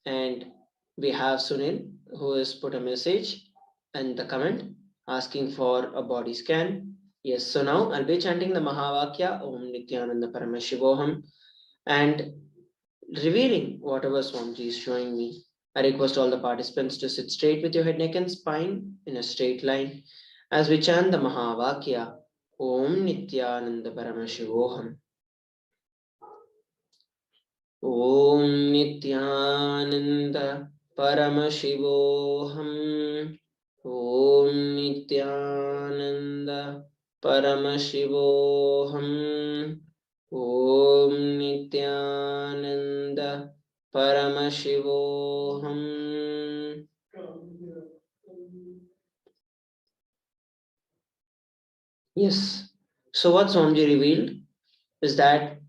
And we have Sunil who has put a message and the comment asking for a body scan. Yes, so now I'll be chanting the Mahavakya Om Nithyananda Paramashivoham and revealing whatever Swamiji is showing me. I request all the participants to sit straight with your head, neck, and spine in a straight line as we chant the Mahavakya Om Nithyananda Paramashivoham. Om Nithyananda Paramashivoham. Om Nithyananda Paramashivoham. Om Nithyananda Paramashivoham. Yes. So what Swamiji revealed is that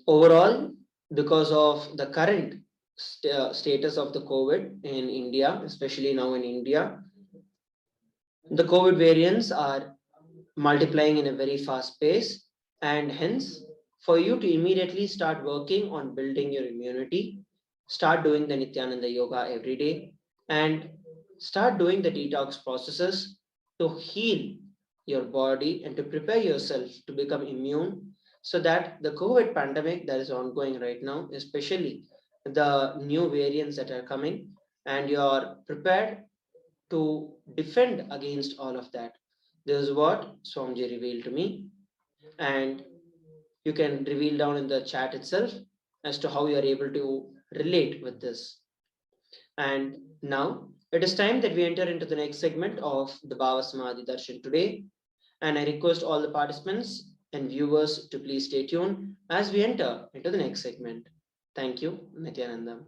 overall, because of the current status of the COVID in India, especially now in India, the COVID variants are multiplying in a very fast pace, and hence, for you to immediately start working on building your immunity, start doing the Nityananda Yoga every day, and start doing the detox processes to heal your body and to prepare yourself to become immune so that the COVID pandemic that is ongoing right now, especially the new variants that are coming, and you are prepared to defend against all of that. This is what Swamiji revealed to me, and you can reveal down in the chat itself as to how you are able to relate with this. And now it is time that we enter into the next segment of the Bhava Samadhi Darshan today. And I request all the participants and viewers to please stay tuned as we enter into the next segment. Thank you, Nityananda.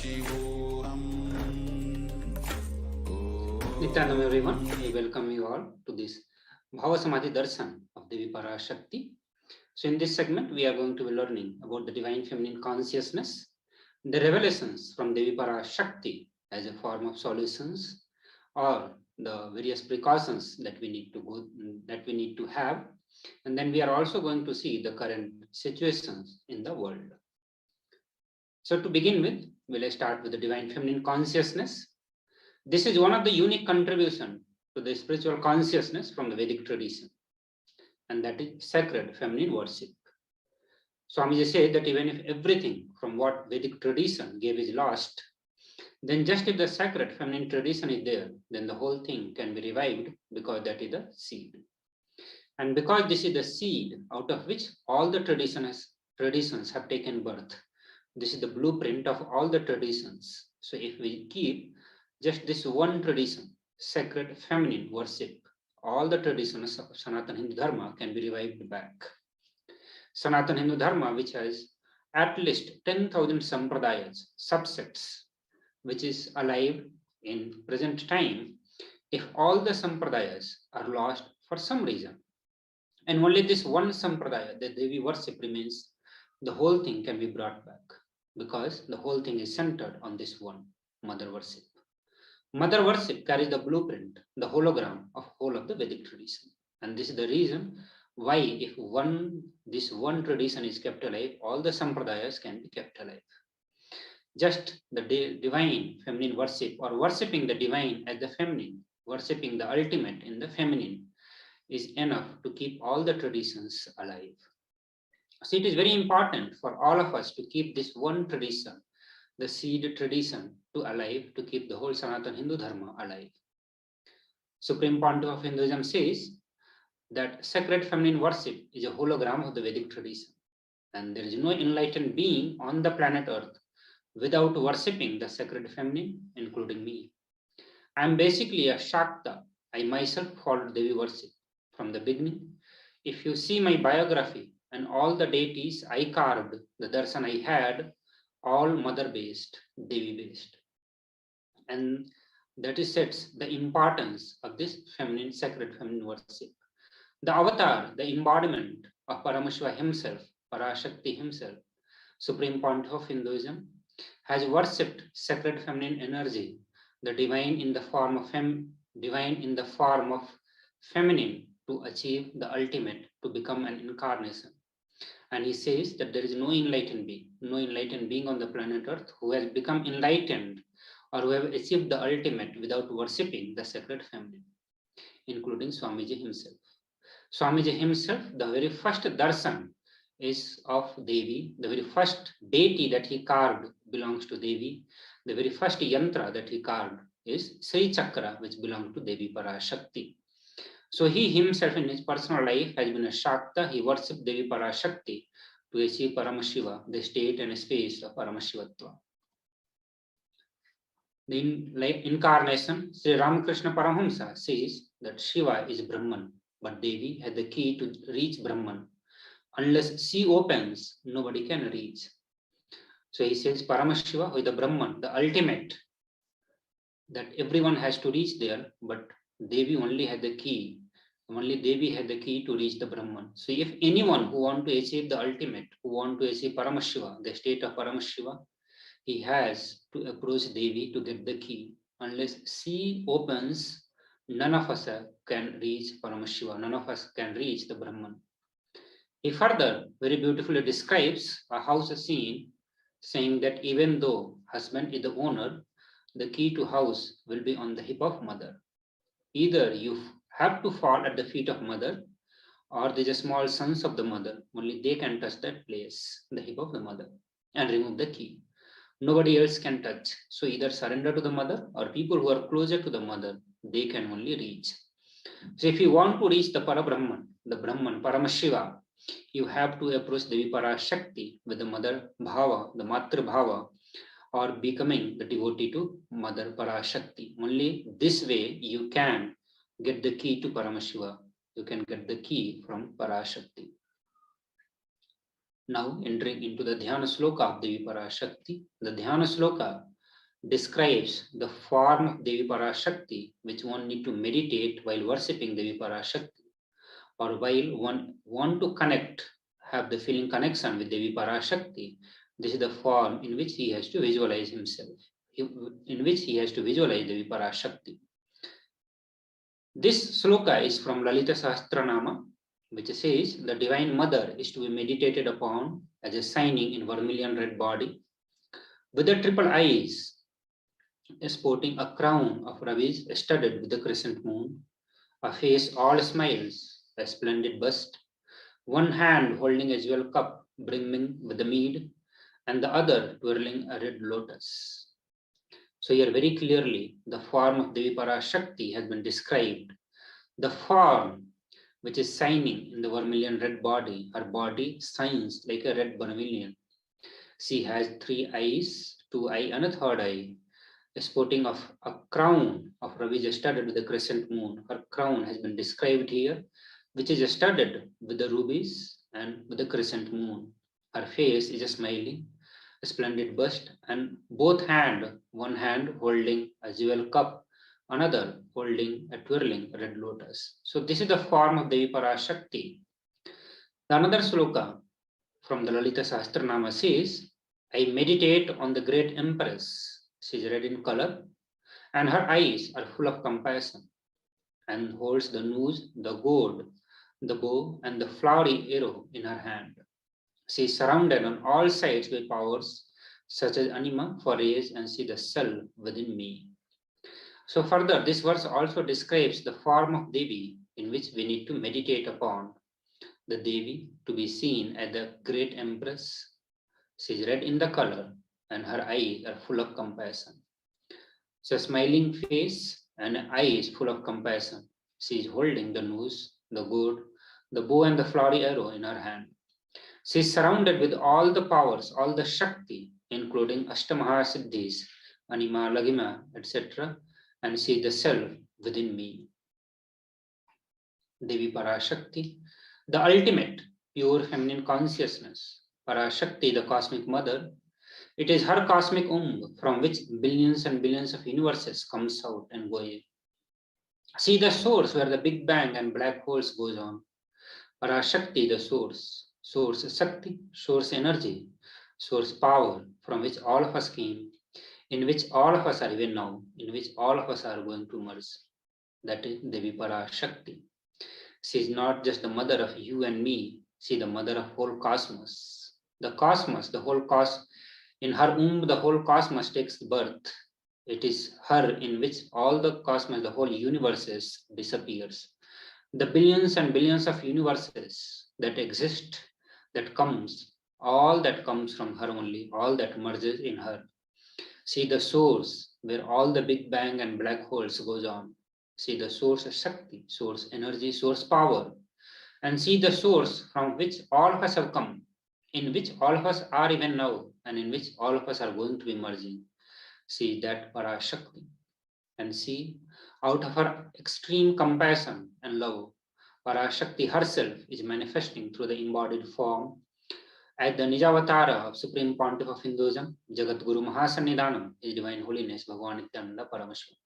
Paramashivoham. Nityanam everyone, I welcome you all to this Bhava Samadhi Darshan of Devi Parashakti. So in this segment, we are going to be learning about the divine feminine consciousness, the revelations from Devi Parashakti as a form of solutions, or the various precautions that we need to have, and then we are also going to see the current situations in the world. So to begin with, we'll start with the divine feminine consciousness. This is one of the unique contributions to the spiritual consciousness from the Vedic tradition, and that is sacred feminine worship. Swamiji said that even if everything from what Vedic tradition gave is lost, then just if the sacred feminine tradition is there, then the whole thing can be revived because that is the seed. And because this is the seed out of which all the traditions have taken birth, this is the blueprint of all the traditions. So if we keep just this one tradition, sacred feminine worship, all the traditions of Sanatana Hindu Dharma can be revived back. Sanatana Hindu Dharma, which has at least 10,000 sampradayas, subsects, which is alive in present time, if all the sampradayas are lost for some reason, and only this one sampradaya, the Devi worship remains, the whole thing can be brought back because the whole thing is centered on this one, mother worship. Mother worship carries the blueprint, the hologram of whole of the Vedic tradition. And this is the reason why if this one tradition is kept alive, all the sampradayas can be kept alive. Just the divine feminine worship, or worshipping the divine as the feminine, worshipping the ultimate in the feminine, is enough to keep all the traditions alive. So it is very important for all of us to keep this one tradition, the seed tradition, to alive, to keep the whole Sanatana Hindu Dharma alive. Supreme Pontiff of Hinduism says that sacred feminine worship is a hologram of the Vedic tradition, and there is no enlightened being on the planet Earth without worshipping the sacred feminine, including me. I am basically a Shakta. I myself followed Devi worship from the beginning. If you see my biography and all the deities I carved, the darshan I had, all mother-based, Devi-based. And that is sets the importance of this feminine, sacred feminine worship. The avatar, the embodiment of Paramashiva himself, Parashakti himself, Supreme Pontiff of Hinduism, has worshipped sacred feminine energy, the divine in the form of feminine, to achieve the ultimate, to become an incarnation. And he says that there is no enlightened being on the planet Earth who has become enlightened or who have achieved the ultimate without worshipping the sacred feminine, including Swamiji himself. Swamiji himself, the very first darshan is of Devi, the very first deity that he carved belongs to Devi, the very first yantra that he carved is Sri Chakra, which belonged to Devi Parashakti. So he himself in his personal life has been a Shakta. He worshipped Devi Parashakti to achieve Paramashiva, the state and space of Paramashivatva. The incarnation, Sri Ramakrishna Paramahamsa says that Shiva is Brahman, but Devi had the key to reach Brahman. Unless she opens, nobody can reach. So he says Paramashiva, who is the Brahman, the ultimate, that everyone has to reach there, but Devi only had the key. Only Devi had the key to reach the Brahman. So if anyone who want to achieve the ultimate, who want to achieve Paramashiva, the state of Paramashiva, he has to approach Devi to get the key. Unless she opens, none of us can reach Paramashiva, none of us can reach the Brahman. He further very beautifully describes a house scene, saying that even though husband is the owner, the key to house will be on the hip of mother. Either you have to fall at the feet of mother, or the small sons of the mother, only they can touch that place, the hip of the mother, and remove the key. Nobody else can touch. So either surrender to the mother, or people who are closer to the mother, they can only reach. So if you want to reach the Parabrahman, the Brahman, Paramashiva, you have to approach Devi Parashakti with the mother bhava, the matra bhava, or becoming the devotee to Mother Parashakti. Only this way you can get the key to Paramashiva. You can get the key from Parashakti. Now entering into the Dhyana Sloka of Devi Parashakti. The Dhyana Sloka describes the form of Devi Parashakti, which one need to meditate while worshipping Devi Parashakti, or while one want to connect, have the feeling connection with Devi Parashakti. This is the form in which he has to visualize himself, in which he has to visualize Devi Parashakti. This sloka is from Lalita Sahasranama, which says the Divine Mother is to be meditated upon as a shining in vermilion red body, with the triple eyes, sporting a crown of ravis studded with the crescent moon, a face all smiles, a splendid bust, one hand holding a jewel cup brimming with the mead, and the other twirling a red lotus. So here very clearly the form of Devi Parashakti has been described. The form which is shining in the vermilion red body, her body shines like a red vermilion. She has 3 eyes, 2 eye and a third eye, sporting of a crown of ravis studded with the crescent moon. Her crown has been described here, which is studded with the rubies and with the crescent moon. Her face is smiling, a splendid bust, and both hand, one hand holding a jewel cup, another holding a twirling red lotus. So this is the form of Devi Parashakti. Another sloka from the Lalita Sahasranama says, I meditate on the great empress. She is red in color, and her eyes are full of compassion, and holds the noose, the gourd, the bow, and the flowery arrow in her hand. She is surrounded on all sides by powers such as anima, for rays, and see the self within me. So further, this verse also describes the form of Devi in which we need to meditate upon. The Devi to be seen as the great empress. She is red in the color, and her eyes are full of compassion. So smiling face and eyes full of compassion. She is holding the noose, the gourd, the bow, and the flowery arrow in her hand. She is surrounded with all the powers, all the Shakti, including Astamahasiddhis, Anima, Lagima, etc. And she is the self within me. Devi Parashakti, the ultimate pure feminine consciousness. Parashakti, the cosmic mother, it is her cosmic from which billions and billions of universes comes out and go in. See the source where the Big Bang and black holes goes on. Parashakti, the source Shakti, source energy, source power from which all of us came, in which all of us are even now, in which all of us are going to merge. That is Devi Parashakti. She is not just the mother of you and me, she is the mother of whole cosmos. The cosmos, the whole cosmos, in her womb, the whole cosmos takes birth. It is her in which all the cosmos, the whole universes disappears. The billions and billions of universes that exist, that comes, all that comes from her only, all that merges in her. See the source where all the Big Bang and black holes goes on. See the source of Shakti, source energy, source power, and see the source from which all of us have come, in which all of us are even now, and in which all of us are going to be merging. See that Parashakti, and see out of her extreme compassion and love, Parashakti herself is manifesting through the embodied form as the Nijavatara of Supreme Pontiff of Hinduism, Jagat Guru Mahasannidhanam, His Divine Holiness, Bhagavan Nithyananda Paramashivam.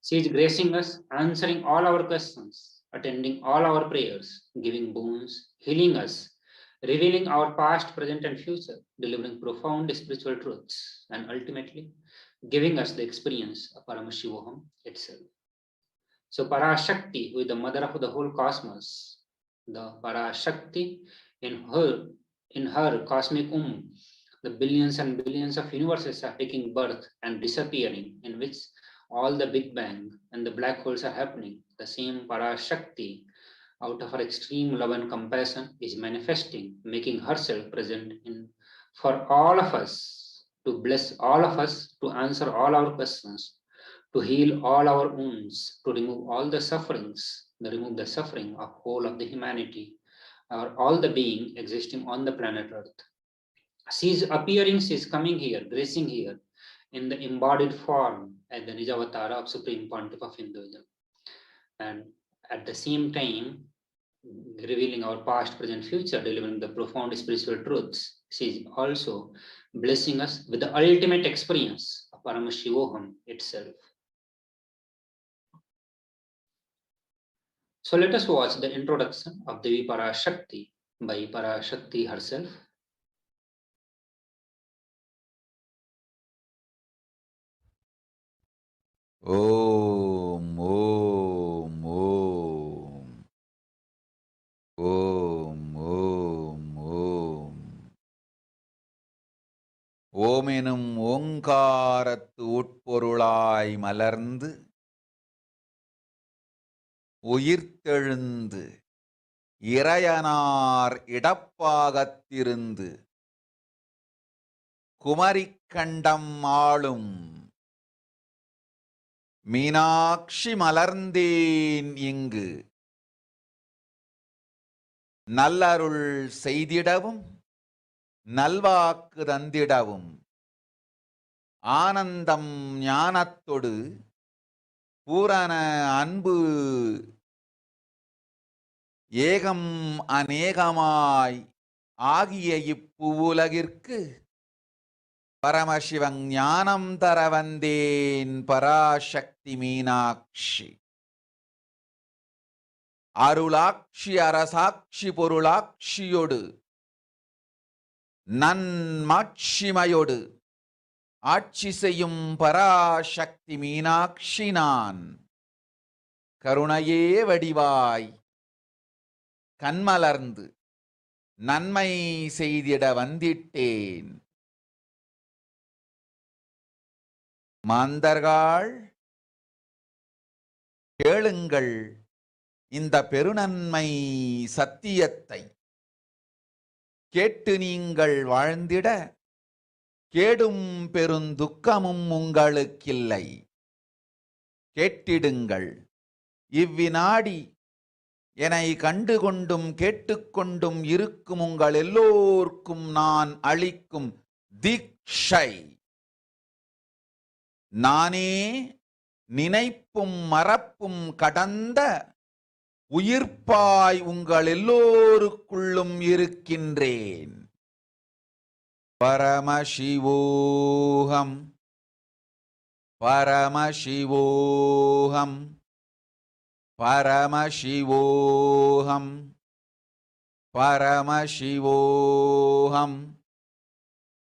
She is gracing us, answering all our questions, attending all our prayers, giving boons, healing us, revealing our past, present, and future, delivering profound spiritual truths, and ultimately giving us the experience of Paramashivoham itself. So Parashakti, who is the mother of the whole cosmos, the Parashakti in her cosmic the billions and billions of universes are taking birth and disappearing, in which all the Big Bang and the black holes are happening. The same Parashakti, out of her extreme love and compassion, is manifesting, making herself present in for all of us, to bless all of us, to answer all our questions, to heal all our wounds, to remove all the sufferings, to remove the suffering of whole of the humanity, or all the being existing on the planet Earth. She is appearing, she is coming here, gracing here in the embodied form as the Nijavatara of Supreme Pontiff of Hinduism. And at the same time, revealing our past, present, future, delivering the profound spiritual truths. She is also blessing us with the ultimate experience of Paramashivoham itself. So let us watch the introduction of Devi Parashakti by Parashakti herself. Om, Om, Om. Om, Om, Om. ஓமெனும் ஓங்காரத்து உட்பொருளாய் மலர்ந்து உயிர்த்தெழுந்து இறையனார் இடப்பாகத்திருந்து குமரிக்கண்டம் ஆளும் மீனாட்சி மலர்ந்தேன் இங்கு நல்லருள் செய்திடவும் நல்வாக்கு தந்திடவும் ஆனந்தம் ஞானத்தொடு பூரண அன்பு ஏகம் அநேகமாய் ஆகிய இப்புவுலகிற்கு பரமசிவன் ஞானம் தர வந்தேன் பராசக்தி மீனாட்சி. அருளாட்சி அரசாட்சி பொருளாட்சியொடு நன்மாட்சிமையொடு ஆட்சி செய்யும் பராசக்தி மீனாட்சி நான். கருணையே வடிவாய் கண்மலர்ந்து நன்மை செய்திட வந்திட்டேன். மாந்தர்கள் கேளுங்கள் இந்த பெருநன்மை சத்தியத்தை. கேட்டு நீங்கள் வாழ்ந்திட கேடும் பெருந்துக்கமும் உங்களுக்கில்லை. கேட்டிடுங்கள். இவ்வினாடி என்னை கண்டுகொண்டும் கேட்டுக்கொண்டும் இருக்கும் உங்கள் எல்லோர்க்கும் நான் அளிக்கும் தீட்சை. நானே நினைப்பும் மறப்பும் கடந்த உயிர்ப்பாய் உங்கள் எல்லோருக்குள்ளும் இருக்கின்றேன். பரமசிவோஹம் பரமசிவோஹம் பரமசிவோஹம் பரமசிவோஹம்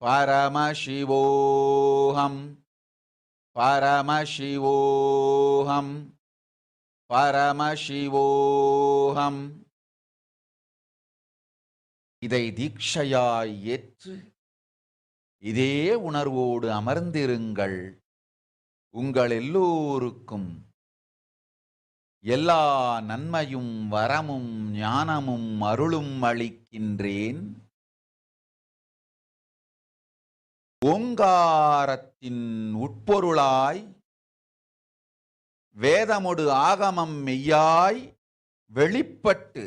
பரமசிவோஹம் பரமசிவோஹம் பரமசிவோஹம். இதை தீட்சையாய் ஏற்று இதே உணர்வோடு அமர்ந்திருங்கள். உங்கள் எல்லோருக்கும் எல்லா நன்மையும் வரமும் ஞானமும் அருளும் அளிக்கின்றேன். ஓங்காரத்தின் உட்பொருளாய் வேதமொடு ஆகமம் மெய்யாய் வெளிப்பட்டு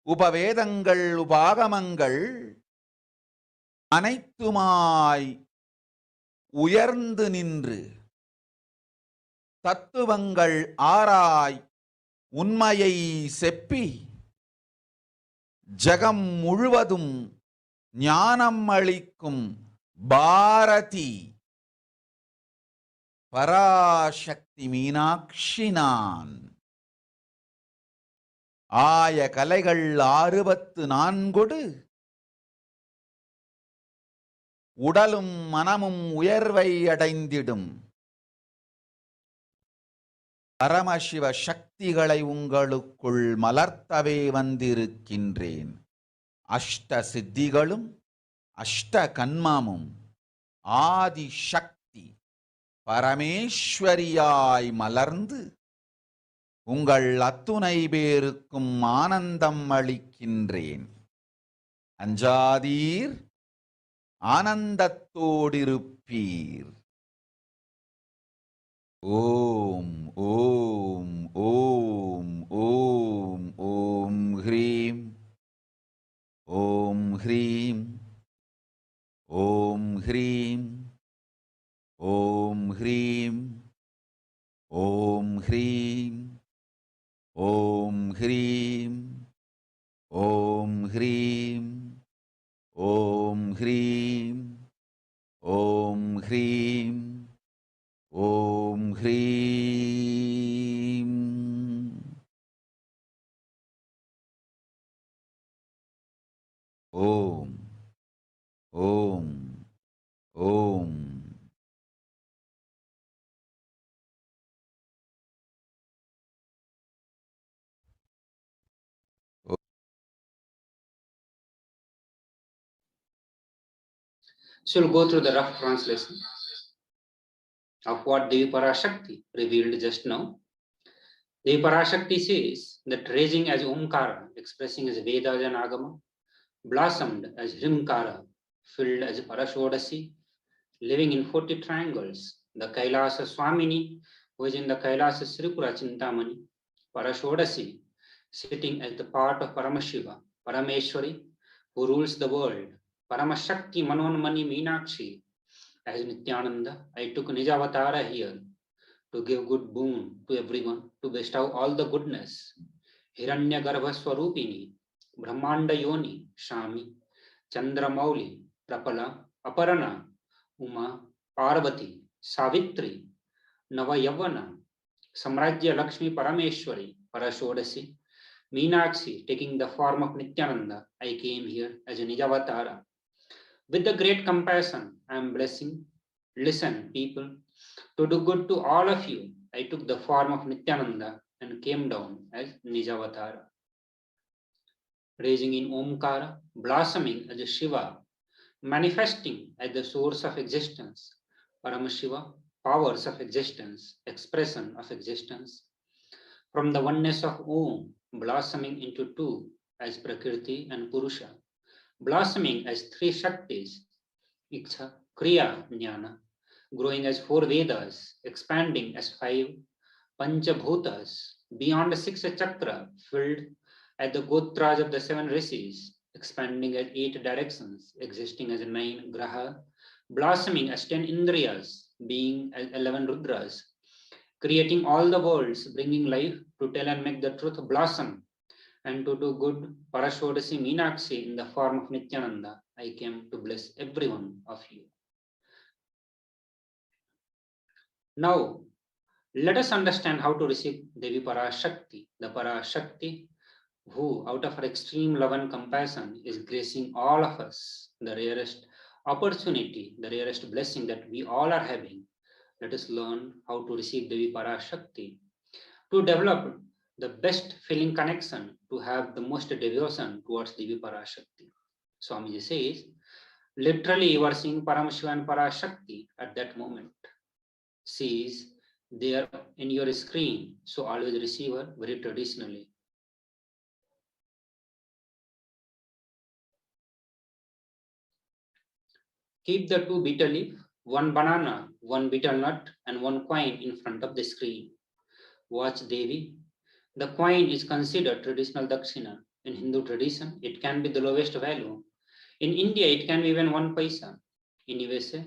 உபவேதங்கள் உபாகமங்கள் அனைத்துமாய் உயர்ந்து நின்று தத்துவங்கள் ஆராய் உண்மையை செப்பி ஜகம் முழுவதும் ஞானம் அளிக்கும் பாரதி பராசக்தி மீனாட்சி நான். ஆய கலைகள் 64 உடலும் மனமும் உயர்வை அடைந்திடும் பரமசிவ சக்திகளை உங்களுக்குள் மலர்த்தவே வந்திருக்கின்றேன். அஷ்ட சித்திகளும் அஷ்ட கன்மமும் ஆதி சக்தி பரமேஸ்வரியாய் மலர்ந்து உங்கள் அத்துணை பேருக்கும் ஆனந்தம் அளிக்கின்றேன். அஞ்சாதீர், ஆனந்தத்தோடிருப்பீர். ஓம் ஓம் ஓம் ஓம் ஓம் ஹ்ரீம் ஓம் ஹ்ரீம் ஓம் ஹ்ரீம் ஓம் ஹ்ரீம் ஓம் ஹ்ரீம் ஓம் ஹ்ரீம் ஓம் ஹ்ரீம் ஓம் ஹ்ரீம் ஓம் Om Hreem. Om Hreem. Om. Om. Om. So we'll go through the rough translation of what Devi Parashakti revealed just now. Devi Parashakti says that raising as Omkara, expressing as Vedas and Agama, blossomed as Hrimkara, filled as Parashodasi, living in 40 triangles, the Kailasa Swamini, who is in the Kailasa Sripura Chintamani, Parashodasi, sitting as the part of Paramashiva, Parameshwari, who rules the world, Paramashakti Manonmani Meenakshi, as Nithyananda, I took Nijavatara here to give good boon to everyone, to bestow all the goodness. Hiranya Garbha Swarupini, Brahmanda Yoni, Shami, Chandramauli, Prapala, Aparana, Uma, Parvati, Savitri, Navayavana, Samrajya Lakshmi Parameshwari, Parashodasi, Meenakshi, taking the form of Nithyananda, I came here as a Nijavatara. With the great compassion, I am blessing. Listen, people, to do good to all of you, I took the form of Nithyananda and came down as Nijavatara. Raising in Omkara, blossoming as a Shiva, manifesting as the source of existence, Paramashiva, powers of existence, expression of existence. From the oneness of Om, blossoming into two as Prakriti and Purusha, blossoming as three Shaktis, Iksha, Kriya, Jnana, growing as four Vedas, expanding as five Panchabhutas, beyond the six chakra, filled at the Gotras of the seven rishis, expanding as 8 directions, existing as 9 Graha, blossoming as 10 Indriyas, being as 11 Rudras, creating all the worlds, bringing life to tell and make the truth blossom, and to do good, Parashodasi Meenakshi in the form of Nithyananda, I came to bless every one of you. Now, let us understand how to receive Devi Parashakti, the Parashakti who, out of her extreme love and compassion, is gracing all of us, the rarest opportunity, the rarest blessing that we all are having. Let us learn how to receive Devi Parashakti, to develop the best feeling connection, to have the most devotion towards Devi Parashakti. Swamiji says, literally you are seeing Paramashiva and Parashakti at that moment. She is there in your screen, so always receive her very traditionally. Keep the 2 betel leaf, 1 banana, 1 betel nut, and 1 coin in front of the screen. Watch Devi. The coin is considered traditional dakshina. In Hindu tradition, it can be the lowest value. In India, it can be even 1 paisa. In USA,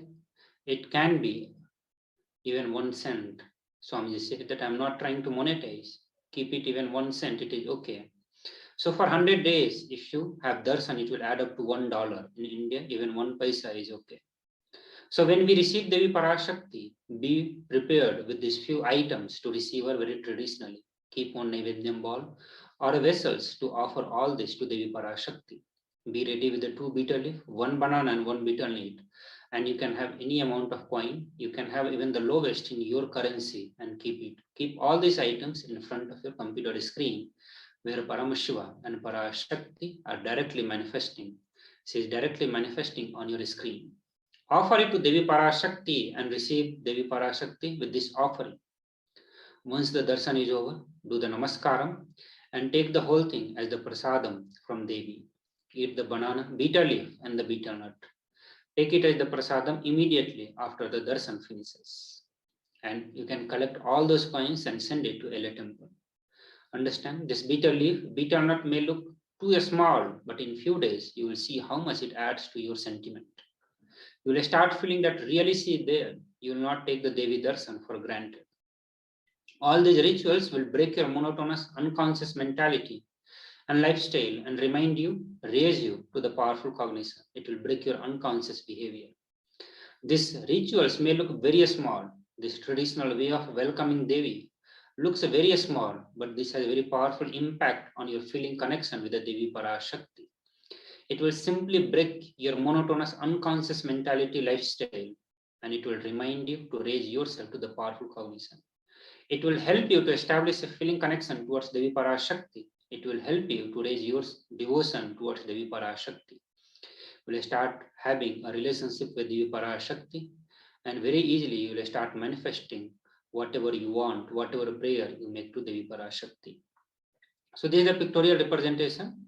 it can be even 1 cent. Swamiji said that I'm not trying to monetize. Keep it even 1 cent, it is okay. So for 100 days, if you have darshan, it will add up to $1. In India, even 1 paisa is okay. So when we receive Devi Parashakti, be prepared with these few items to receive her very traditionally. Keep on Naivedyam ball or vessels to offer all this to Devi Parashakti. Be ready with the 2 betel leaf, 1 banana and 1 betel nut. And you can have any amount of coin. You can have even the lowest in your currency and keep it. Keep all these items in front of your computer screen where Paramashiva and Parashakti are directly manifesting. She is directly manifesting on your screen. Offer it to Devi Parashakti and receive Devi Parashakti with this offering. Once the darshan is over, do the namaskaram and take the whole thing as the prasadam from Devi. Eat the banana, betel leaf and the betel nut. Take it as the prasadam immediately after the darshan finishes. And you can collect all those coins and send it to LA temple. Understand, this betel leaf, betel nut may look too small, but in few days, you will see how much it adds to your sentiment. You will start feeling that really she is there. You will not take the Devi Darshan for granted. All these rituals will break your monotonous, unconscious mentality and lifestyle and remind you, raise you to the powerful cognition. It will break your unconscious behavior. These rituals may look very small. This traditional way of welcoming Devi looks very small, but this has a very powerful impact on your feeling connection with the Devi Parashakti. It will simply break your monotonous unconscious mentality lifestyle, and it will remind you to raise yourself to the powerful cognition. It will help you to establish a feeling connection towards Devi Parashakti. It will help you to raise your devotion towards Devi Parashakti. You will start having a relationship with Devi Parashakti, and very easily you will start manifesting whatever you want, whatever prayer you make to Devi Parashakti. So this is a pictorial representation.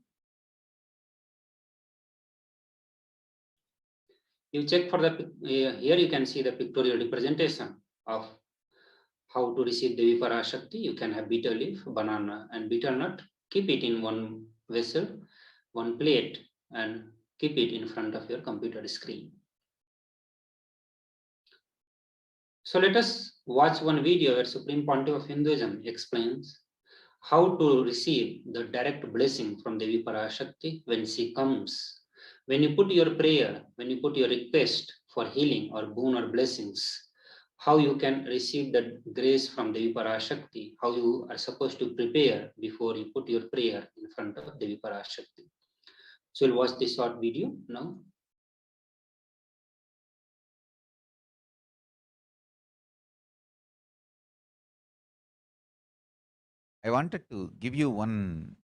You check for the, here you can see the pictorial representation of how to receive Devi Parashakti. You can have bitter leaf, banana and bitter nut. Keep it in one vessel, one plate, and keep it in front of your computer screen. So let us watch one video where Supreme Pontiff of Hinduism explains how to receive the direct blessing from Devi Parashakti when she comes. When you put your prayer, when you put your request for healing or boon or blessings, how you can receive the grace from Devi Parashakti, how you are supposed to prepare before you put your prayer in front of Devi Parashakti. So we'll watch this short video now. I wanted to give you one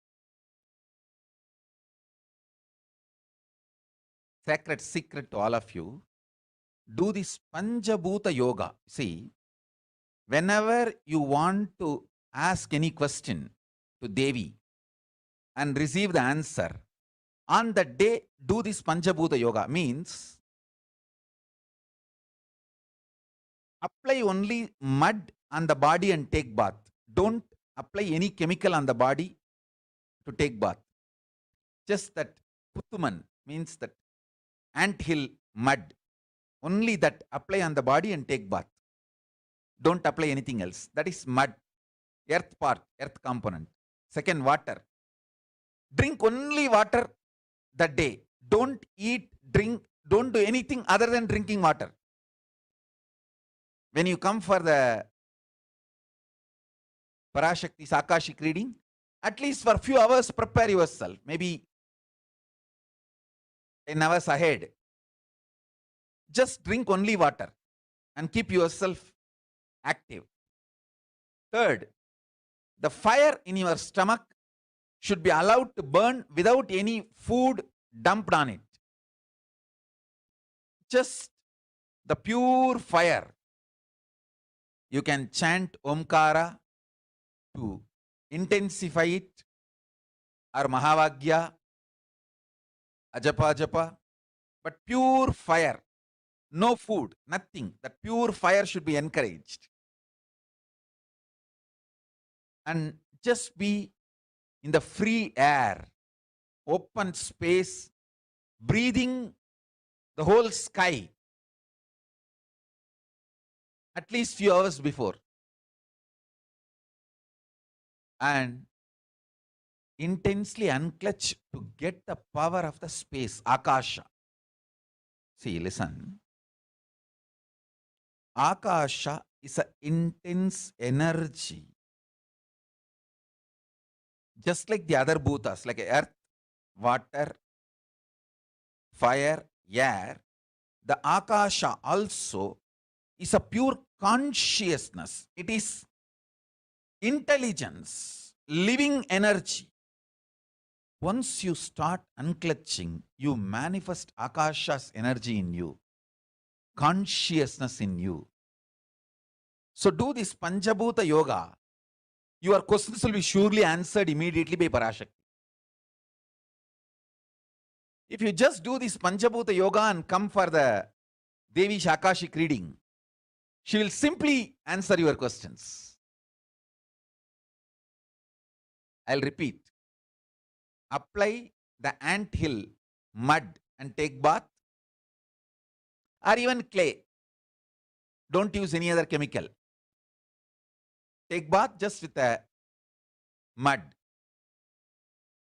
sacred secret to all of you. Do this Panchabhuta Yoga. See, whenever you want to ask any question to Devi and receive the answer, on that day, do this Panchabhuta Yoga. Means apply only mud on the body and take bath. Don't apply any chemical on the body to take bath. Just that Puttuman means that anthill mud. Only that apply on the body and take bath. Don't apply anything else. That is mud, earth part, earth component. Second, water. Drink only water that day. Don't eat, drink, don't do anything other than drinking water. When you come for the Parashakti Sakashik reading, at least for a few hours prepare yourself. Maybe 10 hours ahead. Just drink only water and keep yourself active. Third, the fire in your stomach should be allowed to burn without any food dumped on it. Just the pure fire. You can chant Omkara to intensify it, or Mahavagya, Ajapa Japa, but pure fire. No food, nothing. That pure fire should be encouraged. And just be in the free air, open space, breathing the whole sky at least few hours before. And intensely unclutch to get the power of the space, Akasha. See, listen. Akasha is an intense energy. Just like the other bhutas, like earth, water, fire, air, the Akasha also is a pure consciousness. It is intelligence, living energy. Once you start unclutching, you manifest Akasha's energy in you, consciousness in you. So do this Panchabhuta Yoga. Your questions will be surely answered immediately by Parashakti. If you just do this Panchabhuta Yoga and come for the Devi Shakashik reading, she will simply answer your questions. I'll repeat. Apply the anthill mud and take bath, or even clay. Don't use any other chemical. Take bath just with a mud.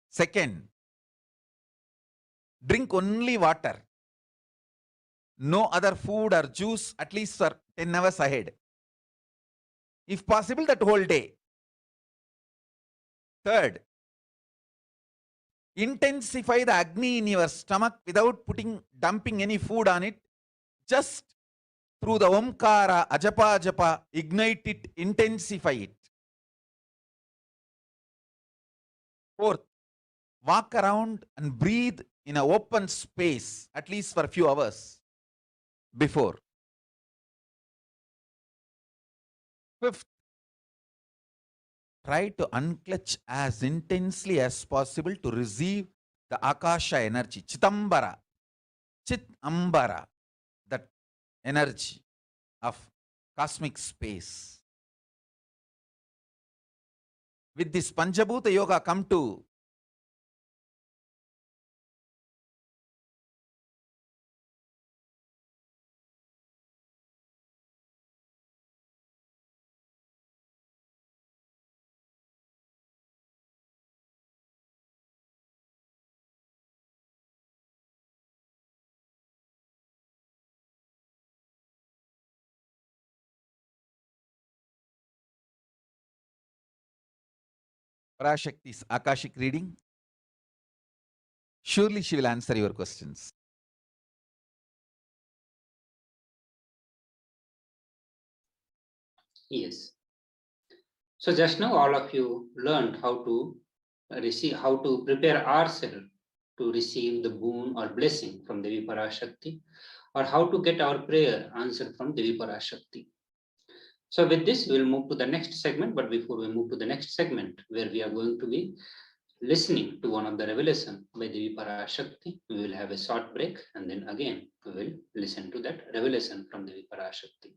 Second, drink only water. no other food or juice at least for 10 hours ahead. If possible, that whole day. Third, intensify the Agni in your stomach without dumping any food on it. Just through the Omkara, Ajapa Japa, ignite it, intensify it. Fourth, walk around and breathe in an open space at least for a few hours before. Fifth, try to unclutch as intensely as possible to receive the Akasha energy, Chitambara, that energy of cosmic space. With this Panchabhuta Yoga, come to Parashakti's Akashic reading. Surely she will answer your questions. Yes. So just now all of you learned how to prepare ourselves to receive the boon or blessing from Devi Parashakti, or how to get our prayer answered from Devi Parashakti. So with this, we'll move to the next segment. But before we move to the next segment, where we are going to be listening to one of the revelation by Devi Parashakti, we will have a short break, and then again we will listen to that revelation from Devi Parashakti.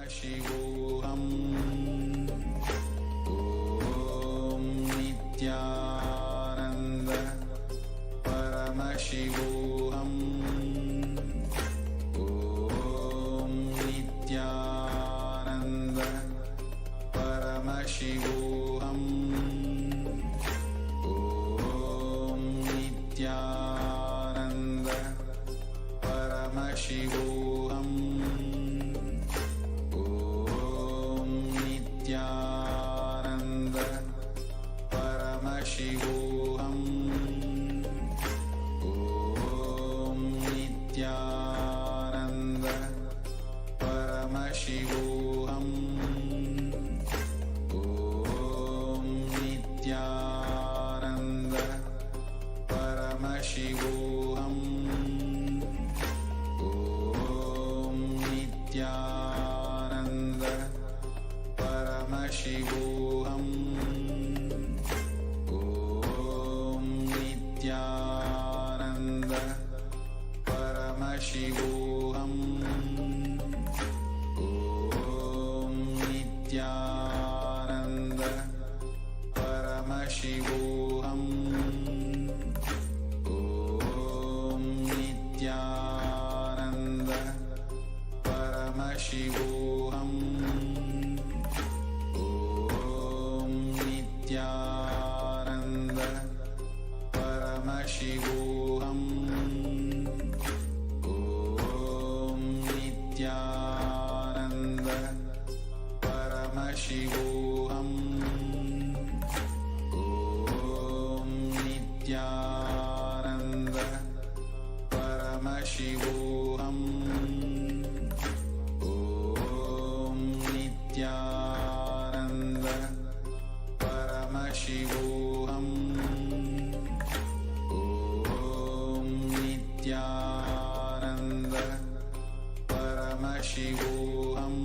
Paramashivoham. Om Nithyananda Paramashivoham. Om Nithyananda Paramashivoham. Om Nithyananda Paramashivoham. Nithyananda Paramashivoham. Om Nithyananda Paramashivoham. Om Nithyananda Paramashivoham. Om Nithyananda Paramashivoham. Om Nithyananda Paramashivoham. Om Nithyananda Paramashivoham. Om Nithyananda Paramashivoham. Om Nithyananda Paramashivoham. Om Nithyananda Paramashivoham. Om Nithyananda Paramashivoham. Om Nithyananda Paramashivoham. Om Nithyananda Paramashivoham.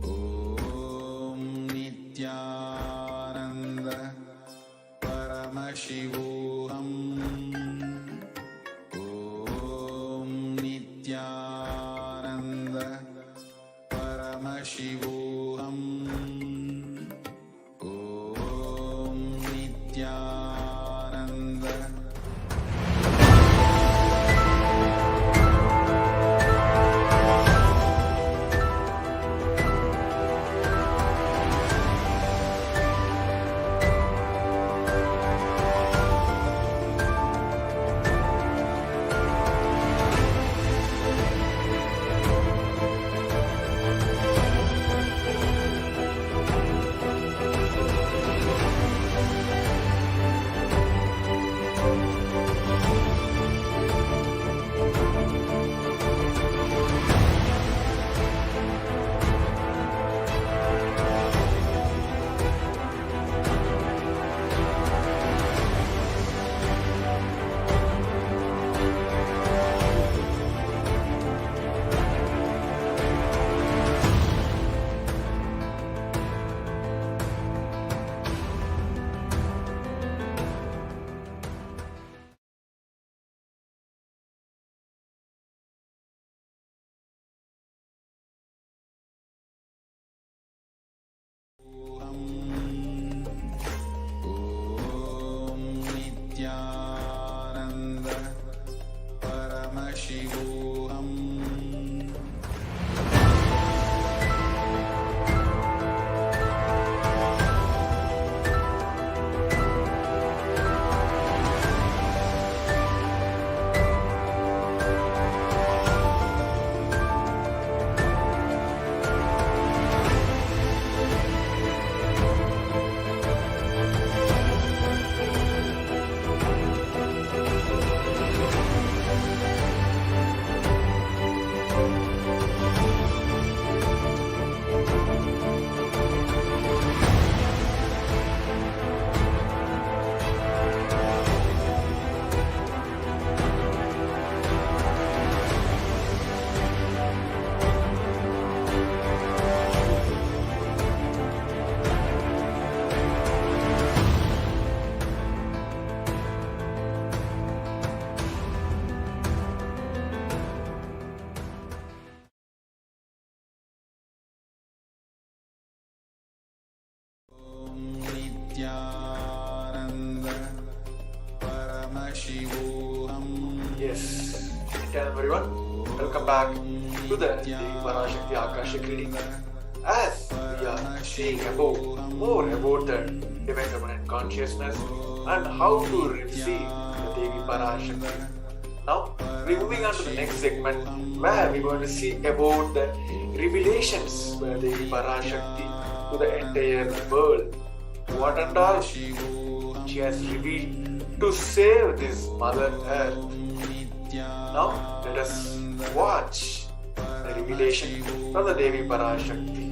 Om Nithyananda Paramashivoham. Om Nithyananda Paramashivoham. HDH Nithyananda everyone. Welcome back to the Devi Parashakti Akashik reading. As we are seeing more about the divine feminine consciousness and how to receive the Devi Parashakti. Now, we're moving on to the next segment where we're going to see about the revelations by Devi Parashakti to the entire world. What and all she has revealed to save this Mother Earth. Now, let us watch the revelation from the Devi Parashakti.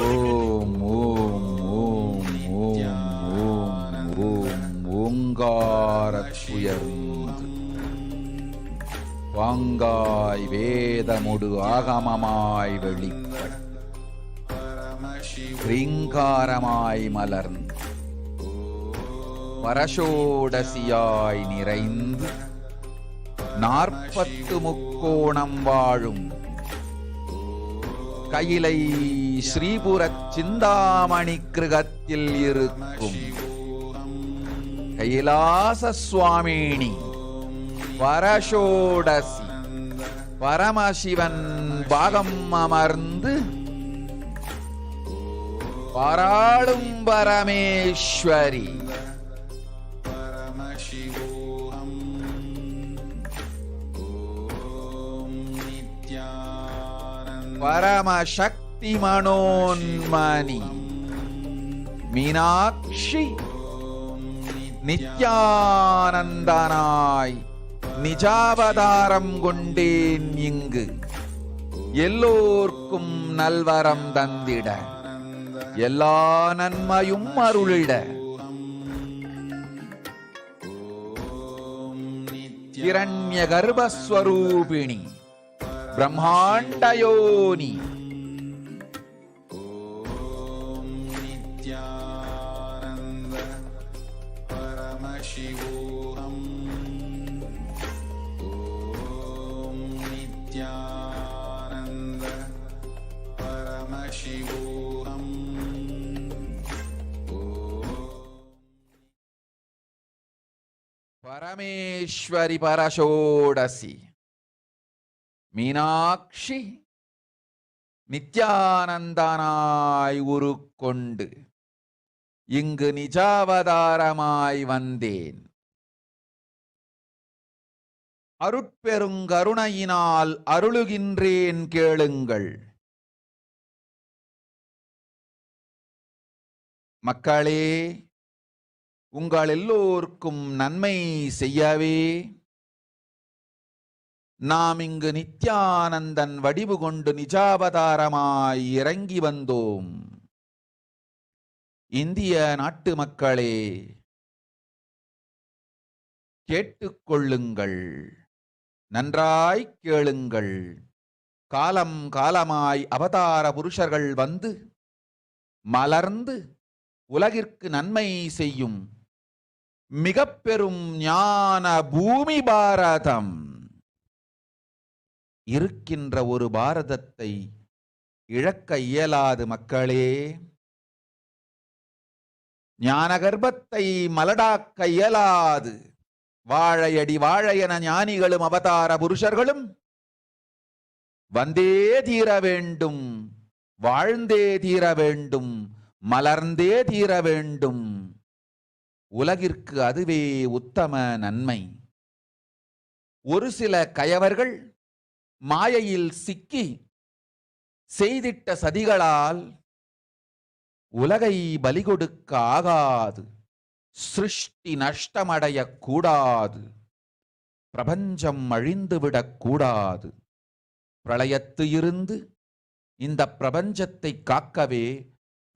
ஓம் ஓம் ஓம் ஓம் ஓம் ஓம் ஓங்காரத்துயர்ந்து வாங்காய் வேதமுடு ஆகமமாய் வெளிப்பட் ரீங்காரமாய் மலர்ந்து பரசோடசியாய் நிறைந்து 40 முக்கோணம் வாழும் கையிலை ஸ்ரீபுரச் சிந்தாமணி கிருகத்தில் இருக்கும் கைலாச சுவாமினி பரசோடசி பரமசிவன் பாகம் அமர்ந்து பாராளும் பரமேஸ்வரி பரமசக்தி மனோன்மணி மீனாட்சி நித்யானந்தனாய் நிஜாவதாரம் கொண்டேன் இங்கு எல்லோர்க்கும் நல்வரம் தந்திட எல்லா நன்மையும் அருளிட Hiranya கர்ப்பஸ்வரூபிணி பிரம்மாண்டயோனி Paramashivoham Nithyananda Paramashivoham Parameshwari Parashodasi Meenakshi நித்யானந்தனாய் உருக்கொண்டு இங்கு நிஜாவதாரமாய் வந்தேன். அருட்பெருங்கருணையினால் அருளுகின்றேன் கேளுங்கள். மக்களே, உங்கள் எல்லோருக்கும் நன்மை செய்யவே நாம் இங்கு நித்யானந்தன் வடிவு கொண்டு நிஜாவதாரமாய் இறங்கி வந்தோம். இந்திய நாட்டு மக்களே, கேட்டுக்கொள்ளுங்கள், நன்றாய் கேளுங்கள். காலம் காலமாய் அவதார புருஷர்கள் வந்து மலர்ந்து உலகிற்கு நன்மை செய்யும் மிக பெரும் ஞான பூமி பாரதம். இருக்கின்ற ஒரு பாரதத்தை இழக்க இயலாது மக்களே. ஞான கர்ப்பத்தை மலடாக்க இயலாது. வாழையடி வாழையன ஞானிகளும் அவதார புருஷர்களும் வந்தே தீர வேண்டும், வாழ்ந்தே தீர வேண்டும், மலர்ந்தே தீர வேண்டும். உலகிற்கு அதுவே உத்தம நன்மை. ஒரு சில கயவர்கள் மாயையில் சிக்கி செய்திட்ட சதிகளால் உலகை பலி கொடுக்க ஆகாது. சிருஷ்டி நஷ்டமடைய கூடாது. பிரபஞ்சம் அழிந்துவிடக் கூடாது. பிரளயத்து இருந்து இந்த பிரபஞ்சத்தை காக்கவே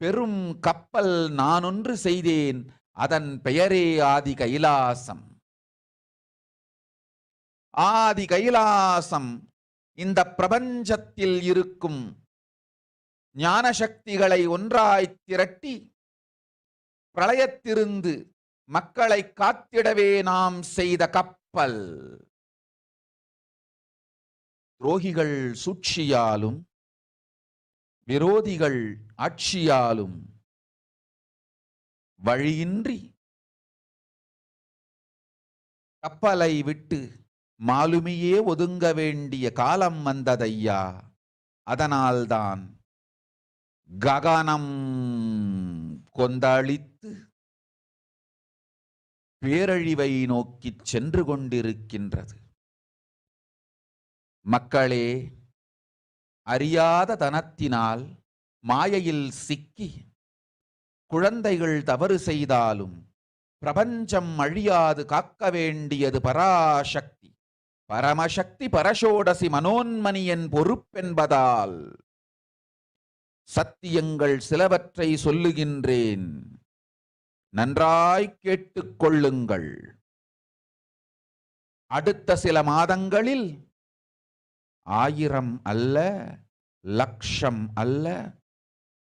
பெரும் கப்பல் நானொன்று செய்தேன். அதன் பெயரே ஆதி கைலாசம். ஆதி கைலாசம் இந்த பிரபஞ்சத்தில் இருக்கும் ஞான சக்திகளை ஒன்றாய் திரட்டி பிரளயத்திலிருந்து மக்களை காத்திடவே நாம் செய்த கப்பல். துரோகிகள் சூழ்ச்சியாலும் விரோதிகள் ஆட்சியாலும் வழியின்றி கப்பலை விட்டு மாலுமியே ஒதுங்க வேண்டிய காலம் வந்ததையா. அதனால்தான் ககனம் கொந்தளித்து பேரழிவை நோக்கிச் சென்று கொண்டிருக்கின்றது. மக்களே, அறியாத தனத்தினால் மாயையில் சிக்கி குழந்தைகள் தவறு செய்தாலும் பிரபஞ்சம் அழியாது காக்க வேண்டியது பராசக்தி. பரமசக்தி பரஷோடசி மனோன்மணியன் பொறுப்பென்பதால் சத்தியங்கள் சிலவற்றை சொல்லுகின்றேன், நன்றாய் கேட்டுக் கொள்ளுங்கள். அடுத்த சில மாதங்களில் 1000 அல்ல, லட்சம் அல்ல,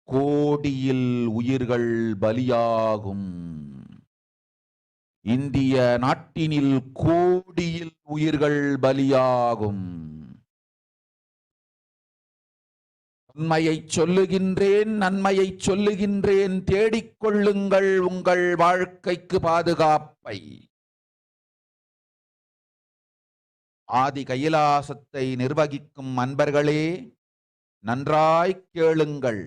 கோடியில் உயிர்கள் பலியாகும். இந்திய நாட்டினில் கோடியில் உயிர்கள் பலியாகும். உண்மையை சொல்லுகின்றேன், நன்மையை சொல்லுகின்றேன், தேடிக்கொள்ளுங்கள் உங்கள் வாழ்க்கைக்கு பாதுகாப்பை. ஆதி கைலாசத்தை நிர்வகிக்கும் அன்பர்களே, நன்றாய் கேளுங்கள்.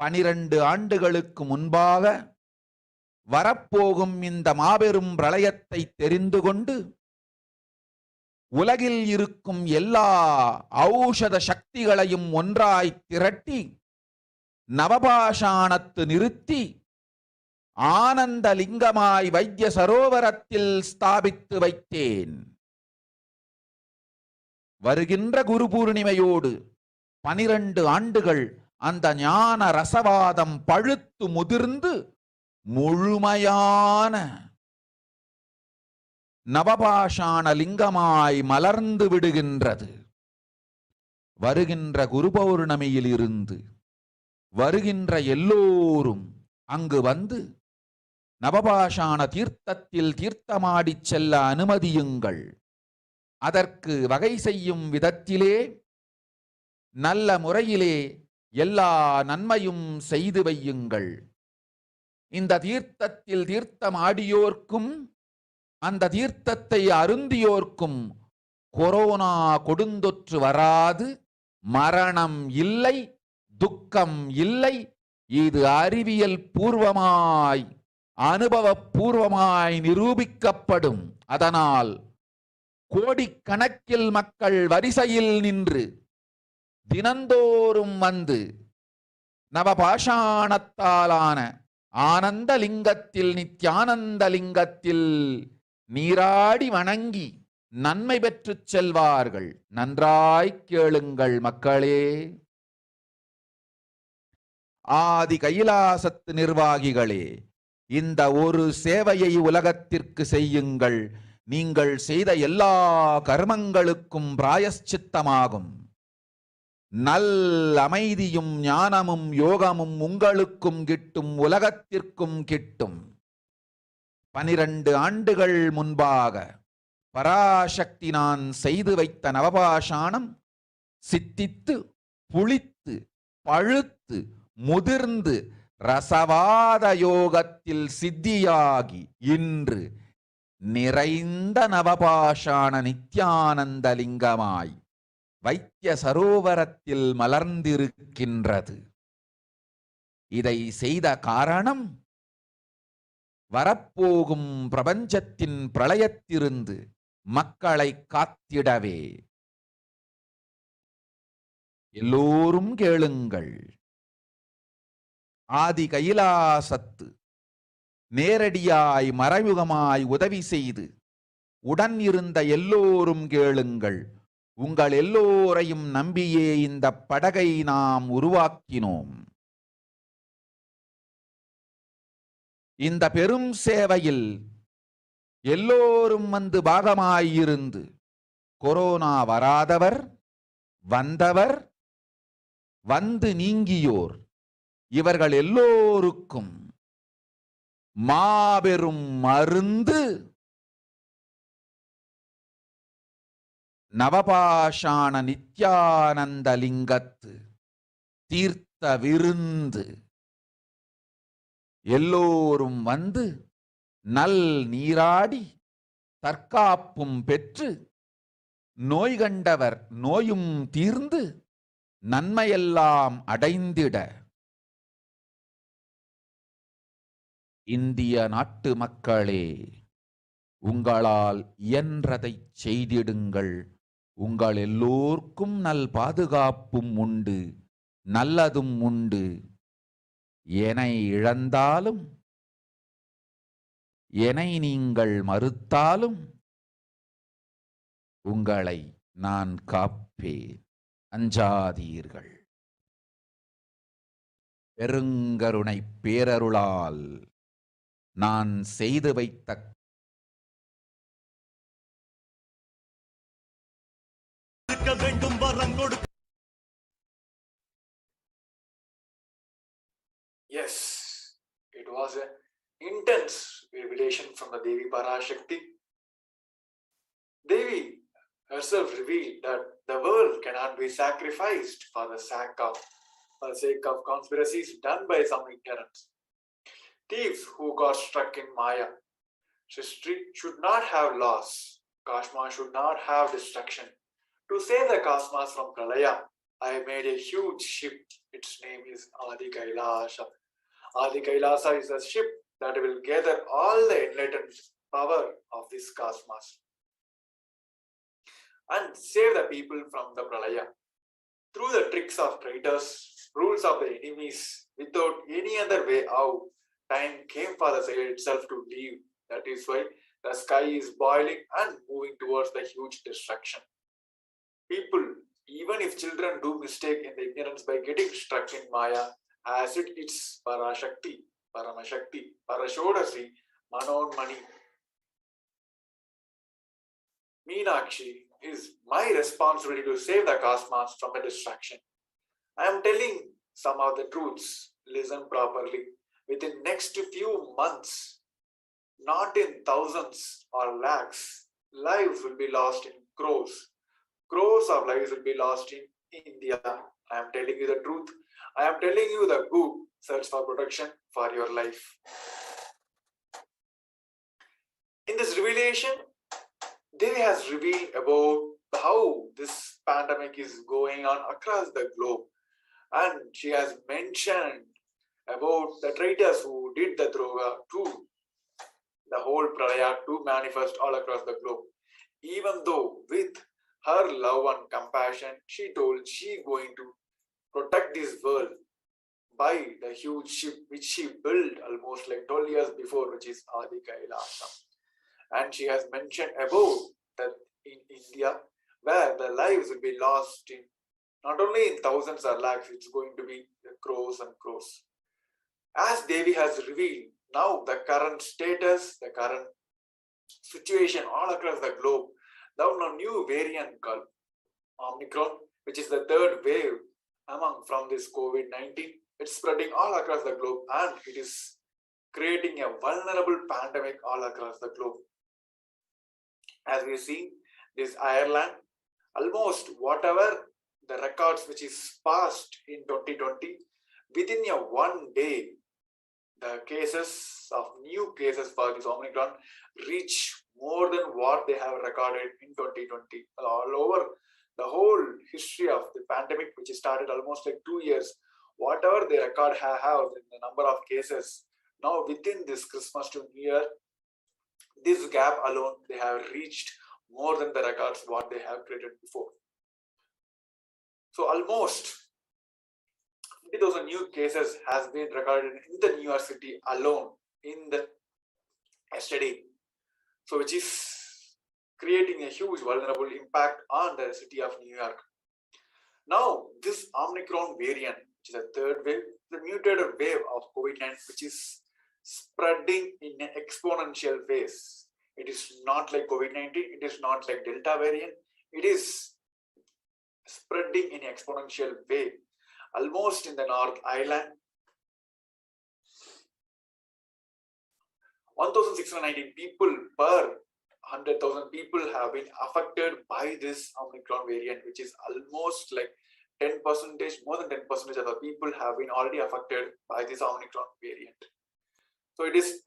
12 ஆண்டுகளுக்கு முன்பாக வரப்போகும் இந்த மாபெரும் பிரளயத்தை தெரிந்து கொண்டு உலகில் இருக்கும் எல்லா ஔஷத சக்திகளையும் ஒன்றாய் திரட்டி நவபாஷாணத்து நிறுத்தி ஆனந்த லிங்கமாய் வைத்திய சரோவரத்தில் ஸ்தாபித்து வைத்தேன். வருகின்ற குரு பூர்ணிமையோடு 12 ஆண்டுகள் அந்த ஞான ரசவாதம் பழுத்து முதிர்ந்து முழுமையான நவபாஷாண லிங்கமாய் மலர்ந்து விடுகின்றது. வருகின்ற குரு பௌர்ணமியில் இருந்து வருகின்ற எல்லோரும் அங்கு வந்து நவபாஷாண தீர்த்தத்தில் தீர்த்தமாடிச் செல்ல அனுமதியுங்கள். அதற்கு வகை செய்யும் விதத்திலே நல்ல முறையிலே எல்லா நன்மையும் செய்து வையுங்கள். இந்த தீர்த்தத்தில் தீர்த்தமாடியோர்க்கும் அந்த தீர்த்தத்தை அருந்தியோர்க்கும் கொரோனா கொடுந்தொற்று வராது, மரணம் இல்லை, துக்கம் இல்லை. இது அறிவியல் பூர்வமாய் அனுபவபூர்வமாய் நிரூபிக்கப்படும். அதனால் கோடிக்கணக்கில் மக்கள் வரிசையில் நின்று தினந்தோறும் வந்து நவபாஷாணத்தாலான ஆனந்த லிங்கத்தில், நித்யானந்த லிங்கத்தில் நீராடி வணங்கி நன்மை பெற்றுச் செல்வார்கள். நன்றாய் கேளுங்கள் மக்களே. ஆதி கைலாசத்து நிர்வாகிகளே, இந்த ஒரு சேவையை உலகத்திற்கு செய்யுங்கள். நீங்கள் செய்த எல்லா கர்மங்களுக்கும் பிராயஷ்சித்தமாகும். நல் அமைதியும் ஞானமும் யோகமும் உங்களுக்கும் கிட்டும், உலகத்திற்கும் கிட்டும். 12 ஆண்டுகள் முன்பாக பராசக்தி நான் செய்து வைத்த நவபாஷாணம் சித்தித்து புளித்து பழுத்து முதிர்ந்து ரசவாத யோகத்தில் சித்தியாகி இன்று நிறைந்த நவபாஷாண நித்யானந்த லிங்கமாய் வைத்திய சரோவரத்தில் மலர்ந்திருக்கின்றது. இதை செய்த காரணம் வரப்போகும் பிரபஞ்சத்தின் பிரளயத்திலிருந்து மக்களை காத்திடவே. எல்லோரும் கேளுங்கள். ஆதி கைலாசத்து நேரடியாய் மறைமுகமாய் உதவி செய்து உடன் இருந்த எல்லோரும் கேளுங்கள். உங்கள் எல்லோரையும் நம்பியே இந்த படகை நாம் உருவாக்கினோம். இந்த பெரும் சேவையில் எல்லோரும் வந்து பாகமாயிருந்து கொரோனா வராதவர், வந்தவர், வந்து நீங்கியோர், இவர்கள் எல்லோருக்கும் மாபெரும் மருந்து நவபாஷாண நித்யானந்த லிங்கத்து தீர்த்த விருந்து. எல்லோரும் வந்து நல் நீராடி தற்காப்பும் பெற்று நோய் கண்டவர் நோயும் தீர்ந்து நன்மையெல்லாம் அடைந்திட இந்திய நாட்டு மக்களே, உங்களால் இயன்றதைச் செய்திடுங்கள். உங்கள் எல்லோர்க்கும் நல் பாதுகாப்பும் உண்டு, நல்லதும் உண்டு. எனை இழந்தாலும் எனை நீங்கள் மறுத்தாலும் உங்களை நான் காப்பேன், அஞ்சாதீர்கள். பெருங்கருணை பேரருளால் நான் செய்து வைத்த Yes, it was an intense revelation from the Devi Parashakti. Devi herself revealed that the world cannot be sacrificed for the sake of conspiracies done by some ignorance. Thieves who got struck in Maya. History should not have loss. Cosmos should not have destruction. To save the cosmos from Pralaya, I made a huge ship. Its name is Adi Kailasa. Adi Kailasa is a ship that will gather all the enlightened power of this cosmos and save the people from the Pralaya. Through the tricks of traitors, rules of the enemies, without any other way out, time came for the sail itself to leave. That is why the sky is boiling and moving towards the huge destruction. People, even if children do mistake in the ignorance by getting stuck in Maya, as it's Parashakti, Paramashakti, Parashodasi, Manonmani, Meenakshi, is my responsibility to save the cosmos from the destruction. I am telling some of the truths. Listen properly. Within next few months, not in thousands or lakhs, lives will be lost in crores. Crores of lives will be lost in India. I am telling you the truth. I am telling you the good. Search for protection for your life. In this revelation, Devi has revealed about how this pandemic is going on across the globe. And she has mentioned about the traitors who did the droga to the whole Pralaya to manifest all across the globe. Even though with her love and compassion, she told she is going to protect this world by the huge ship which she built almost like 12 years before, which is Adi Kailasa. And she has mentioned about that in India, where the lives will be lost in not only in thousands or lakhs, it's going to be crores and crores. As Devi has revealed, now the current status, the current situation all across the globe, now a new variant called Omicron, which is the third wave from this COVID-19. It's spreading all across the globe and it is creating a vulnerable pandemic all across the globe. As we see, this Ireland, almost whatever the records which is passed in 2020, within a one day, the cases of new cases for this Omicron reach more than what they have recorded in 2020. All over the whole history of the pandemic, which started almost like 2 years, whatever they record have in the number of cases, now within this Christmas to New Year, this gap alone, they have reached more than the records what they have created before. So almost 50,000 new cases has been recorded in the New York City alone in the yesterday. So which is creating a huge vulnerable impact on the city of New York. Now this Omicron variant, which is a third wave, the mutated wave of COVID-19, which is spreading in an exponential phase. It is not like COVID-19, it is not like Delta variant, it is spreading in an exponential way. Almost in the North Island, 1,619 people per 100,000 people have been affected by this Omicron variant, which is almost like 10%, more than 10% of the people have been already affected by this Omicron variant. So it is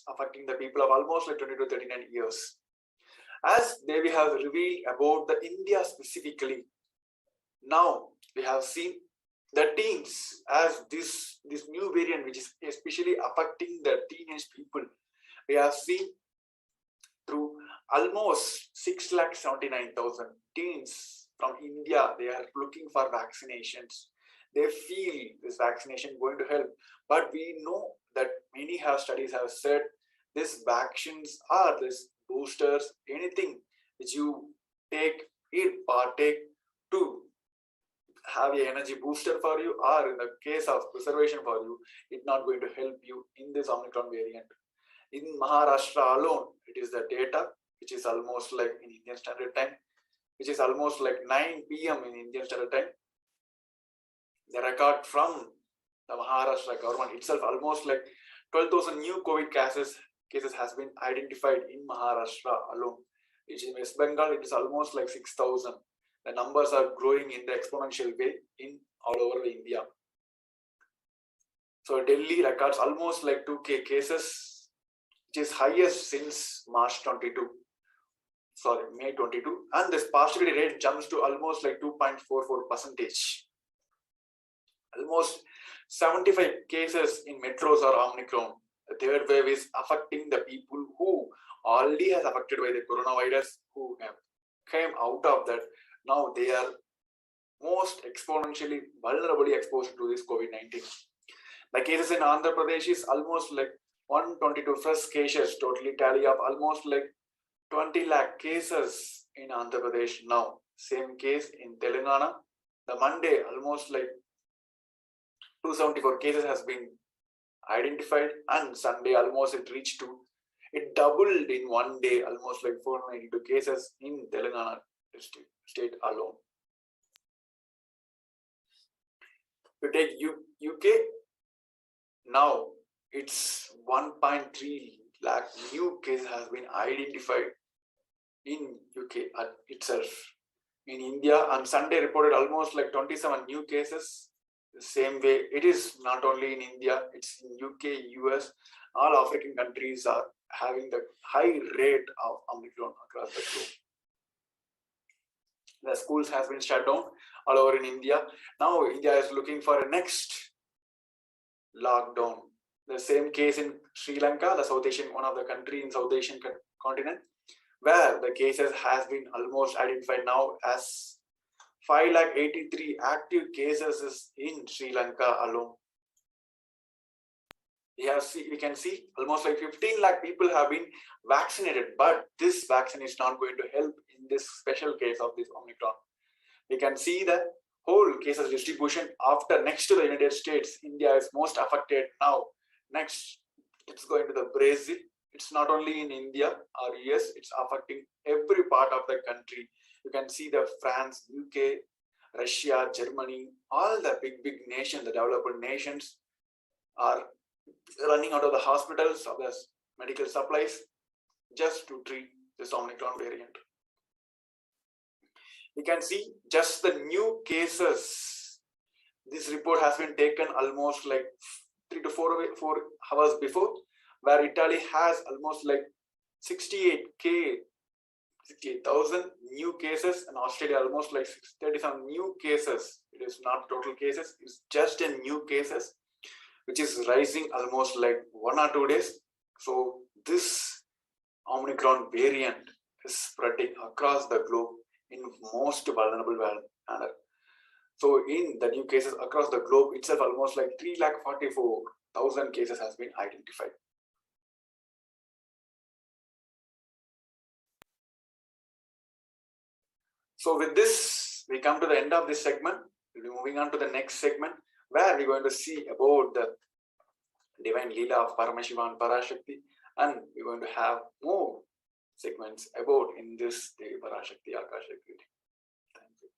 affecting the people of almost like 20 to 39 years. As we have revealed about the India specifically, now we have seen the teens as this new variant, which is especially affecting the teenage people. We have seen through almost 6,79,000 teens from India, they are looking for vaccinations. They feel this vaccination going to help, but we know that many studies have said these vaccines or these boosters, anything which you partake to have an energy booster for you, or in the case of preservation for you, it's not going to help you in this Omicron variant. In Maharashtra alone, it is the data, which is almost like in Indian Standard Time, which is almost like 9 p.m. in Indian Standard Time. The record from the Maharashtra government itself, almost like 12,000 new COVID cases has been identified in Maharashtra alone. Which in West Bengal, it is almost like 6,000. The numbers are growing in the exponential way in all over India. So Delhi records almost like 2K cases, which is highest since May 22, and this positivity rate jumps to almost like 2.44%. Almost 75 cases in metros are Omicron. The third wave is affecting the people who already has affected by the coronavirus, who have came out of that. Now they are most exponentially vulnerably exposed to this COVID-19. The cases in Andhra Pradesh is almost like 122 fresh cases, totally tally up almost like 20 lakh cases in Andhra Pradesh now. Same case in Telangana. The Monday, almost like 274 cases has been identified, and Sunday almost it doubled in one day, almost like 492 cases in Telangana state alone. You take UK, now it's 1.3 lakh new cases has been identified in UK itself. In India, on Sunday reported almost like 27 new cases. The same way, it is not only in India, it's in UK, US, all African countries are having the high rate of Omicron across the globe. The schools has been shut down all over in India. Now India is looking for a next lockdown. The same case in Sri Lanka, the South Asian, one of the country in South Asian continent, where the cases has been almost identified now as 583 active cases is in Sri Lanka alone. We can see almost like 15 lakh people have been vaccinated, but this vaccine is not going to help in this special case of this Omicron. We can see the whole cases distribution after next to the United States. India is most affected now. Next, it's going to the Brazil. It's not only in India or US, it's affecting every part of the country. You can see the France, UK, Russia, Germany, all the big nations, the developed nations are running out of the hospitals, of the medical supplies, just to treat this Omicron variant. You can see just the new cases. This report has been taken almost like 3 to 4 hours before, where Italy has almost like 68,000 new cases, and Australia almost like 37 new cases. It is not total cases, it's just a new cases, which is rising almost like 1 or 2 days. So this Omicron variant is spreading across the globe in most vulnerable manner. So in the new cases across the globe itself, almost like 344,000 cases has been identified. So with this, we come to the end of this segment. We'll be moving on to the next segment, where we're going to see about the divine Leela of Paramashivoham and Parashakti, and we're going to have more segments about in this Devi Parashakti Akasha reading. Thank you.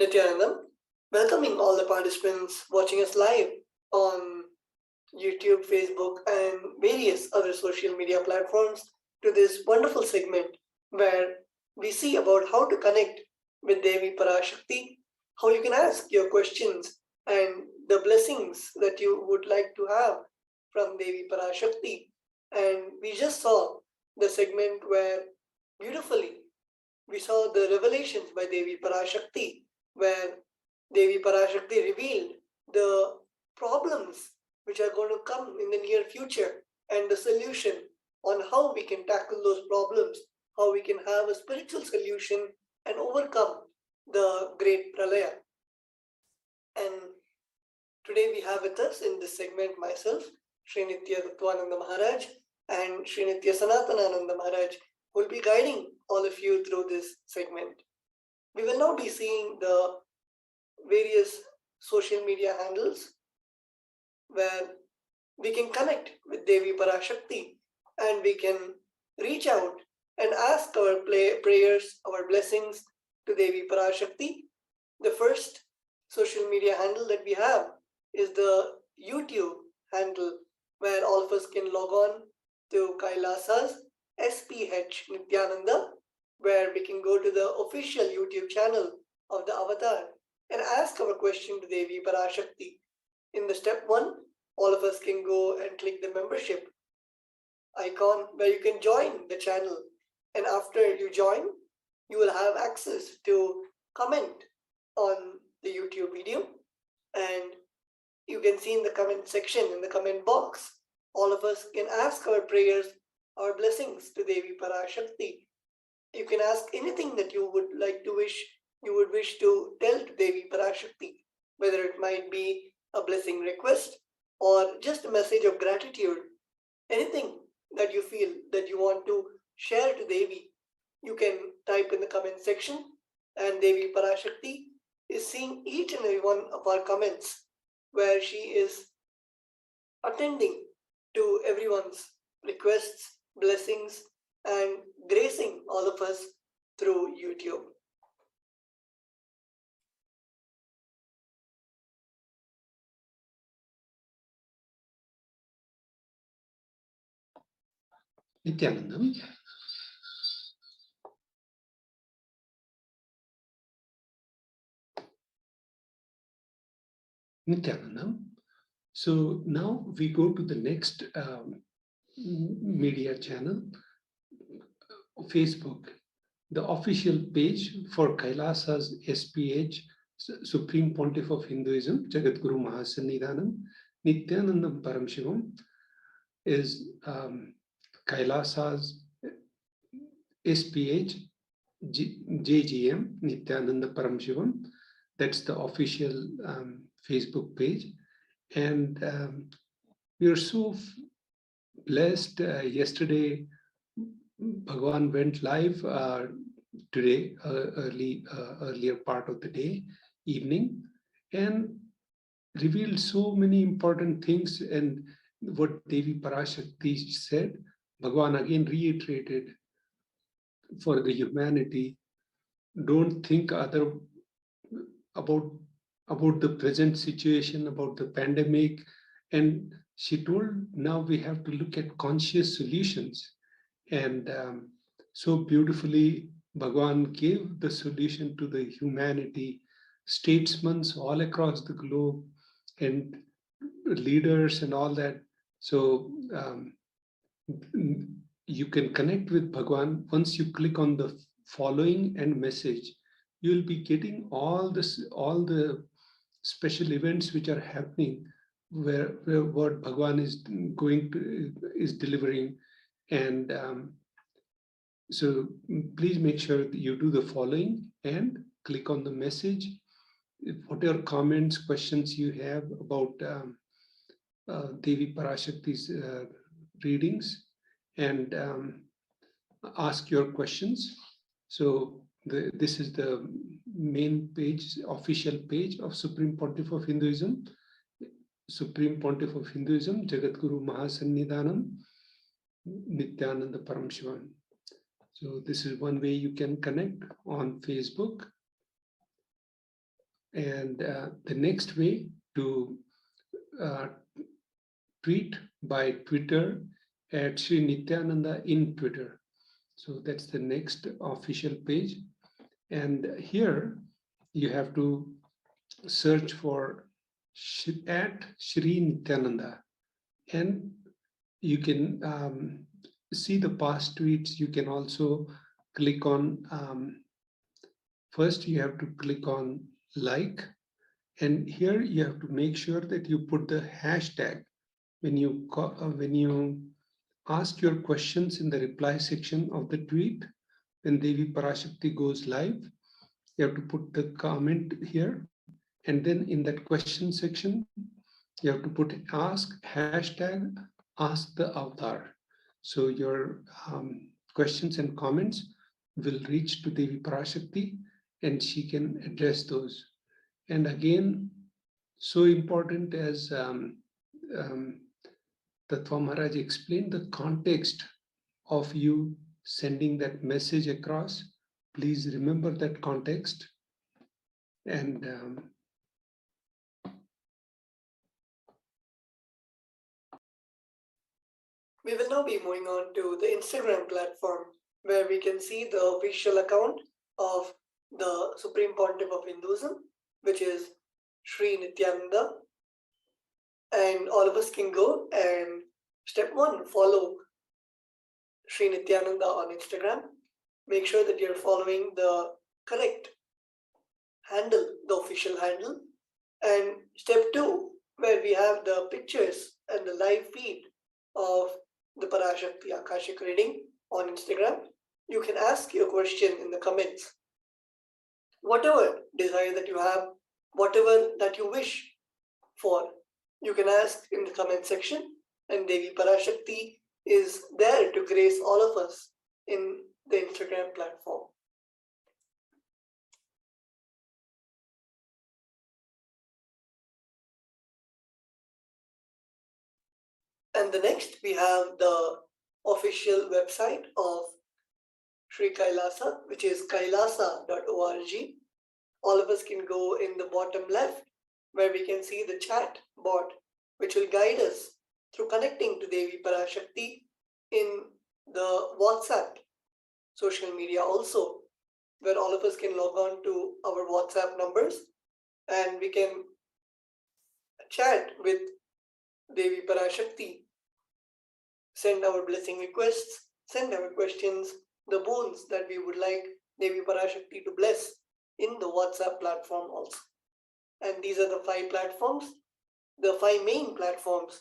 Nithyanandam, welcoming all the participants watching us live on YouTube, Facebook, and various other social media platforms to this wonderful segment where we see about how to connect with Devi Parashakti, how you can ask your questions and the blessings that you would like to have from Devi Parashakti. And we just saw the segment where beautifully we saw the revelations by Devi Parashakti, where Devi Parashakti revealed the problems which are going to come in the near future and the solution on how we can tackle those problems, how we can have a spiritual solution and overcome the great pralaya. And today we have with us in this segment myself, Sri Nithyananda Maharaj and Sri Nithya Sanatanananda Maharaj, who will be guiding all of you through this segment. We will now be seeing the various social media handles where we can connect with Devi Parashakti and we can reach out and ask our prayers, our blessings to Devi Parashakti. The first social media handle that we have is the YouTube handle where all of us can log on to Kailasa's HDH Nithyananda, where we can go to the official YouTube channel of the Avatara and ask our question to Devi Parashakti. In the step 1, all of us can go and click the membership icon where you can join the channel. And after you join, you will have access to comment on the YouTube video. And you can see in the comment section, in the comment box, all of us can ask our prayers, our blessings to Devi Parashakti. You can ask anything that you would like to wish, you would wish to tell to Devi Parashakti, whether it might be a blessing request or just a message of gratitude, anything that you feel that you want to share to Devi, you can type in the comment section, and Devi Parashakti is seeing each and every one of our comments where she is attending to everyone's requests, blessings, and gracing all of us through YouTube. Nithyanandam. Nithyanandam. So now we go to the next media channel, Facebook, the official page for Kailasa's SPH, Supreme Pontiff of Hinduism, Jagadguru Mahasannidhanam, Nithyananda Paramashivam, is Kailasa's SPH JGM, Nithyananda Paramashivam. That's the official Facebook page. And we are so blessed. Yesterday, Bhagwan went live today, earlier part of the day, evening, and revealed so many important things. And what Devi Parashakti said, Bhagwan again reiterated for the humanity, don't think about the present situation, about the pandemic. And she told, now we have to look at conscious solutions. And so beautifully, Bhagwan gave the solution to the humanity, statesmen all across the globe, and leaders and all that. So you can connect with Bhagwan once you click on the following and message. You'll be getting all the special events which are happening, where what Bhagwan is delivering. And so please make sure that you do the following and click on the message. Whatever comments, questions you have about Devi Parashakti's readings, and ask your questions. So this is the main page, official page of Supreme Pontiff of Hinduism. Supreme Pontiff of Hinduism, Jagadguru Mahasannidhanam, Nithyananda Paramashivam. So this is one way you can connect on Facebook. And the next way to tweet by Twitter at Sri Nithyananda in Twitter. So that's the next official page. And here you have to search for at Sri Nithyananda. And you can see the past tweets. You can also click on, first you have to click on like, and here you have to make sure that you put the hashtag when you ask your questions in the reply section of the tweet. When Devi Parashakti goes live, you have to put the comment here, and then in that question section you have to put hashtag ask the avatar. So your questions and comments will reach to Devi Parashakti and she can address those. And again, so important as Tattva Maharaj explained, the context of you sending that message across. Please remember that context. And we will now be moving on to the Instagram platform, where we can see the official account of the Supreme Pontiff of Hinduism, which is Sri Nithyananda. And all of us can go and step 1, follow Sri Nithyananda on Instagram. Make sure that you're following the correct handle, the official handle. And step 2, where we have the pictures and the live feed of the Parashakti Akashic reading on Instagram. You can ask your question in the comments. Whatever desire that you have, whatever that you wish for, you can ask in the comment section, and Devi Parashakti is there to grace all of us in the Instagram platform. And the next, we have the official website of Sri Kailasa, which is kailasa.org. All of us can go in the bottom left, where we can see the chat bot, which will guide us through connecting to Devi Parashakti in the WhatsApp social media also, where all of us can log on to our WhatsApp numbers and we can chat with Devi Parashakti, send our blessing requests, send our questions, the boons that we would like Devi Parashakti to bless in the WhatsApp platform also. And these are the 5 platforms, the 5 main platforms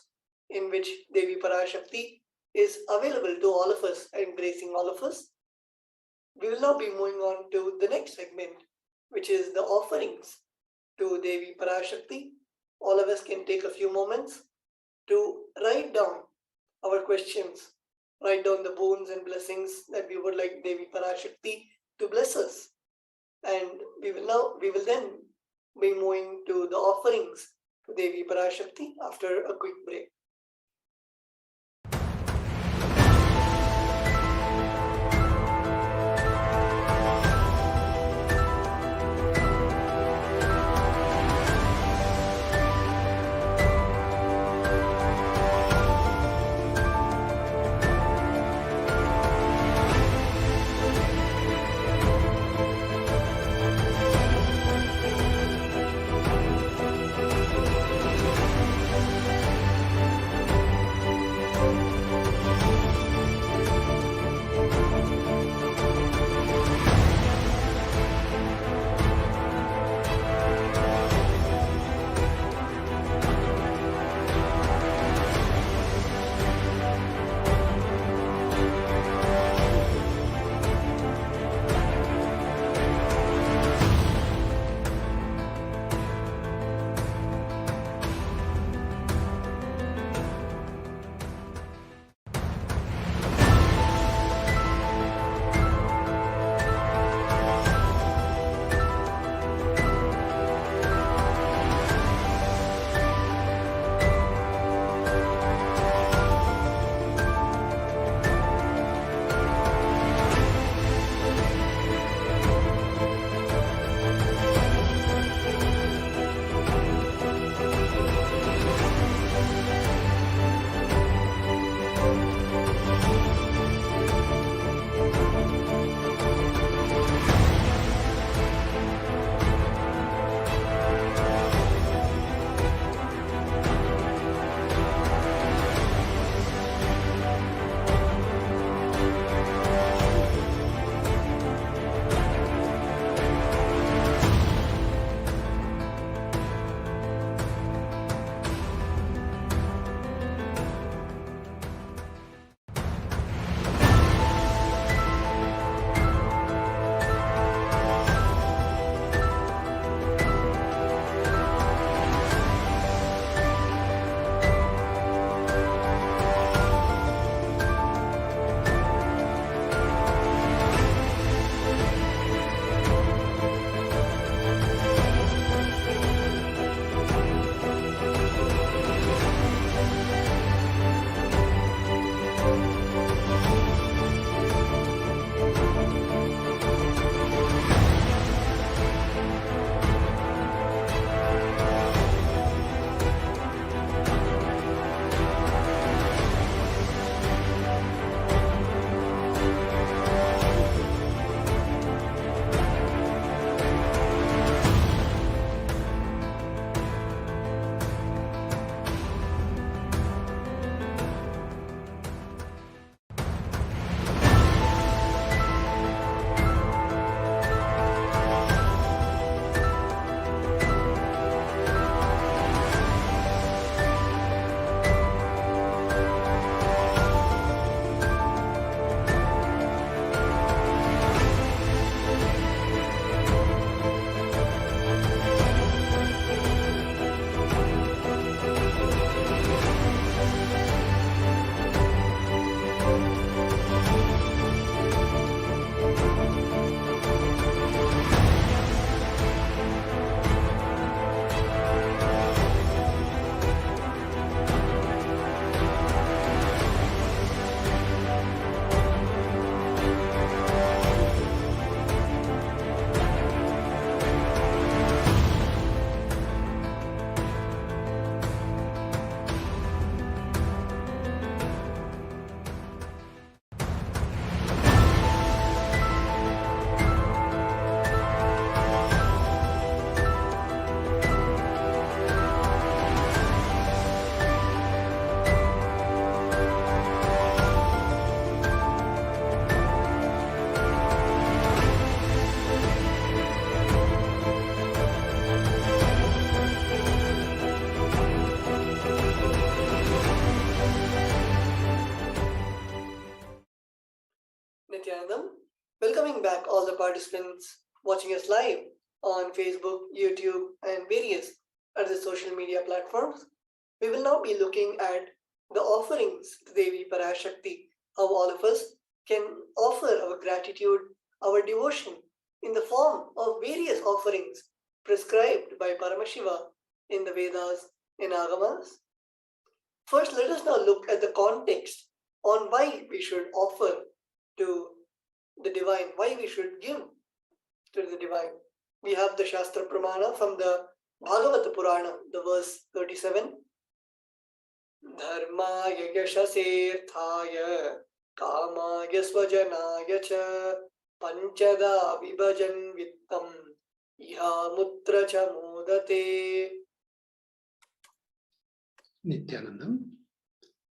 in which Devi Parashakti is available to all of us and gracing all of us. We will now be moving on to the next segment, which is the offerings to Devi Parashakti. All of us can take a few moments to write down our questions, write down the boons and blessings that we would like Devi Parashakti to bless us. And we will then be moving to the offerings to Devi Parashakti after a quick break. Welcoming back all the participants watching us live on Facebook, YouTube, and various other social media platforms. We will now be looking at the offerings to Devi Parashakti, how all of us can offer our gratitude, our devotion in the form of various offerings prescribed by Paramashiva in the Vedas and Agamas. First, let us now look at the context on why we should offer to the divine, why we should give to the divine. We have the Shastra Pramana from the Bhagavata Purana, the verse 37. Dharmaya yashasirthaya kamaya swajanaya cha panchada vibhajan vittam iha mutra cha modate. Nithyanandam.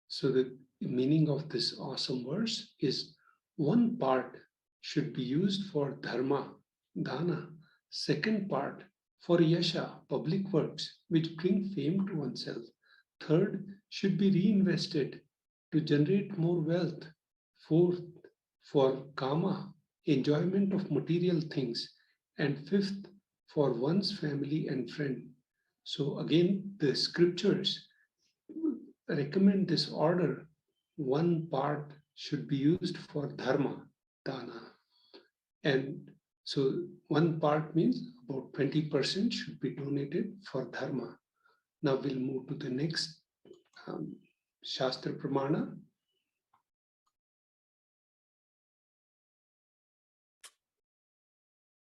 So the meaning of this awesome verse is one part should be used for dharma, dana, second part for yasha, public works, which bring fame to oneself. Third should be reinvested to generate more wealth. Fourth, for kama, enjoyment of material things. And fifth, for one's family and friend. So again, the scriptures recommend this order. One part should be used for dharma, dana. And so one part means about 20% should be donated for dharma. Now we'll move to the next Shastra Pramana.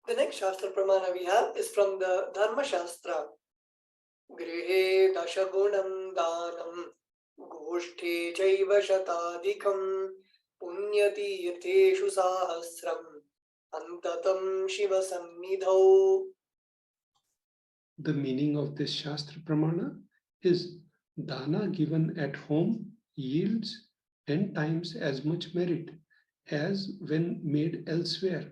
The next Shastra Pramana we have is from the Dharma Shastra. Grihe dashagunam danam goshte chaiva shatadikam punyati yatheshu sahasram antatam shiva sannidhau. The meaning of this Shastra Pramana is dana given at home yields 10 times as much merit as when made elsewhere,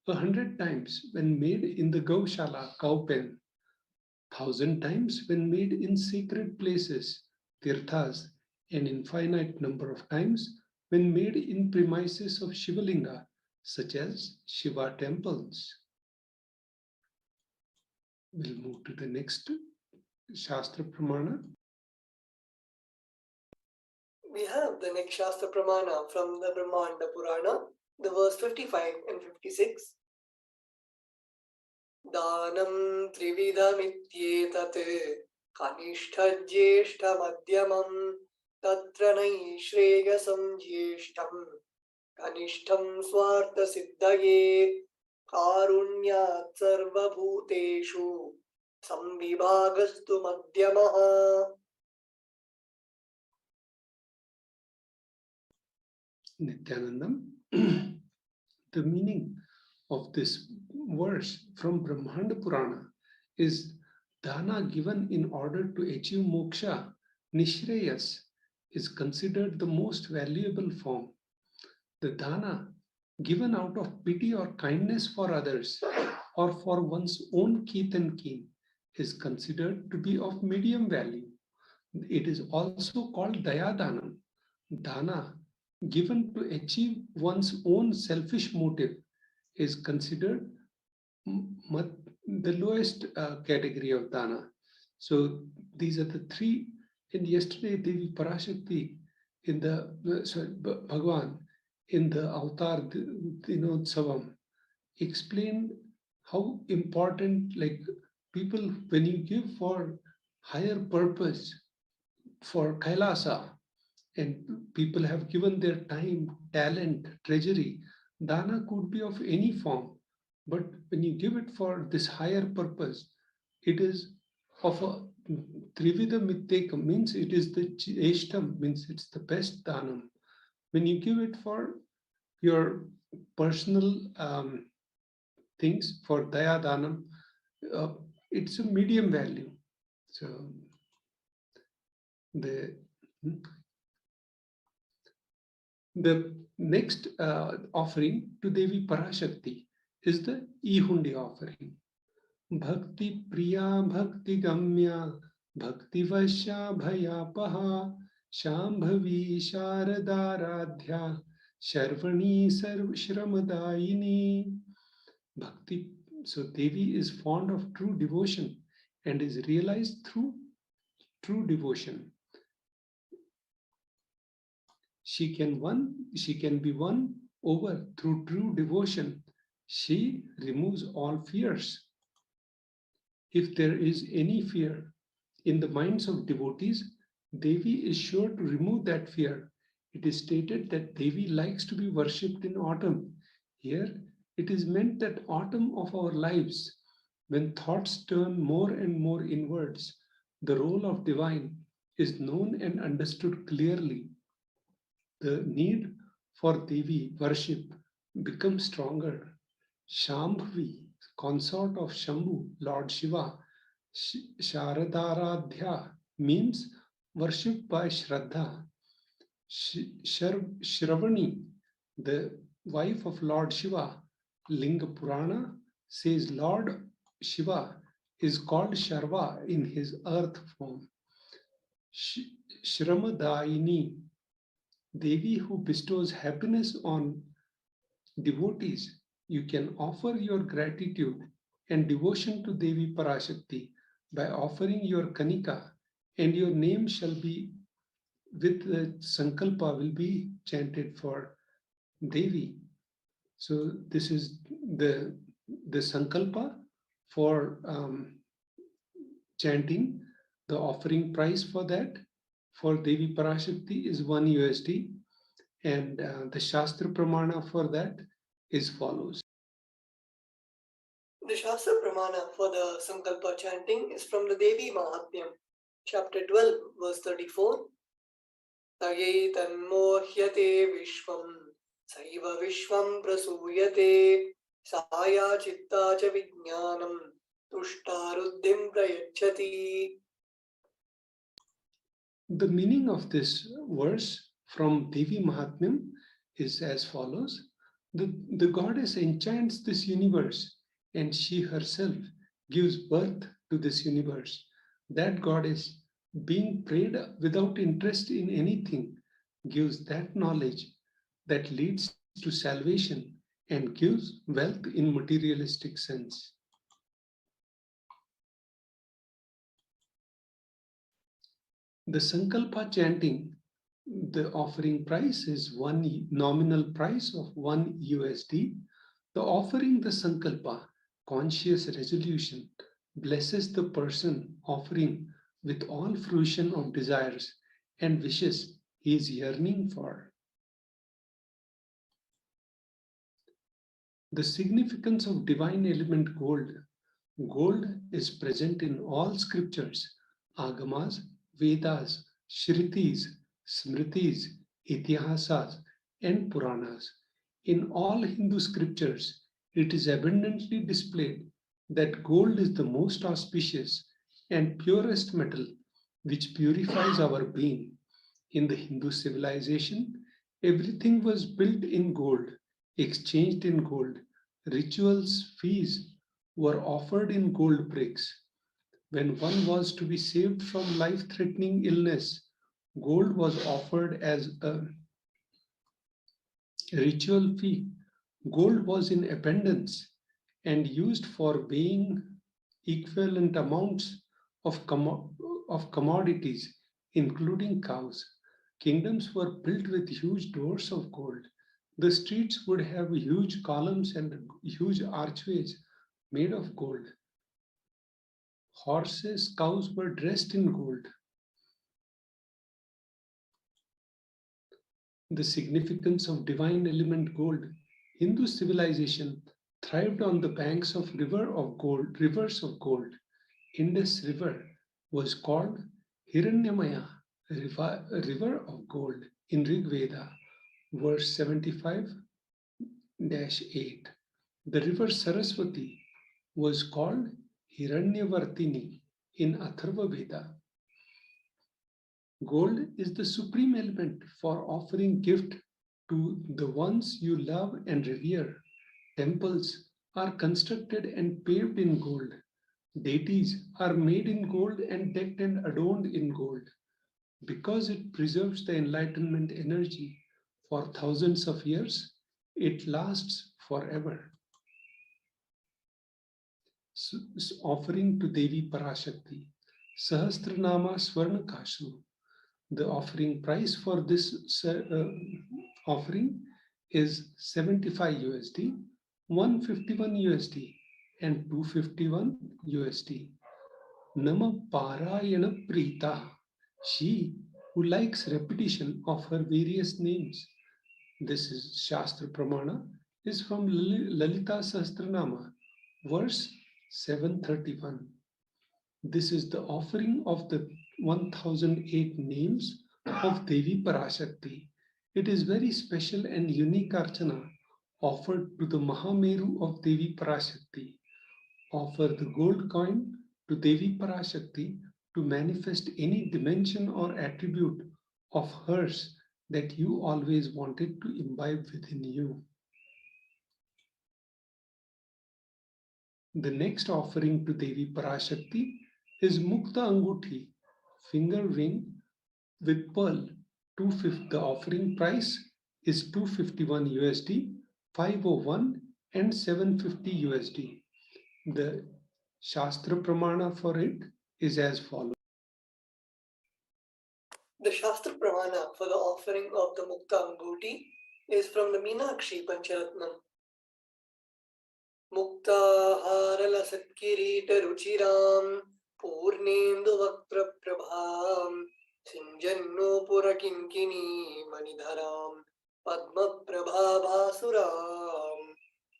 100 times when made in the Gaushala, cow pen, 1,000 times when made in sacred places, tirthas, an infinite number of times when made in premises of Shivalinga, such as Shiva temples. We'll move to the next Shastra Pramana. We have the next Shastra Pramana from the Brahmanda Purana, the verse 55 and 56. Danam trividhamityetat kanishta jyeshta madhyamam tatra nai shreyasam jyeshtam kanishtam swartha siddhaye karunyat sarva bhuteshu samvibhagastu madhyamaha. Nithyanandam. The meaning of this verse from Brahmanda Purana is dana given in order to achieve moksha, nishreyas, is considered the most valuable form. The dana given out of pity or kindness for others or for one's own kith and kin is considered to be of medium value. It is also called dayadanam, dana given to achieve one's own selfish motive is considered the lowest category of dana. So these are the three. And yesterday, Devi Parashakti in the Bhagwan in the Avatara Dinotsava explained how important, like people, when you give for higher purpose, for Kailasa, and people have given their time, talent, treasury, dana could be of any form. But when you give it for this higher purpose, it is of a Trivida Mittekam, means it is the Eshtam, means it's the best danam. When you give it for your personal things, for Daya Danam, it's a medium value. So the next offering to Devi Parashakti is the Ihundi offering. Bhakti Priya Bhakti Gamya Bhakti Vasya Bhayapaha Shambhavi Sharadaradhya Sharvani Sarv Shramadayini. Bhakti. So Devi is fond of true devotion and is realized through true devotion. She can be won over through true devotion. She removes all fears. If there is any fear in the minds of devotees, Devi is sure to remove that fear. It is stated that Devi likes to be worshipped in autumn. Here, it is meant that autumn of our lives, when thoughts turn more and more inwards, the role of divine is known and understood clearly. The need for Devi worship becomes stronger. Shambhavi, consort of Shambhu, Lord Shiva, Sharadaradhya means worshipped by Shraddha. Shravani, the wife of Lord Shiva, Linga Purana says Lord Shiva is called Sharva in his earth form. Shramadayini, Devi who bestows happiness on devotees. You can offer your gratitude and devotion to Devi Parashakti by offering your Kanika, and your name shall be with the Sankalpa will be chanted for Devi. So this is the Sankalpa for chanting. The offering price for that for Devi Parashakti is $1, and the Shastra Pramana for that is follows. The Shastra Pramana for the Sankalpa chanting is from the Devi Mahatmyam, chapter 12, verse 34. Taye tanmohyate vishvam, saiva vishvam prasuyate, saya chitta cha vijnanam, tushtaruddhim prayachati. The meaning of this verse from Devi Mahatmyam is as follows. The goddess enchants this universe, and she herself gives birth to this universe. That goddess, being prayed without interest in anything, gives that knowledge that leads to salvation and gives wealth in materialistic sense. The Sankalpa chanting, the offering price is one nominal price of $1. The offering the Sankalpa, conscious resolution, blesses the person offering with all fruition of desires and wishes he is yearning for. The significance of divine element gold. Gold is present in all scriptures, Agamas, Vedas, Shrutis, Smritis, Itihasas, and Puranas. In all Hindu scriptures, it is abundantly displayed that gold is the most auspicious and purest metal which purifies our being. In the Hindu civilization, everything was built in gold, exchanged in gold. Rituals, feasts were offered in gold bricks. When one was to be saved from life-threatening illness, gold was offered as a ritual fee. Gold was in abundance and used for weighing equivalent amounts of commodities, including cows. Kingdoms were built with huge doors of gold. The streets would have huge columns and huge archways made of gold. Horses, cows were dressed in gold. The significance of divine element gold. Hindu civilization thrived on the banks of rivers of gold. Indus River was called Hiranyamaya, river of gold in Rig Veda, verse 75-8. The river Saraswati was called Hiranyavartini in Atharva Veda. Gold is the supreme element for offering gift to the ones you love and revere. Temples are constructed and paved in gold. Deities are made in gold and decked and adorned in gold. Because it preserves the enlightenment energy, for thousands of years. It lasts forever. Offering to Devi Parashakti, Sahasranama Swarna Kashu. The offering price for this offering is 75 USD, 151 USD, and 251 USD. Nama Parayana Prita, she who likes repetition of her various names. This is Shastra Pramana, is from Lalita Sahasranama, verse 731. This is the offering of the 1008 names of Devi Parashakti. It is very special and unique archana offered to the Mahameru of Devi Parashakti. Offer the gold coin to Devi Parashakti to manifest any dimension or attribute of hers that you always wanted to imbibe within you. The next offering to Devi Parashakti is Mukta Anguthi, finger ring with pearl. The offering price is 251 USD, 501 and 750 USD. The Shastra Pramana for it is as follows. The Shastra Pramana for the offering of the Mukta Anguti is from the Meenakshi Pancharatnam. Muktahara Satkirita Ruchiram Purnendu Vaktra Prabham Sinjanno Purakinkini Manidharam Padma Prabhabhasuram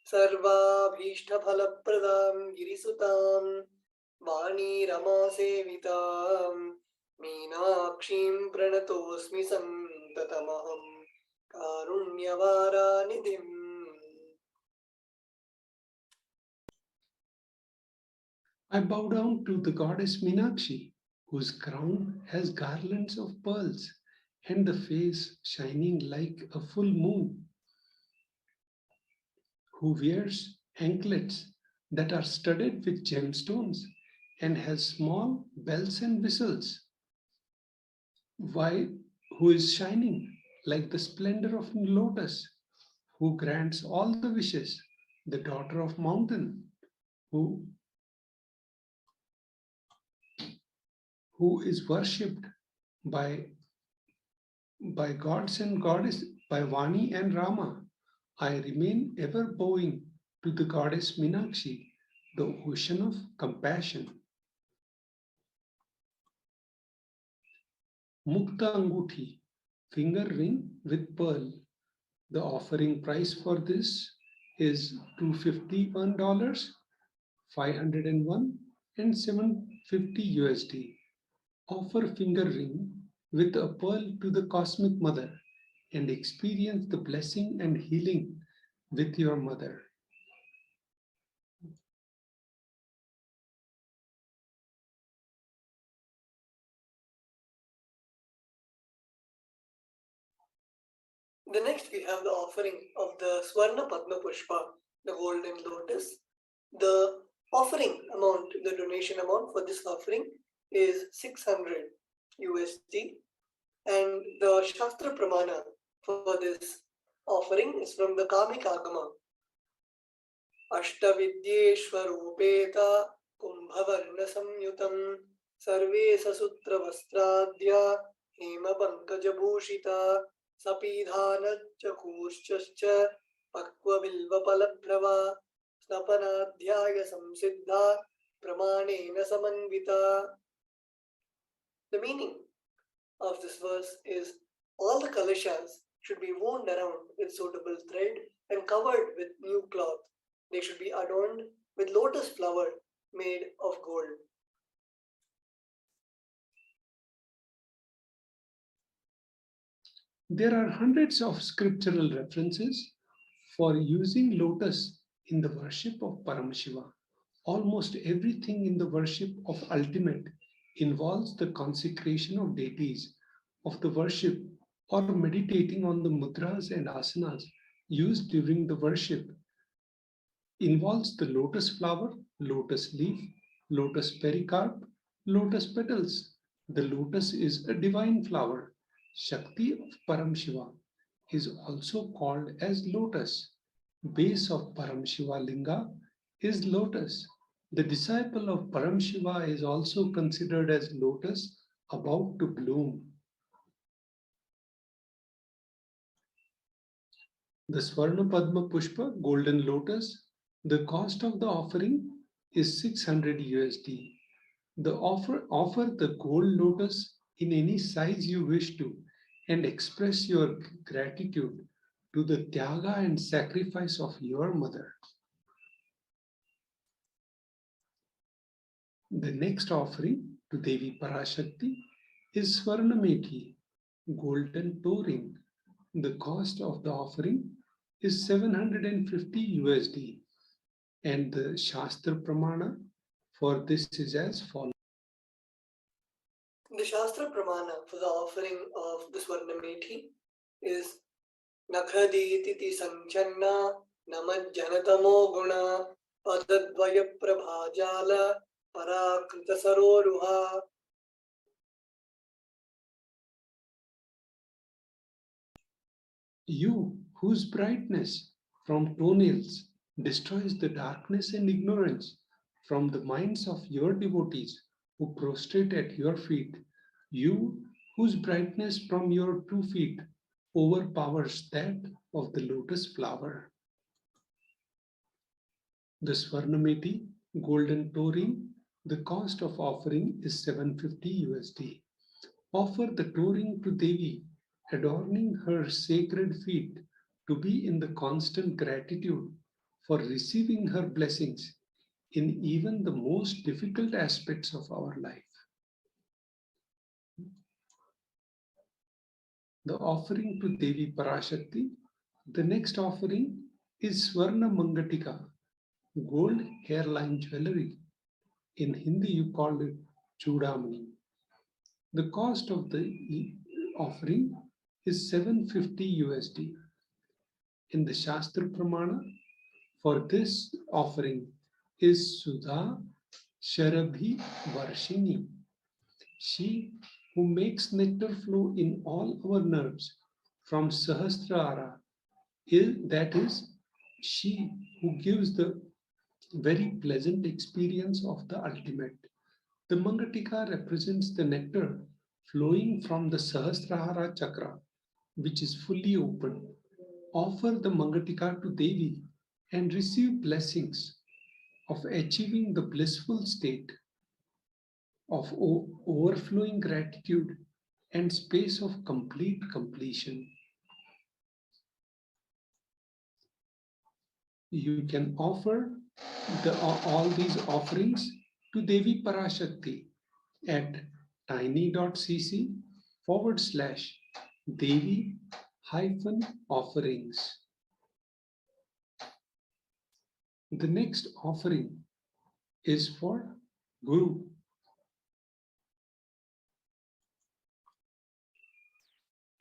Sarva Bhishta Phalapradam Girisutam Vani Rama Sevitam Meenakshim Pranatosmi Santatamaham Karunyavara Nidhim. I bow down to the goddess Meenakshi, whose crown has garlands of pearls and the face shining like a full moon, who wears anklets that are studded with gemstones and has small bells and whistles, who is shining like the splendor of lotus, who grants all the wishes, the daughter of mountain, who is worshipped by gods and goddess, by Vani and Rama. I remain ever bowing to the goddess Meenakshi, the ocean of compassion. Mukta Anguthi, finger ring with pearl. The offering price for this is $251, 501 and 750 USD. Offer finger ring with a pearl to the Cosmic Mother and experience the blessing and healing with your mother. The next we have the offering of the Swarna Padma Pushpa, the golden lotus. The offering amount, the donation amount for this offering is 600 USD, and the Shastra Pramana for this offering is from the Kamikagama. Ashtavidyeshwarupeta Kumbhavarna Samyutam Sarve Sasutra Vastradya Hema Pankajabhushita Sapidhana Chakushcha Pakwa Bilva Palaprava Snapanadhyaya Samsiddha Pramanena Samanvita. The meaning of this verse is all the kalashas should be wound around with suitable thread and covered with new cloth. They should be adorned with lotus flower made of gold. There are hundreds of scriptural references for using lotus in the worship of Paramashiva. Almost everything in the worship of ultimate involves the consecration of deities, of the worship, or meditating on the mudras and asanas used during the worship. Involves the lotus flower, lotus leaf, lotus pericarp, lotus petals. The lotus is a divine flower, Shakti of Paramashiva. is also called as lotus. Base of Paramashiva Linga is lotus. The disciple of Paramashiva is also considered as lotus about to bloom. The Swarna Padma Pushpa, golden lotus, the cost of the offering is 600 USD. Offer the gold lotus in any size you wish to and express your gratitude to the tyaga and sacrifice of your mother. The next offering to Devi Parashakti is Swarnamethi, golden toe ring. The cost of the offering is 750 USD, and the Shastra Pramana for this is as follows. The Shastra Pramana for the offering of the Swarnamethi is Nakhadititi Sanchanna Namajjanatamo Guna Padadvaya Prabhajala Parakrita Saroruha. You, whose brightness from toenails destroys the darkness and ignorance from the minds of your devotees who prostrate at your feet, you, whose brightness from your 2 feet overpowers that of the lotus flower. The Swarnamethi golden toe ring, the cost of offering is 750 USD. Offer the toe ring to Devi, adorning her sacred feet to be in the constant gratitude for receiving her blessings in even the most difficult aspects of our life. The offering to Devi Parashakti, the next offering is Swarna Mangatika, gold hairline jewelry. In Hindi, you call it Chudamani. The cost of the offering is 750 USD. In the Shastra Pramana for this offering is Sudha Sharabhi Varshini. She who makes nectar flow in all our nerves from Sahasrara, that is, she who gives the very pleasant experience of the ultimate. The Mangatika represents the nectar flowing from the Sahasrara chakra, which is fully open. Offer the Mangatika to Devi and receive blessings of achieving the blissful state of overflowing gratitude and space of complete completion. You can offer all these offerings to Devi Parashakti at tiny.cc/Devi-offerings. The next offering is for Guru.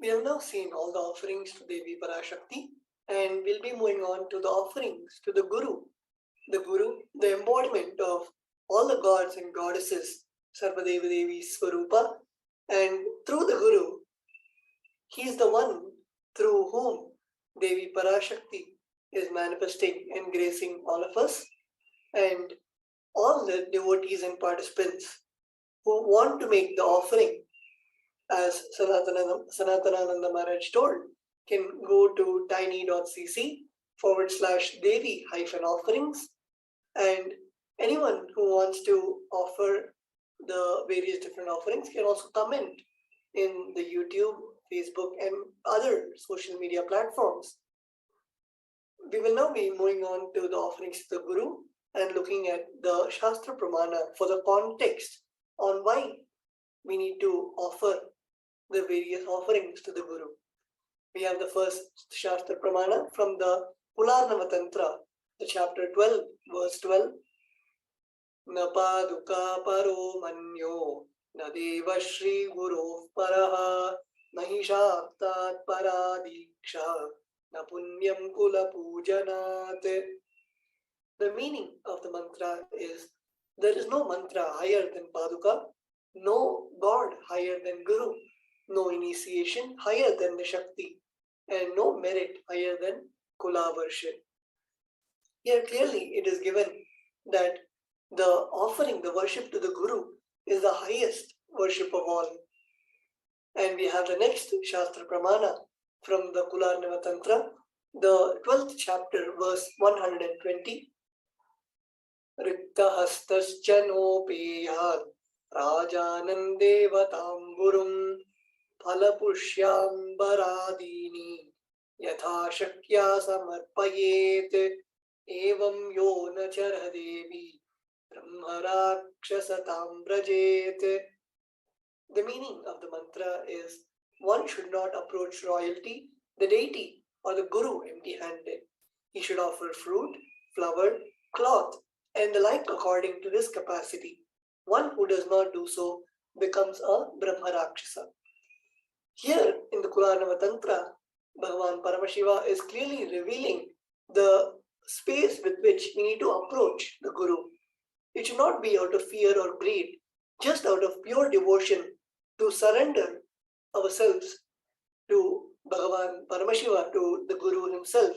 We have now seen all the offerings to Devi Parashakti, and we'll be moving on to the offerings to the Guru. The Guru, the embodiment of all the gods and goddesses, Sarvadeva Devi Swarupa, and through the Guru, he is the one through whom Devi Parashakti is manifesting and gracing all of us, and all the devotees and participants who want to make the offering, as Sanatanananda Maharaj told, can go to tiny.cc/Devi-offerings, and anyone who wants to offer the various different offerings can also comment in the YouTube, Facebook, and other social media platforms. We will now be moving on to the offerings to the Guru and looking at the Shastra Pramana for the context on why we need to offer the various offerings to the Guru. We have the first Shastra Pramana from the Pularnava Tantra, the chapter 12, verse 12. Napaduka paro manyo nadeva shri guru paraha mahishaktat paradiksha napunyam kula pujanat. The meaning of the mantra is, there is no mantra higher than Paduka, no God higher than Guru, no initiation higher than the Shakti. and no merit higher than Kula worship. Here clearly it is given that the offering, the worship to the Guru, is the highest worship of all. And we have the next Shastra Pramana from the Kularnava Tantra, the 12th chapter, verse 120. Riktahastascha nopeyat rajanan devatam gurum phalapushyanbaradini yatha shakya samarpayet evam yo na charadevi brahmarakshasatam brajet. The meaning of the mantra is one should not approach royalty, the deity, or the guru empty-handed. He should offer fruit, flower, cloth, and the like according to his capacity. One who does not do so becomes a Brahmarakshasa. Here in the Kularnava Tantra, Bhagavan Paramashiva is clearly revealing the space with which we need to approach the Guru. It should not be out of fear or greed, just out of pure devotion to surrender ourselves to Bhagavan Paramashiva, to the Guru himself.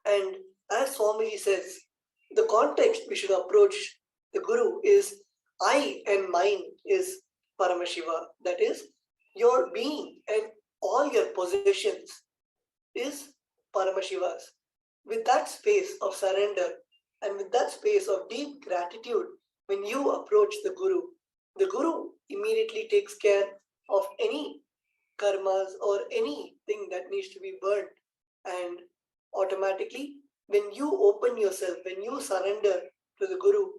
And as Swamiji says, the context we should approach the Guru is I and mine is Paramashiva. That is, your being and all your possessions is Paramashiva's. With that space of surrender and with that space of deep gratitude, when you approach the Guru immediately takes care of any karmas or anything that needs to be burnt. And automatically, when you open yourself, when you surrender to the Guru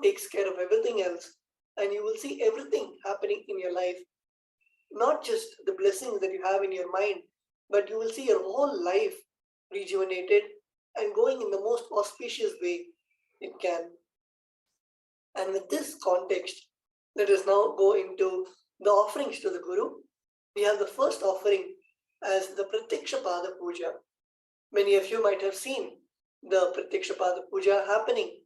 takes care of everything else. And you will see everything happening in your life. Not just the blessings that you have in your mind, but you will see your whole life rejuvenated and going in the most auspicious way it can. And with this context, let us now go into the offerings to the Guru. We have the first offering as the Pratyakshapada Puja. Many of you might have seen the Pratyakshapada Puja happening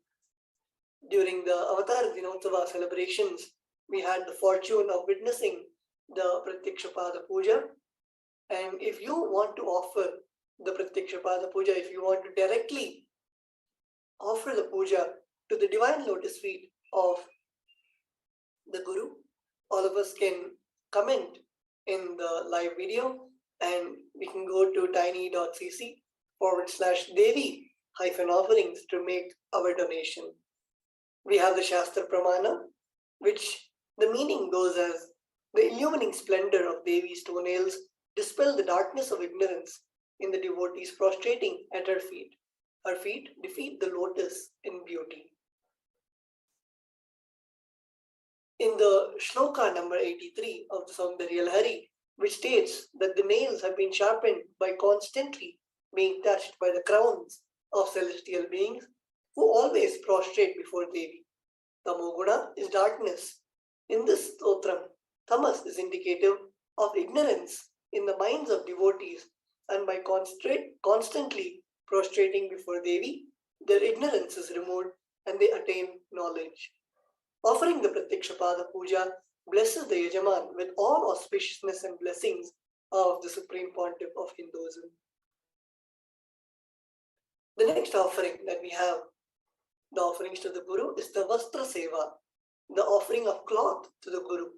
during the Avatara Dinotsava celebrations. We had the fortune of witnessing the Pratyakshapada Puja. And if you want to offer the Pratyakshapada Puja, if you want to directly offer the puja to the divine lotus feet of the Guru, all of us can comment in the live video and we can go to tiny.cc/Devi-offerings to make our donation. We have the Shastra Pramana, which the meaning goes as the illumining splendor of Devi's toenails dispel the darkness of ignorance in the devotees prostrating at her feet. Her feet defeat the lotus in beauty. In the shloka number 83 of the Saundarya Lahari, which states that the nails have been sharpened by constantly being touched by the crowns of celestial beings who always prostrate before Devi. Tamoguna is darkness. In this stotram, tamas is indicative of ignorance in the minds of devotees, and by constantly prostrating before Devi, their ignorance is removed and they attain knowledge. Offering the Pratyakshapada Puja blesses the Yajaman with all auspiciousness and blessings of the Supreme Pontiff of Hinduism. The next offering that we have, the offerings to the Guru, is the Vastra Seva, the offering of cloth to the Guru.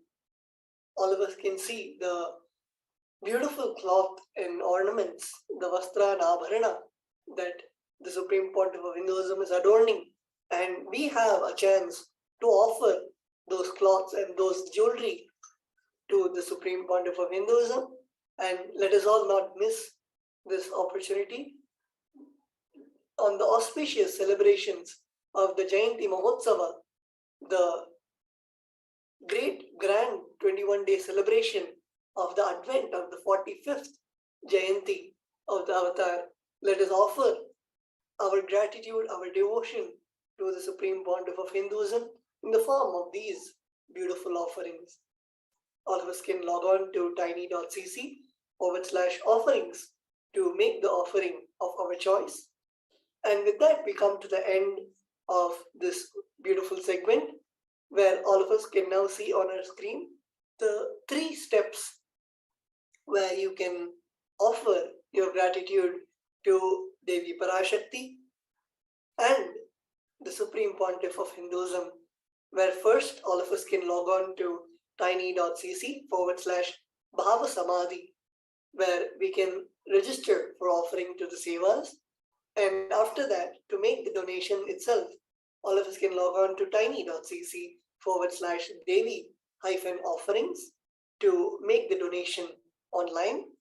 All of us can see the beautiful cloth and ornaments, the Vastra and Abharana that the Supreme Pontiff of Hinduism is adorning. And we have a chance to offer those cloths and those jewelry to the Supreme Pontiff of Hinduism. And let us all not miss this opportunity. On the auspicious celebrations of the Jayanti Mahotsava, the great grand 21-day celebration of the advent of the 45th Jayanti of the Avatar, let us offer our gratitude, our devotion to the Supreme Pontiff of Hinduism in the form of these beautiful offerings. All of us can log on to tiny.cc/offerings to make the offering of our choice. And with that, we come to the end of this beautiful segment where all of us can now see on our screen the 3 steps where you can offer your gratitude to Devi Parashakti and the Supreme Pontiff of Hinduism, where first all of us can log on to tiny.cc/Bhava Samadhi, where we can register for offering to the Sevas. And after that, to make the donation itself, all of us can log on to tiny.cc/Devi-offerings to make the donation online.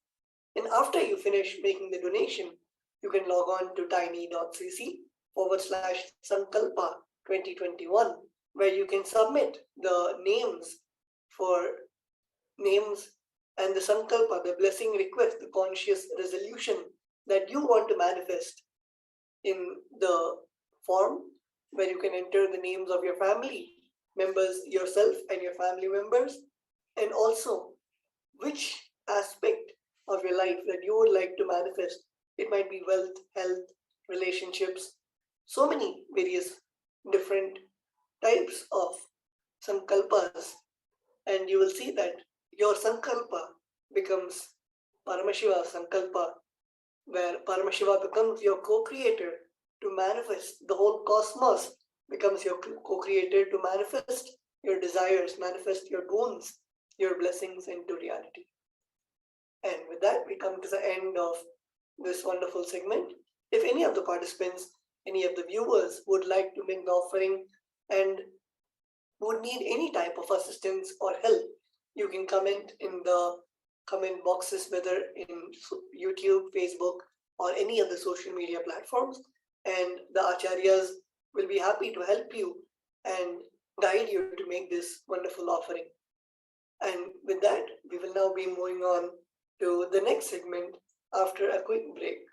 And after you finish making the donation, you can log on to tiny.cc/Sankalpa 2021, where you can submit the names and the Sankalpa, the blessing request, the conscious resolution that you want to manifest in the form, where you can enter the names of your family members, yourself and your family members, and also which aspect of your life that you would like to manifest. It might be wealth, health, relationships, so many various different types of sankalpas, and you will see that your sankalpa becomes Paramashiva sankalpa, where Paramashiva becomes your co-creator to manifest the whole cosmos, becomes your co-creator to manifest your desires, manifest your boons, your blessings into reality. And with that, we come to the end of this wonderful segment. If any of the participants, any of the viewers would like to make the offering and would need any type of assistance or help, you can comment in the comment boxes, whether in YouTube, Facebook, or any of the social media platforms, and the acharyas will be happy to help you and guide you to make this wonderful offering. And with that, we will now be moving on to the next segment after a quick break.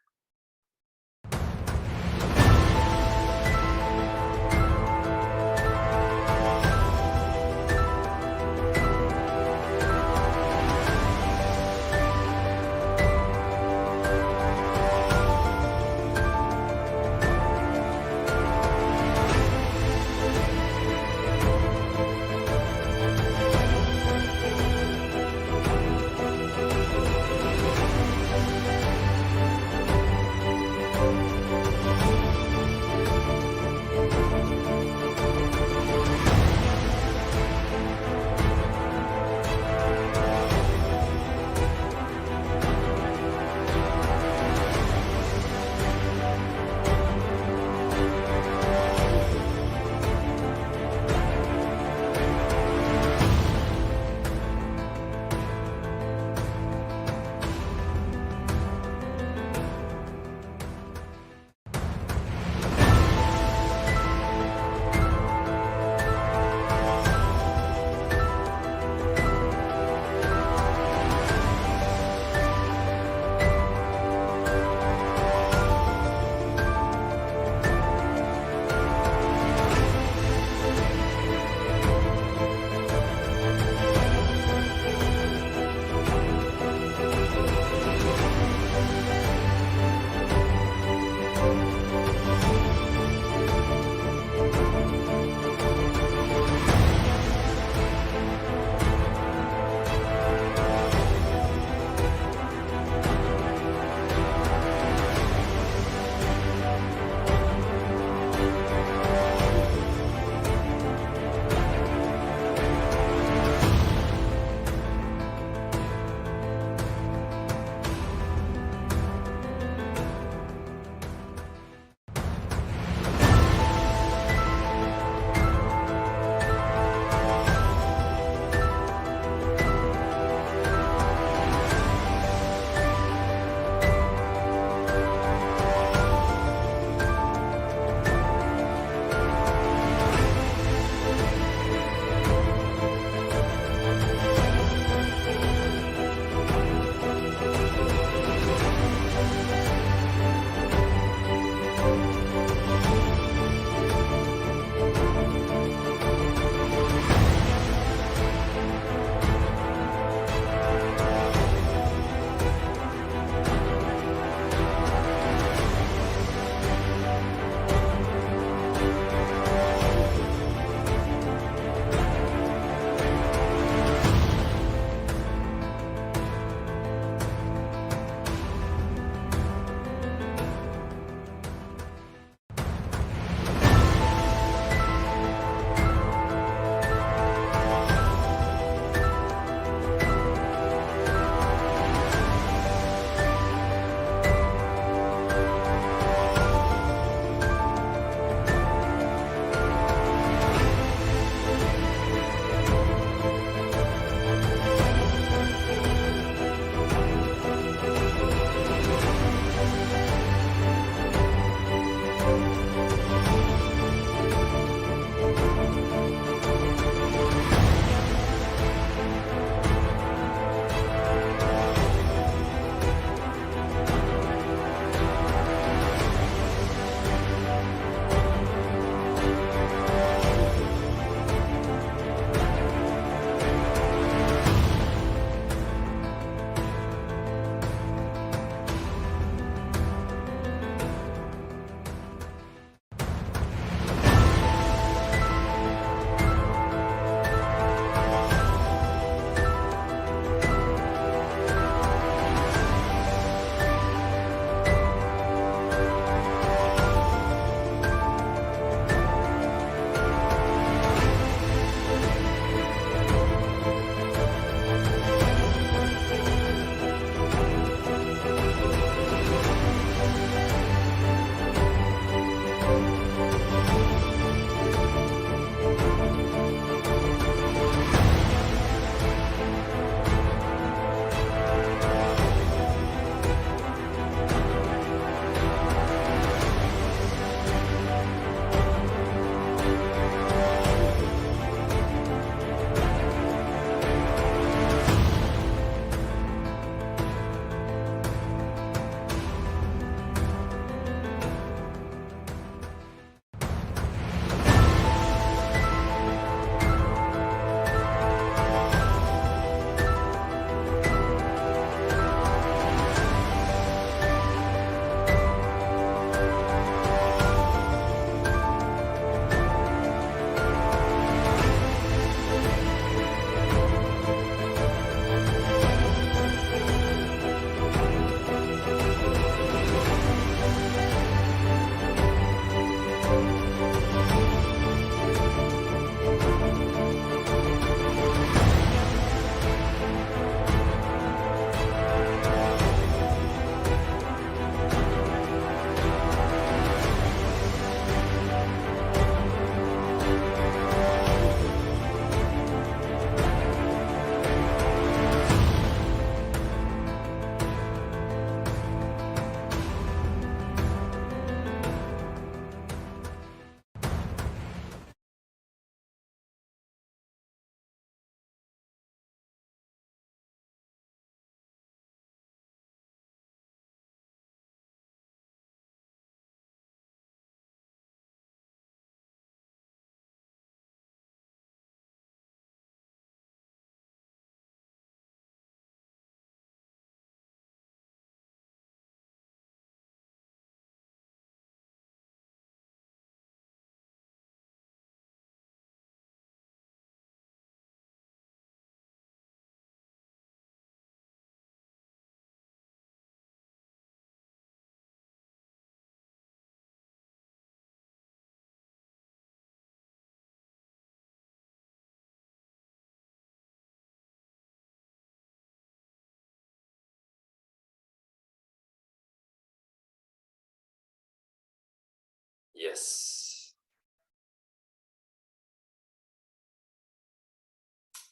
Yes.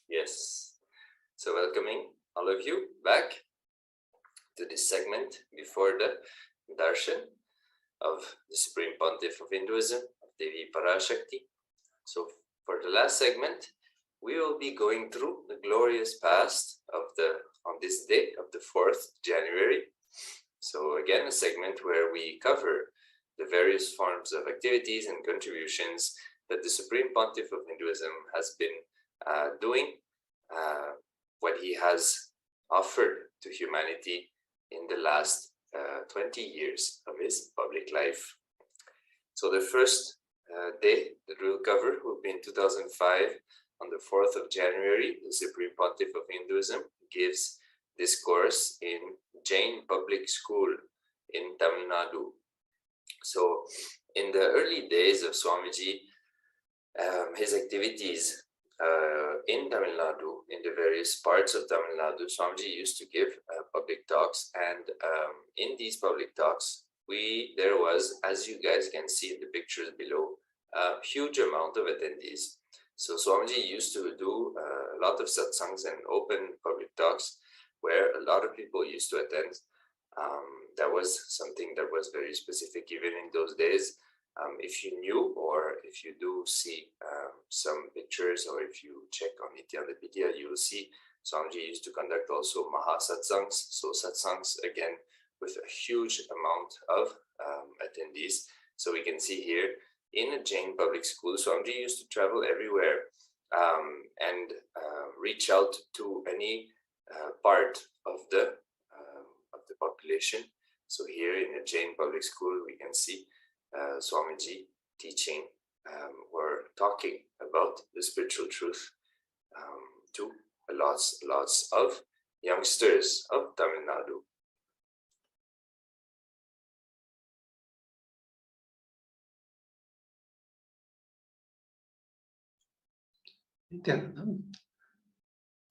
Yes. So welcoming all of you back to this segment before the Darshan of the Supreme Pontiff of Hinduism, of Devi Parashakti. So for the last segment, we will be going through the glorious past of on this day of the 4th January. So again, a segment where we cover the various forms of activities and contributions that the Supreme Pontiff of Hinduism has been doing, what he has offered to humanity in the last 20 years of his public life. So the first day that we'll cover will be in 2005, on the 4th of January. The Supreme Pontiff of Hinduism gives this course in Jain Public School in Tamil Nadu. So in the early days of Swamiji, his activities in Tamil Nadu, in the various parts of Tamil Nadu, Swamiji used to give public talks, and in these public talks, there was, as you guys can see in the pictures below, a huge amount of attendees. So Swamiji used to do a lot of satsangs and open public talks where a lot of people used to attend. That was something that was very specific even in those days. If you knew, or if you do see some pictures, or if you check on Nithyananda, you will see Swamiji used to conduct also Maha Satsangs. So Satsangs, again, with a huge amount of attendees. So we can see here in a Jain public school, Swamiji used to travel everywhere and reach out to any part of the population. So here in a Jain public school, we can see Swamiji teaching or talking about the spiritual truth to lots of youngsters of Tamil Nadu.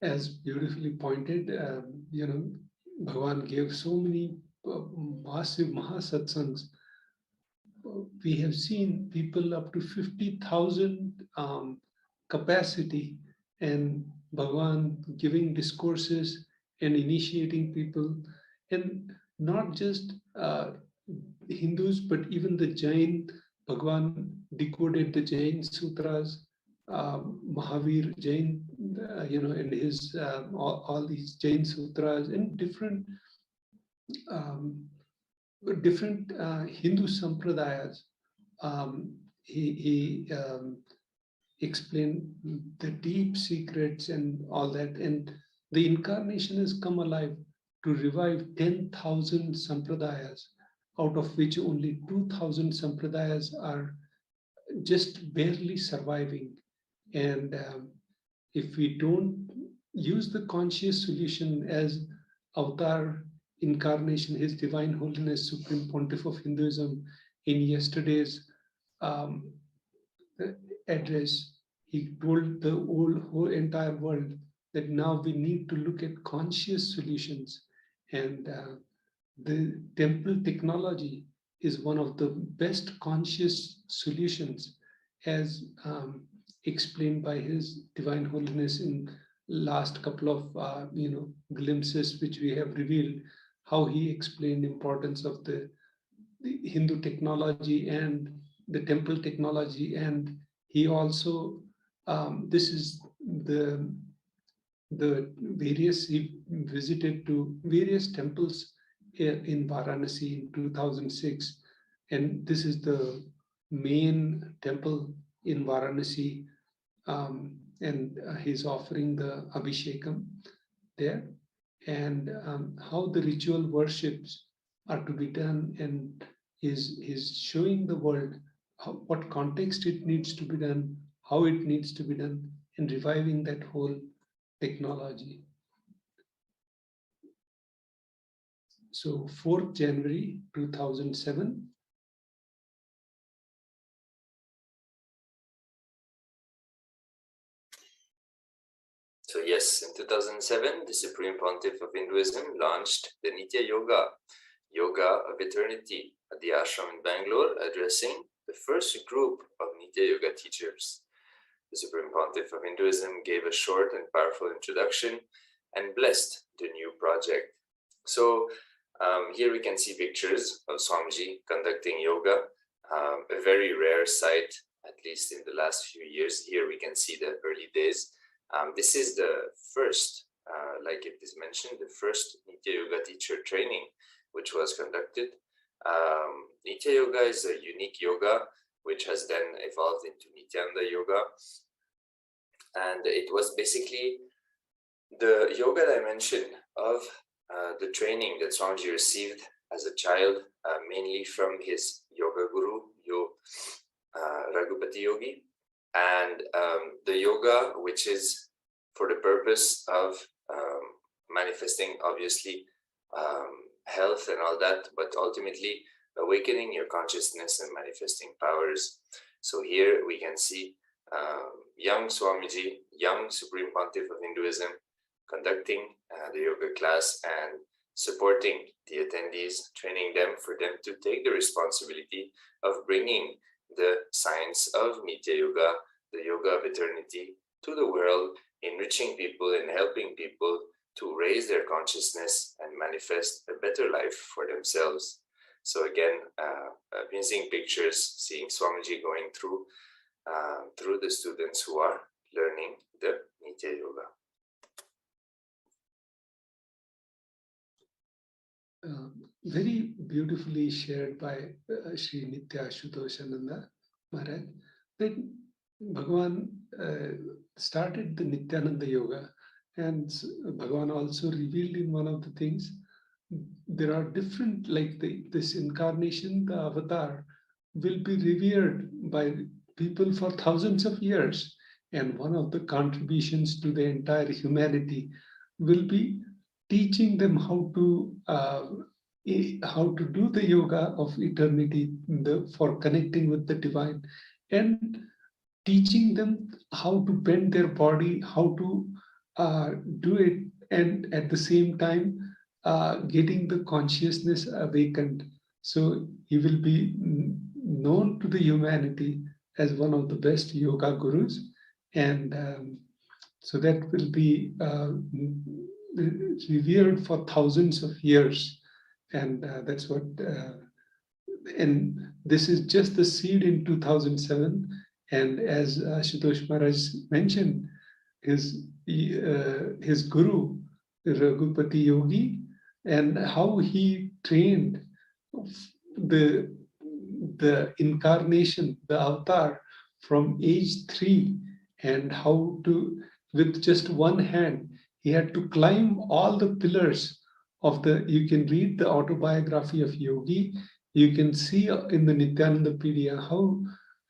As beautifully pointed, Bhagavan gave so many massive Mahasatsangs. We have seen people up to 50,000 capacity, and Bhagavan giving discourses and initiating people, and not just Hindus, but even the Jain. Bhagavan decoded the Jain sutras. Mahavir Jain, and his all these Jain sutras and different Hindu sampradayas. He explained the deep secrets and all that, and the incarnation has come alive to revive 10,000 sampradayas, out of which only 2,000 sampradayas are just barely surviving. And if we don't use the conscious solution as Avatar incarnation, His Divine Holiness Supreme Pontiff of Hinduism, in yesterday's address, he told the whole entire world that now we need to look at conscious solutions, and the temple technology is one of the best conscious solutions, as explained by His Divine Holiness in last couple of glimpses which we have revealed, how he explained the importance of the Hindu technology and the temple technology. And he also this is the various, he visited to various temples in Varanasi in 2006, and this is the main temple in Varanasi, and he's offering the Abhishekam there, and how the ritual worships are to be done, and is showing the world what context it needs to be done, how it needs to be done, and reviving that whole technology. So 4th January 2007, So yes, in 2007, the Supreme Pontiff of Hinduism launched the Nitya Yoga of Eternity at the ashram in Bangalore, addressing the first group of Nitya Yoga teachers. The Supreme Pontiff of Hinduism gave a short and powerful introduction and blessed the new project. So here we can see pictures of Swamiji conducting yoga, a very rare sight, at least in the last few years. Here we can see the early days. This is the first, like it is mentioned, the first Nitya Yoga teacher training, which was conducted. Nitya Yoga is a unique yoga, which has then evolved into Nithyananda Yoga. And it was basically the yoga dimension of the training that Swamiji received as a child, mainly from his yoga guru, Raghupati Yogi, and the yoga which is for the purpose of manifesting, obviously, health and all that, but ultimately awakening your consciousness and manifesting powers. So here we can see young Swamiji, young Supreme Pontiff of Hinduism, conducting the yoga class and supporting the attendees, training them for them to take the responsibility of bringing the science of Nitya Yoga, the yoga of eternity, to the world, enriching people and helping people to raise their consciousness and manifest a better life for themselves. So again, amazing pictures, seeing Swamiji going through the students who are learning the Nitya Yoga. Very beautifully shared by Sri Nitya Ashutoshananda Maharaj, that Bhagavan started the Nityananda Yoga, and Bhagavan also revealed in one of the things, there are different, like this incarnation, the Avatara, will be revered by people for thousands of years, and one of the contributions to the entire humanity will be teaching them how to do the yoga of eternity for connecting with the divine, and teaching them how to bend their body, how to do it, and at the same time getting the consciousness awakened. So he will be known to the humanity as one of the best yoga gurus, and so that will be revered for thousands of years, and that's what. And this is just the seed in 2007, and as Ashutosh Maharaj mentioned, his guru Raghupati Yogi, and how he trained the incarnation, the avatar, from age 3, and how to, with just one hand, he had to climb all the pillars of the, you can read the autobiography of Yogi, you can see in the Nityanandapedia how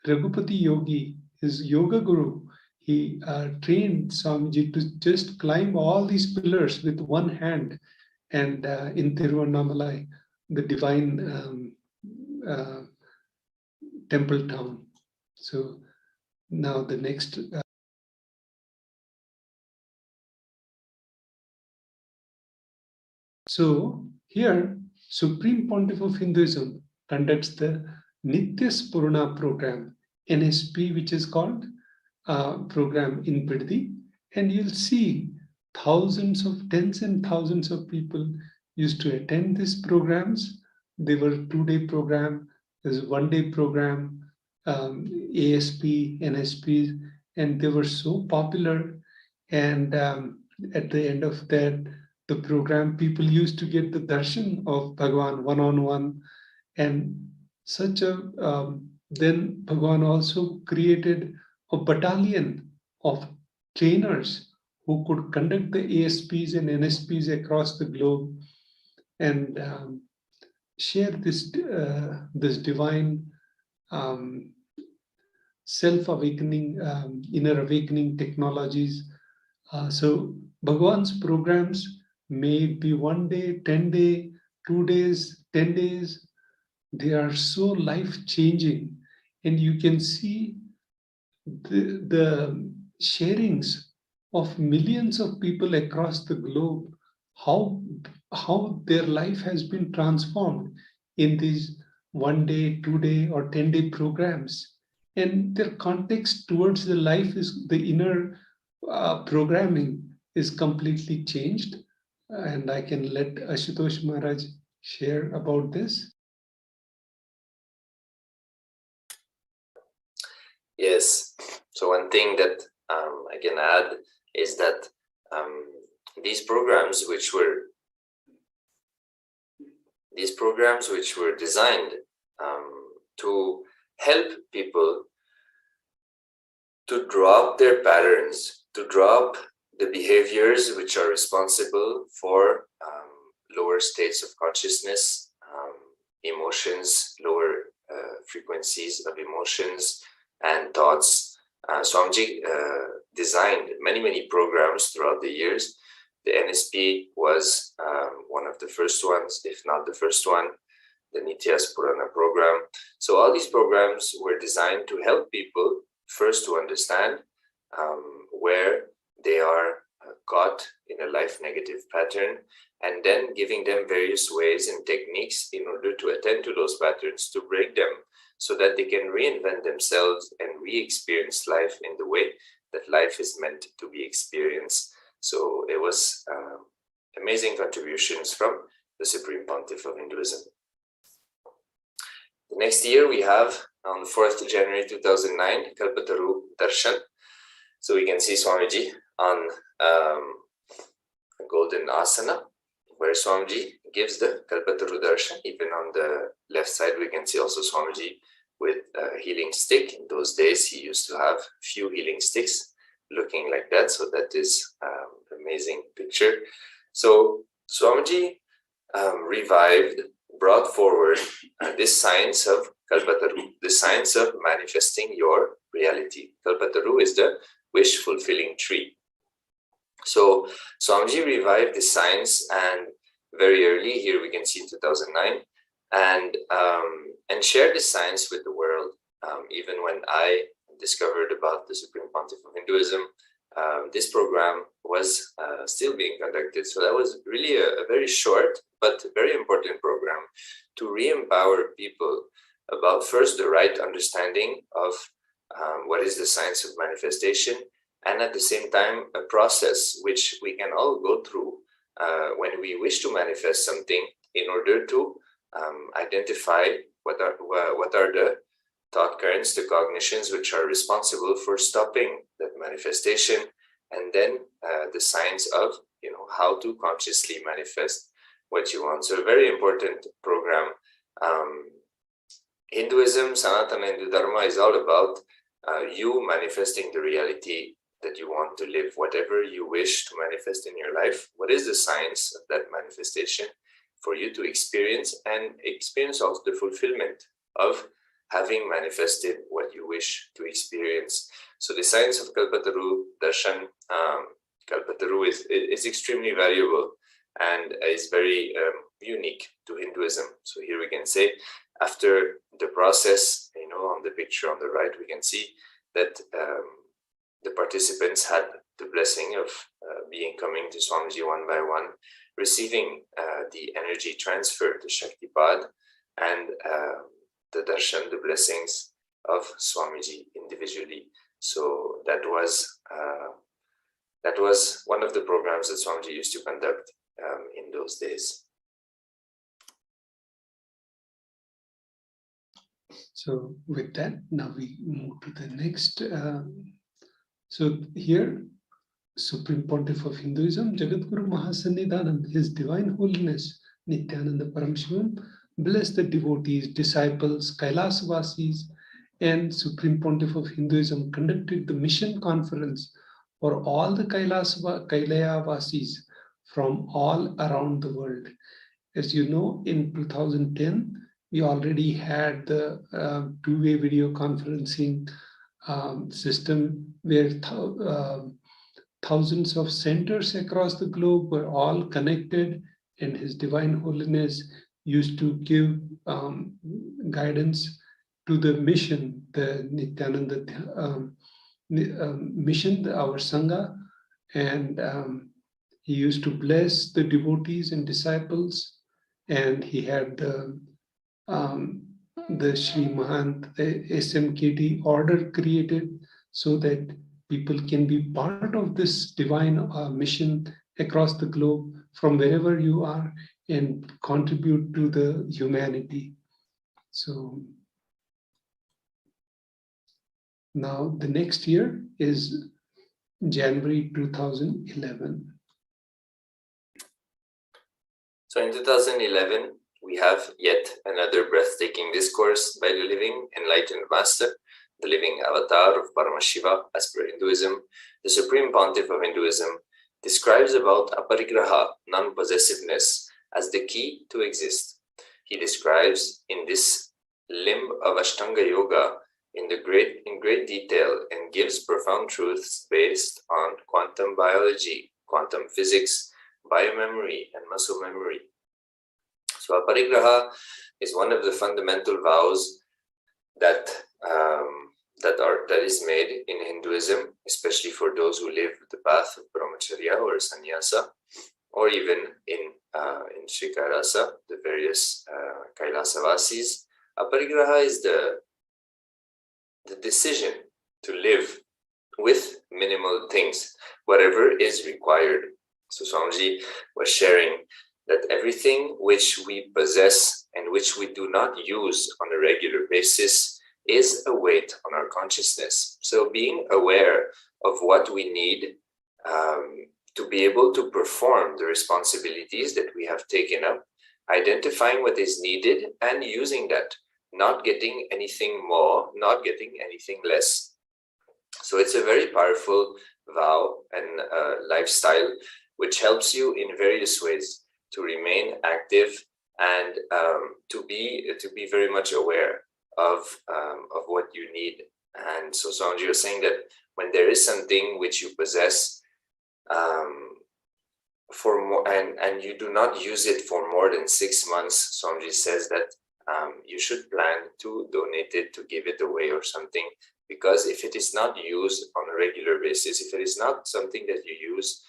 Raghupati Yogi, his yoga guru, he trained Swamiji to just climb all these pillars with one hand, and in Tiruvannamalai, the divine temple town. So now the next. So here, Supreme Pontiff of Hinduism conducts the Nitya Spurana program, NSP, which is called program in Pridhi, and you'll see thousands of, tens and thousands of people used to attend these programs. They were 2-day program, there's a 1-day program, ASP, NSP, and they were so popular. And at the end of that, the program, people used to get the darshan of Bhagavan one-on-one, and such a, then Bhagavan also created a battalion of trainers who could conduct the ASPs and NSPs across the globe, and share this divine self-awakening, inner awakening technologies. So Bhagavan's programs may be 1 day, 10 day, 2 days, 10 days. They are so life-changing, and you can see the sharings of millions of people across the globe, how their life has been transformed in these 1-day, 2-day, or 10-day programs. And their context towards the life is the inner programming is completely changed. And I can let Ashutosh Maharaj share about this. Yes. So one thing that I can add is that these programs, which were designed to help people to drop their patterns, to drop the behaviors which are responsible for lower states of consciousness, emotions, lower frequencies of emotions and thoughts. Swamiji designed many programs throughout the years. The NSP was one of the first ones, if not the first one, the Nitya's Purana program. So all these programs were designed to help people first to understand where they are caught in a life negative pattern, and then giving them various ways and techniques in order to attend to those patterns, to break them, so that they can reinvent themselves and re-experience life in the way that life is meant to be experienced. So it was amazing contributions from the Supreme Pontiff of Hinduism. The next year we have, on 4th January 2009, Kalpataru Darshan. So we can see Swamiji on a golden asana, where Swamiji gives the Kalpataru Darshan. Even on the left side, we can see also Swamiji with a healing stick. In those days, he used to have few healing sticks looking like that. So that is an amazing picture. So Swamiji brought forward this science of Kalpataru, the science of manifesting your reality. Kalpataru is the wish-fulfilling tree. So Swamiji revived this science, and very early, here we can see 2009, and shared this science with the world. Even when I discovered about the Supreme Pontiff of Hinduism, this program was still being conducted. So that was really a very short but very important program to re-empower people about first the right understanding of what is the science of manifestation, and at the same time a process which we can all go through when we wish to manifest something, in order to identify what are the thought currents, the cognitions which are responsible for stopping that manifestation, and then the science of how to consciously manifest what you want. So a very important program. Hinduism, Sanatana Hindu Dharma, is all about you manifesting the reality that you want to live, whatever you wish to manifest in your life. What is the science of that manifestation for you to experience, and experience also the fulfillment of having manifested what you wish to experience. So the science of Kalpataru Darshan, Kalpataru is extremely valuable and is very unique to Hinduism. So here we can say, after the process, on the picture on the right, we can see that the participants had the blessing of coming to Swamiji one by one, receiving the energy transfer, the Shaktipad, and the darshan, the blessings of Swamiji individually. So that was one of the programs that Swamiji used to conduct in those days. So with that, now we move to the next. So here, Supreme Pontiff of Hinduism, Jagadguru Mahasannidhanand, His Divine Holiness Nithyananda Paramashivam, bless the devotees, disciples, Kailasa Vasis, and Supreme Pontiff of Hinduism conducted the mission conference for all the Kailaya Vasis from all around the world. As you know, in 2010, we already had the two-way video conferencing system where thousands of centers across the globe were all connected, and His Divine Holiness used to give guidance to the mission, the Nithyananda mission, our Sangha, and he used to bless the devotees and disciples, and he had the the Sri Mahant, the SMKT order created so that people can be part of this divine mission across the globe from wherever you are and contribute to the humanity. So now the next year is January 2011. So in 2011, we have yet another breathtaking discourse by the living enlightened master, the living avatar of Paramashiva, as per Hinduism. The Supreme Pontiff of Hinduism describes about aparigraha, non-possessiveness, as the key to exist. He describes in this limb of Ashtanga Yoga in great detail and gives profound truths based on quantum biology, quantum physics, biomemory, and muscle memory. So aparigraha is one of the fundamental vows that is made in Hinduism, especially for those who live the path of brahmacharya or sannyasa, or even in Sri Kailasa, the various Kailasa vasis. Aparigraha is the decision to live with minimal things, whatever is required. So Swamiji was sharing that everything which we possess and which we do not use on a regular basis is a weight on our consciousness. So being aware of what we need to be able to perform the responsibilities that we have taken up, identifying what is needed and using that, not getting anything more, not getting anything less. So it's a very powerful vow and lifestyle which helps you in various ways to remain active and to be very much aware of what you need. And so Swamiji was saying that when there is something which you possess for more and you do not use it for more than 6 months, Swamiji says that you should plan to donate it, to give it away or something, because if it is not used on a regular basis, if it is not something that you use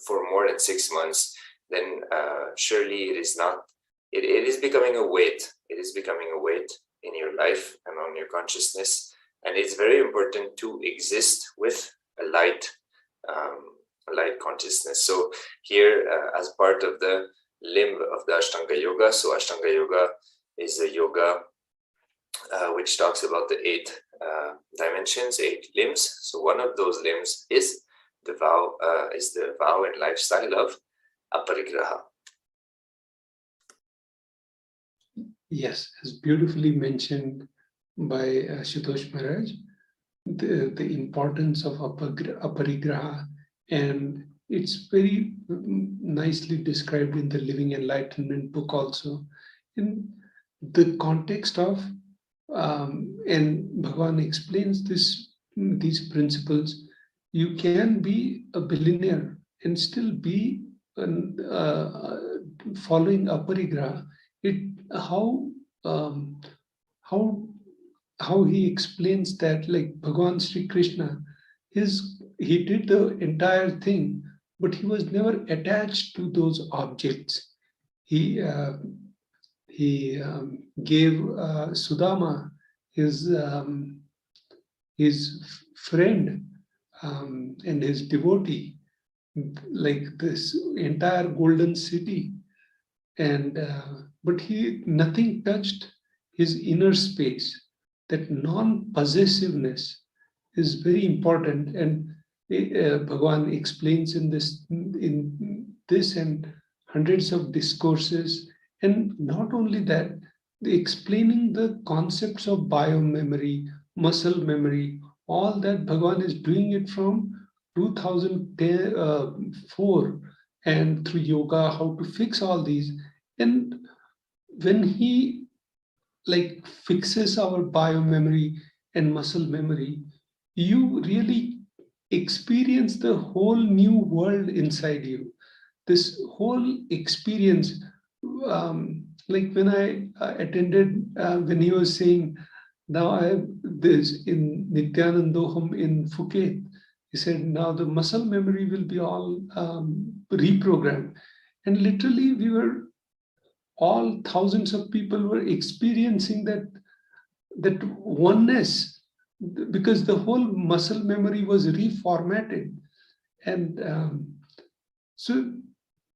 for more than 6 months, then surely it is not. It is becoming a weight. It is becoming a weight in your life and on your consciousness, and it's very important to exist with a light consciousness. So here, as part of the limb of the Ashtanga Yoga, so Ashtanga Yoga is a yoga which talks about the 8 dimensions, 8 limbs. So one of those limbs is the vow and lifestyle of aparigraha. Yes, as beautifully mentioned by Ashutosh Maharaj, the importance of aparigraha, and it's very nicely described in the Living Enlightenment book also. In the context of, and Bhagavan explains these principles, you can be a billionaire and still be following aparigraha. How he explains that, like Bhagavan Sri Krishna, he did the entire thing, but he was never attached to those objects. He gave Sudama, his friend and his devotee, like this entire golden city, and but nothing touched his inner space. That non-possessiveness is very important, and Bhagavan explains in this and hundreds of discourses. And not only that, explaining the concepts of biomemory, muscle memory, all that Bhagavan is doing it from 2004, and through yoga, how to fix all these. And when he fixes our biomemory and muscle memory, you really experience the whole new world inside you. This whole experience, like when I attended, when he was saying, now I have this in Nithyanandoham in Phuket, he said, now the muscle memory will be all reprogrammed. And literally we were all thousands of people were experiencing that oneness, because the whole muscle memory was reformatted. And so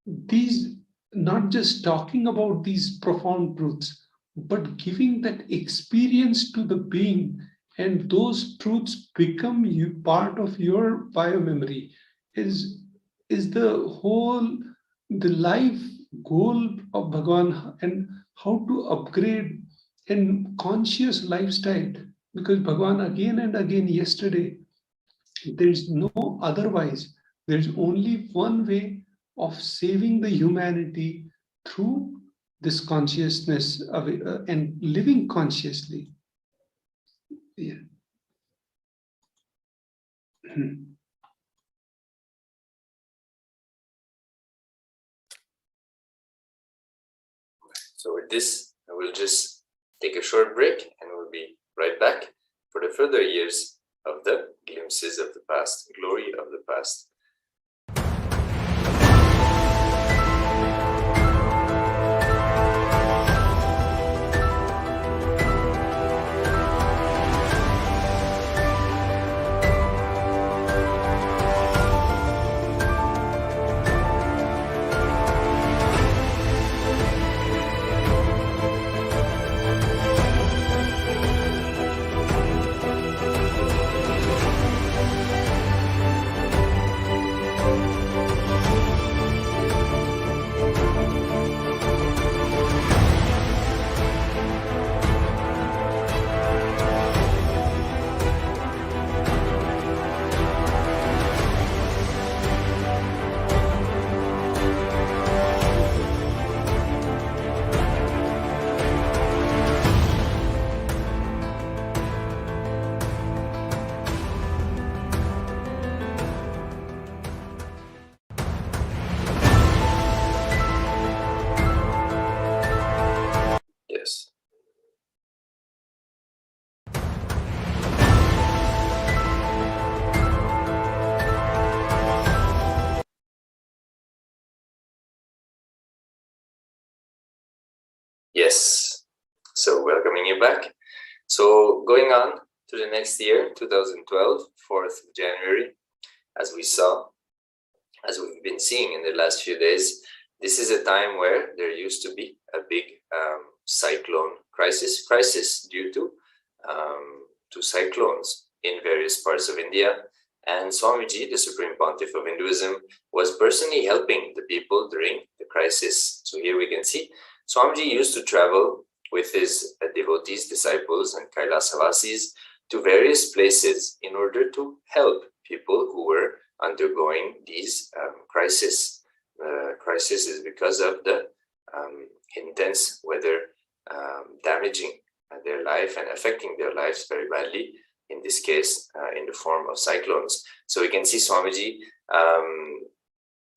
these, not just talking about these profound truths, but giving that experience to the being, and those truths become you part of your biomemory, is the life goal of Bhagavan, and how to upgrade in conscious lifestyle. Because Bhagavan again and again yesterday, there's no otherwise. There's only one way of saving the humanity through this consciousness of and living consciously. Yeah. So with this, I will just take a short break and we'll be right back for the further years of the glimpses of the past, glory of the past. Yes. Yes. So welcoming you back. So going on to the next year, 2012, 4th of January, as we saw, as we've been seeing in the last few days, this is a time where there used to be a big cyclone crisis due to cyclones in various parts of India. And Swamiji, the Supreme Pontiff of Hinduism, was personally helping the people during the crisis. So here we can see Swamiji used to travel with his devotees, disciples, and Kailasa vasis to various places in order to help people who were undergoing these crises. Crisis is because of the intense weather damaging their life and affecting their lives very badly, in this case in the form of cyclones. So we can see Swamiji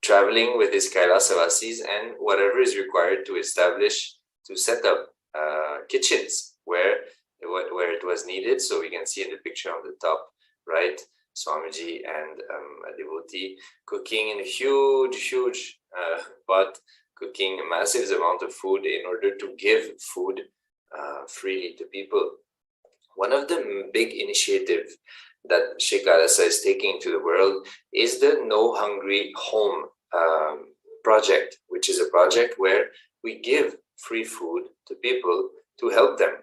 traveling with his Kailasa vasis and whatever is required to set up kitchens where it was needed. So we can see in the picture on the top right, Swamiji and a devotee cooking in a huge pot, cooking a massive amount of food in order to give food freely to people. One of the big initiatives that Kailasa is taking to the world is the No Hungry Home project, which is a project where we give free food to people to help them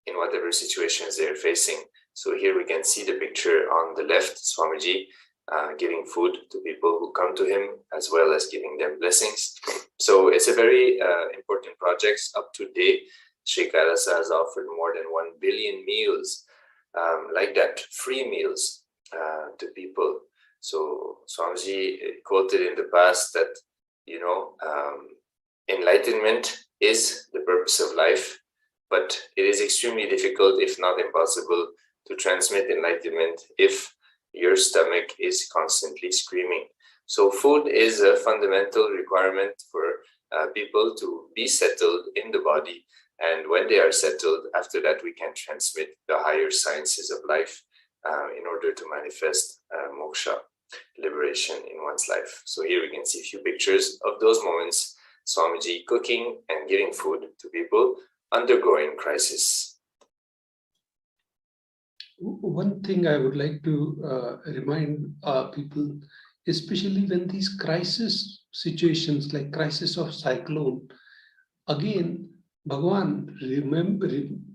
in whatever situations they're facing. So here we can see the picture on the left, Swamiji giving food to people who come to him, as well as giving them blessings. So it's a very important project. Up to date, Sri Kailasa has offered more than 1 billion meals like that, free meals to people. So Swamiji quoted in the past that, enlightenment is the purpose of life, but it is extremely difficult, if not impossible, to transmit enlightenment if your stomach is constantly screaming. So food is a fundamental requirement for people to be settled in the body. And when they are settled, after that, we can transmit the higher sciences of life in order to manifest moksha. liberation in one's life. So here we can see a few pictures of those moments, Swamiji cooking and giving food to people undergoing crisis. One thing I would like to remind people, especially when these crisis situations like crisis of cyclone, again, Bhagavan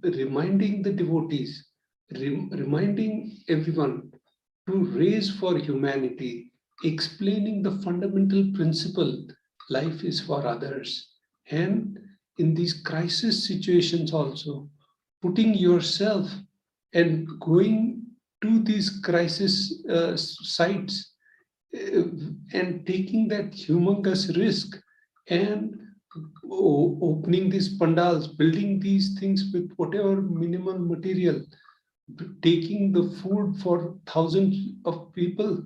reminding the devotees, reminding everyone to raise for humanity, explaining the fundamental principle, life is for others. And in these crisis situations also, putting yourself and going to these crisis sites and taking that humongous risk and opening these pandals, building these things with whatever minimal material, taking the food for thousands of people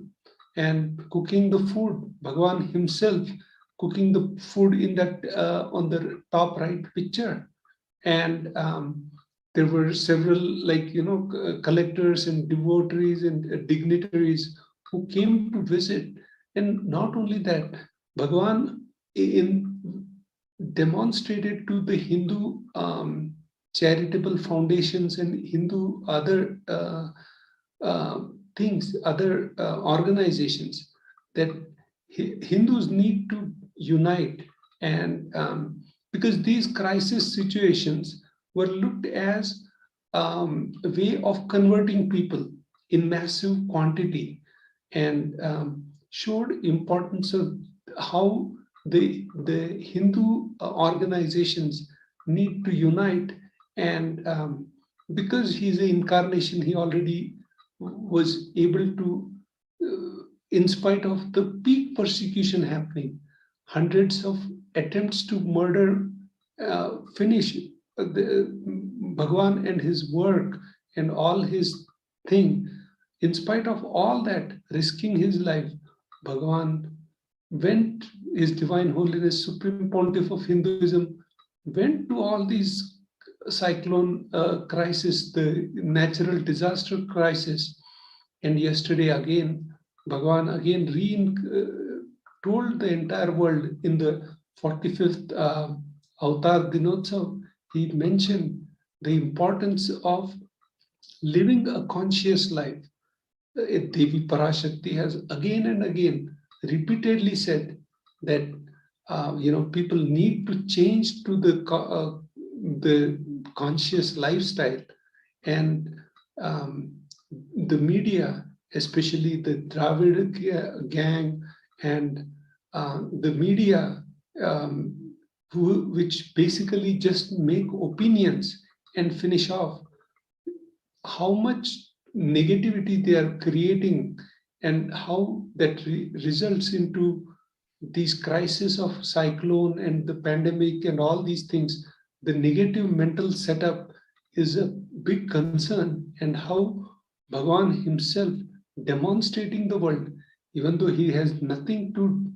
and cooking the food, Bhagavan himself cooking the food in that on the top right picture. And there were several, like, collectors and devotees and dignitaries who came to visit. And not only that, Bhagavan demonstrated to the Hindu charitable foundations and Hindu other things, other organizations, that Hindus need to unite. And because these crisis situations were looked as a way of converting people in massive quantity, and showed importance of how the Hindu organizations need to unite. And because he's an incarnation, he already was able to, in spite of the peak persecution happening, hundreds of attempts to murder, finish Bhagavan and his work and all his thing. In spite of all that, risking his life, Bhagavan went, His Divine Holiness, Supreme Pontiff of Hinduism, went to all these cyclone crisis, the natural disaster crisis. And yesterday again, Bhagavan again told the entire world in the 45th Avatara Dinotsava. He mentioned the importance of living a conscious life. Devi Parashakti has again and again repeatedly said that people need to change to the conscious lifestyle. And the media, especially the Dravid gang and the media, which basically just make opinions and finish off, how much negativity they are creating, and how that results into these crises of cyclone and the pandemic and all these things. The negative mental setup is a big concern, and how Bhagavan himself demonstrating the world, even though he has nothing to,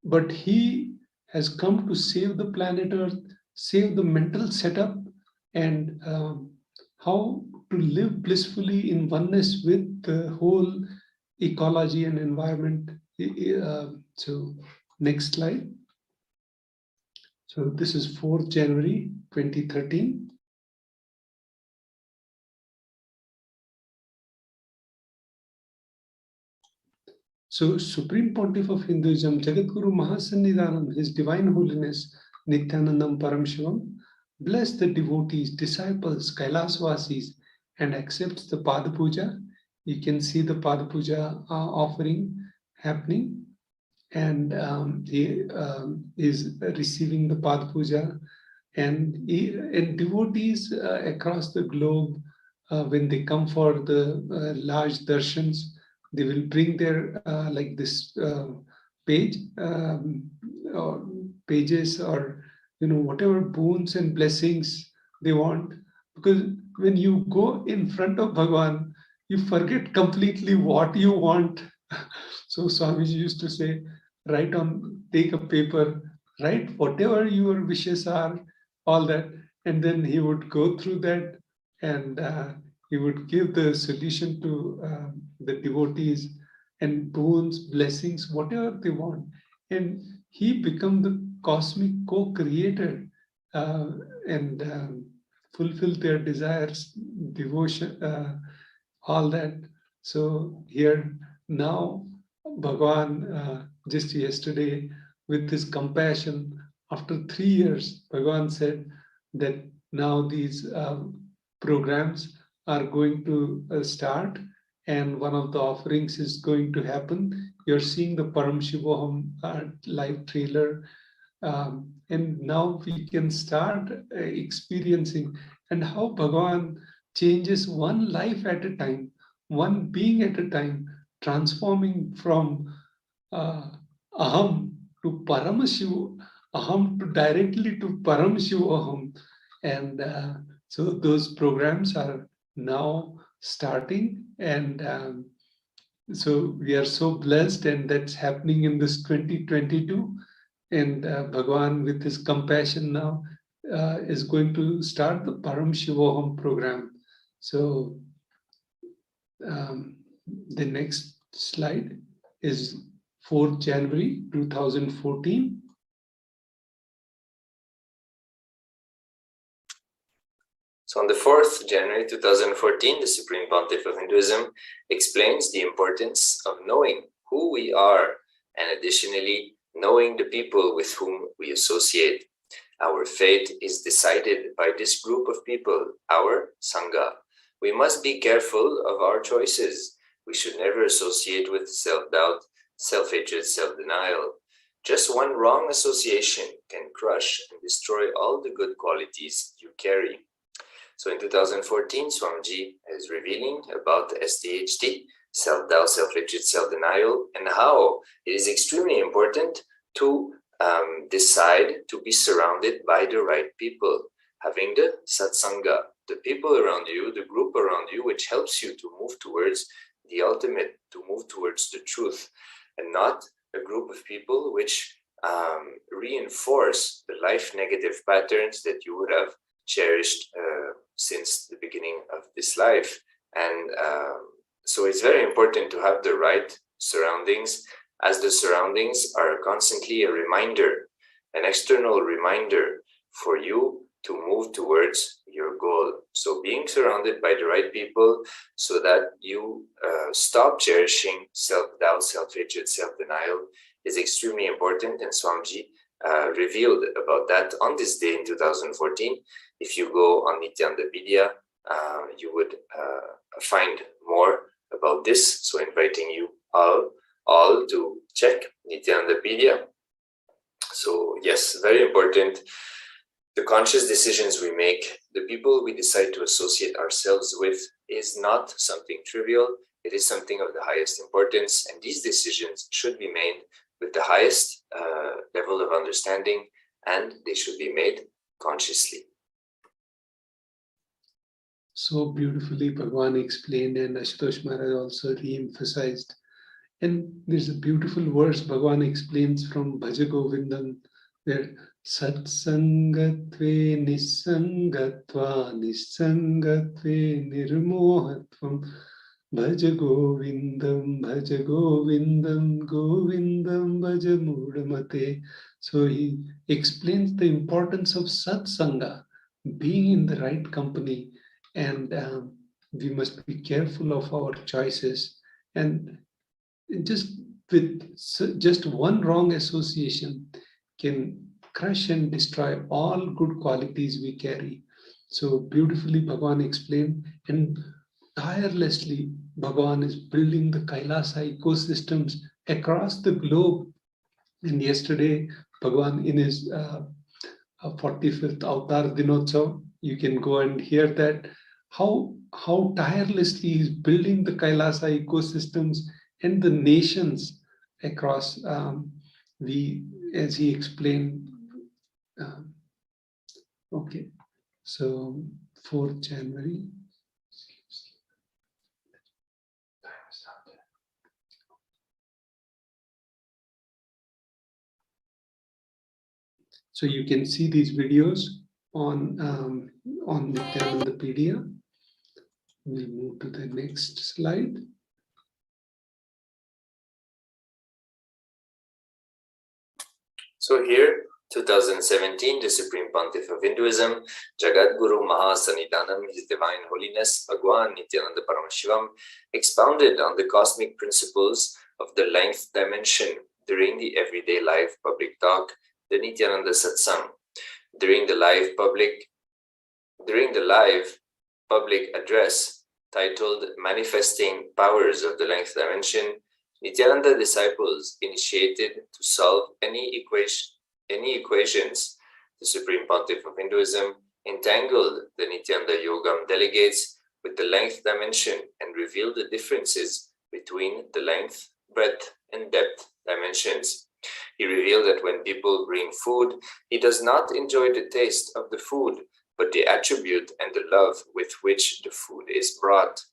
but he has come to save the planet Earth, save the mental setup, and how to live blissfully in oneness with the whole ecology and environment. So next slide. So this is 4th January 2013. So Supreme Pontiff of Hinduism, Jagadguru Mahasannidhanam, His Divine Holiness Nithyananda Paramashivam, bless the devotees, disciples, Kailasvasis, and accepts the Pada Puja. You can see the Pada Puja offering happening, and he is receiving the Pada Puja. And devotees across the globe, when they come for the large darshans, they will bring their like this page or pages, or whatever boons and blessings they want. Because when you go in front of Bhagavan, you forget completely what you want. So Swamiji used to say, take a paper, write whatever your wishes are, all that, and then he would go through that, and he would give the solution to the devotees and boons, blessings, whatever they want. And he become the cosmic co-creator and fulfill their desires, devotion, all that. So here now, Bhagavan, just yesterday, with his compassion, after 3 years, Bhagavan said that now these programs are going to start, and one of the offerings is going to happen. You're seeing the Paramashivoham live trailer, and now we can start experiencing and how Bhagavan changes one life at a time, one being at a time, transforming from aham to Paramashiv, aham to directly to Paramashivoham. And so those programs are now starting, and so we are so blessed, and that's happening in this 2022. And Bhagavan, with his compassion now, is going to start the Paramashivoham program. So the next slide is 4th January 2014. So on the 4th January 2014, the Supreme Pontiff of Hinduism explains the importance of knowing who we are, and additionally, knowing the people with whom we associate. Our fate is decided by this group of people, our Sangha. We must be careful of our choices. We should never associate with self-doubt, self-hatred, self-denial. Just one wrong association can crush and destroy all the good qualities you carry. So in 2014, Swamiji is revealing about the SDHT, self-doubt, self-hatred, self-denial, and how it is extremely important to decide to be surrounded by the right people, having the Satsanga, the people around you, the group around you, which helps you to move towards the ultimate, to move towards the truth, and not a group of people which reinforce the life negative patterns that you would have cherished since the beginning of this life. And so it's very important to have the right surroundings, as the surroundings are constantly a reminder, an external reminder for you to move towards your goal. So being surrounded by the right people so that you stop cherishing self-doubt, self-hatred, self-denial is extremely important. And Swamiji revealed about that on this day in 2014. If you go on Nithyananda, you would find more about this. So inviting you all to check Nithyananda. So yes, very important. The conscious decisions we make, the people we decide to associate ourselves with, is not something trivial. It is something of the highest importance, and these decisions should be made with the highest level of understanding, and they should be made consciously. So beautifully Bhagavan explained, and Ashutosh Maharaj also re-emphasized. And there's a beautiful verse Bhagavan explains from Bhaja Govindam, where Satsangatve Nisangatva Nisangatve Nirmohatvam Bhaja Govindam Govindam Bhaja Mudamate. So he explains the importance of Satsanga, being in the right company, and we must be careful of our choices. And just one wrong association can crush and destroy all good qualities we carry. So beautifully Bhagavan explained, and tirelessly Bhagavan is building the Kailasa ecosystems across the globe. And yesterday Bhagavan, in his 45th Avatara Dinotsava, you can go and hear that how tirelessly he is building the Kailasa ecosystems and the nations across. As he explained. Okay, so 4th January. So you can see these videos on Nithyananda. We'll move to the next slide. So here, 2017, the Supreme Pontiff of Hinduism, Jagat Guru Mahasanidanam, His Divine Holiness, Bhagwan Nithyananda Paramashivam, expounded on the cosmic principles of the length dimension during the everyday life public talk, the Nithyananda Satsang. During the live public address titled Manifesting Powers of the Length Dimension, Nithyananda disciples initiated to solve any equations. The Supreme Pontiff of Hinduism entangled the Nityananda Yogam delegates with the length dimension and revealed the differences between the length, breadth, and depth dimensions. He revealed that when people bring food, he does not enjoy the taste of the food, but the attribute and the love with which the food is brought.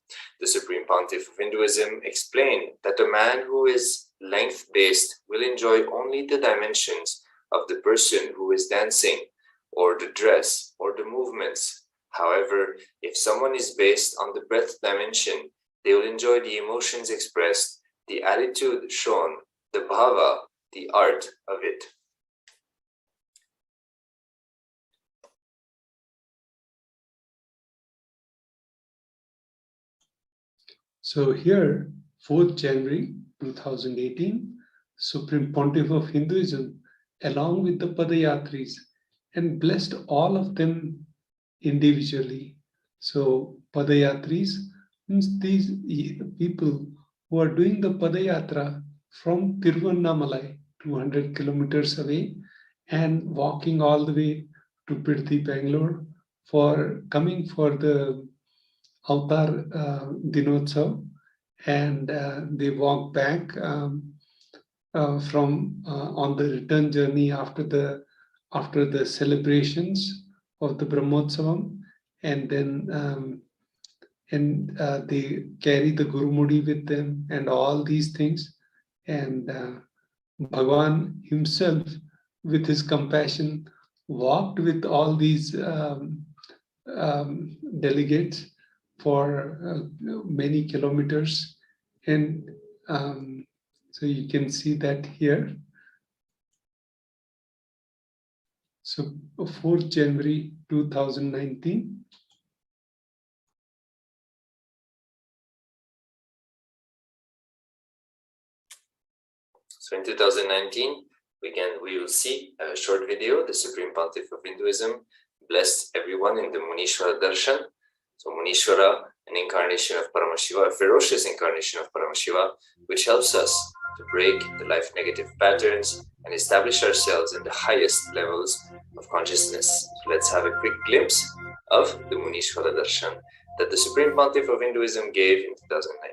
The Supreme Pontiff of Hinduism explained that a man who is length-based will enjoy only the dimensions of the person who is dancing, or the dress, or the movements. However, if someone is based on the breadth dimension, they will enjoy the emotions expressed, the attitude shown, the bhava, the art of it. So here, 4th January 2018, Supreme Pontiff of Hinduism, along with the Padayatris, and blessed all of them individually. So Padayatris means these people who are doing the Padayatra from Tiruvannamalai, 200 kilometers away, and walking all the way to Pirthi, Bangalore, for coming for the Avatara Dinotsava, and they walk back from on the return journey after the celebrations of the Brahmotsavam, and then they carry the Gurumudi with them and all these things, and Bhagwan himself, with his compassion, walked with all these delegates for many kilometers, and so you can see that here. So 4th January 2019. So in 2019, we will see a short video. The Supreme Pontiff of Hinduism blessed everyone in the Munishwara Darshan. So Munishwara, an incarnation of Paramashiva, a ferocious incarnation of Paramashiva, which helps us to break the life negative patterns and establish ourselves in the highest levels of consciousness. So let's have a quick glimpse of the Munishwara Darshan that the Supreme Pontiff of Hinduism gave in 2019.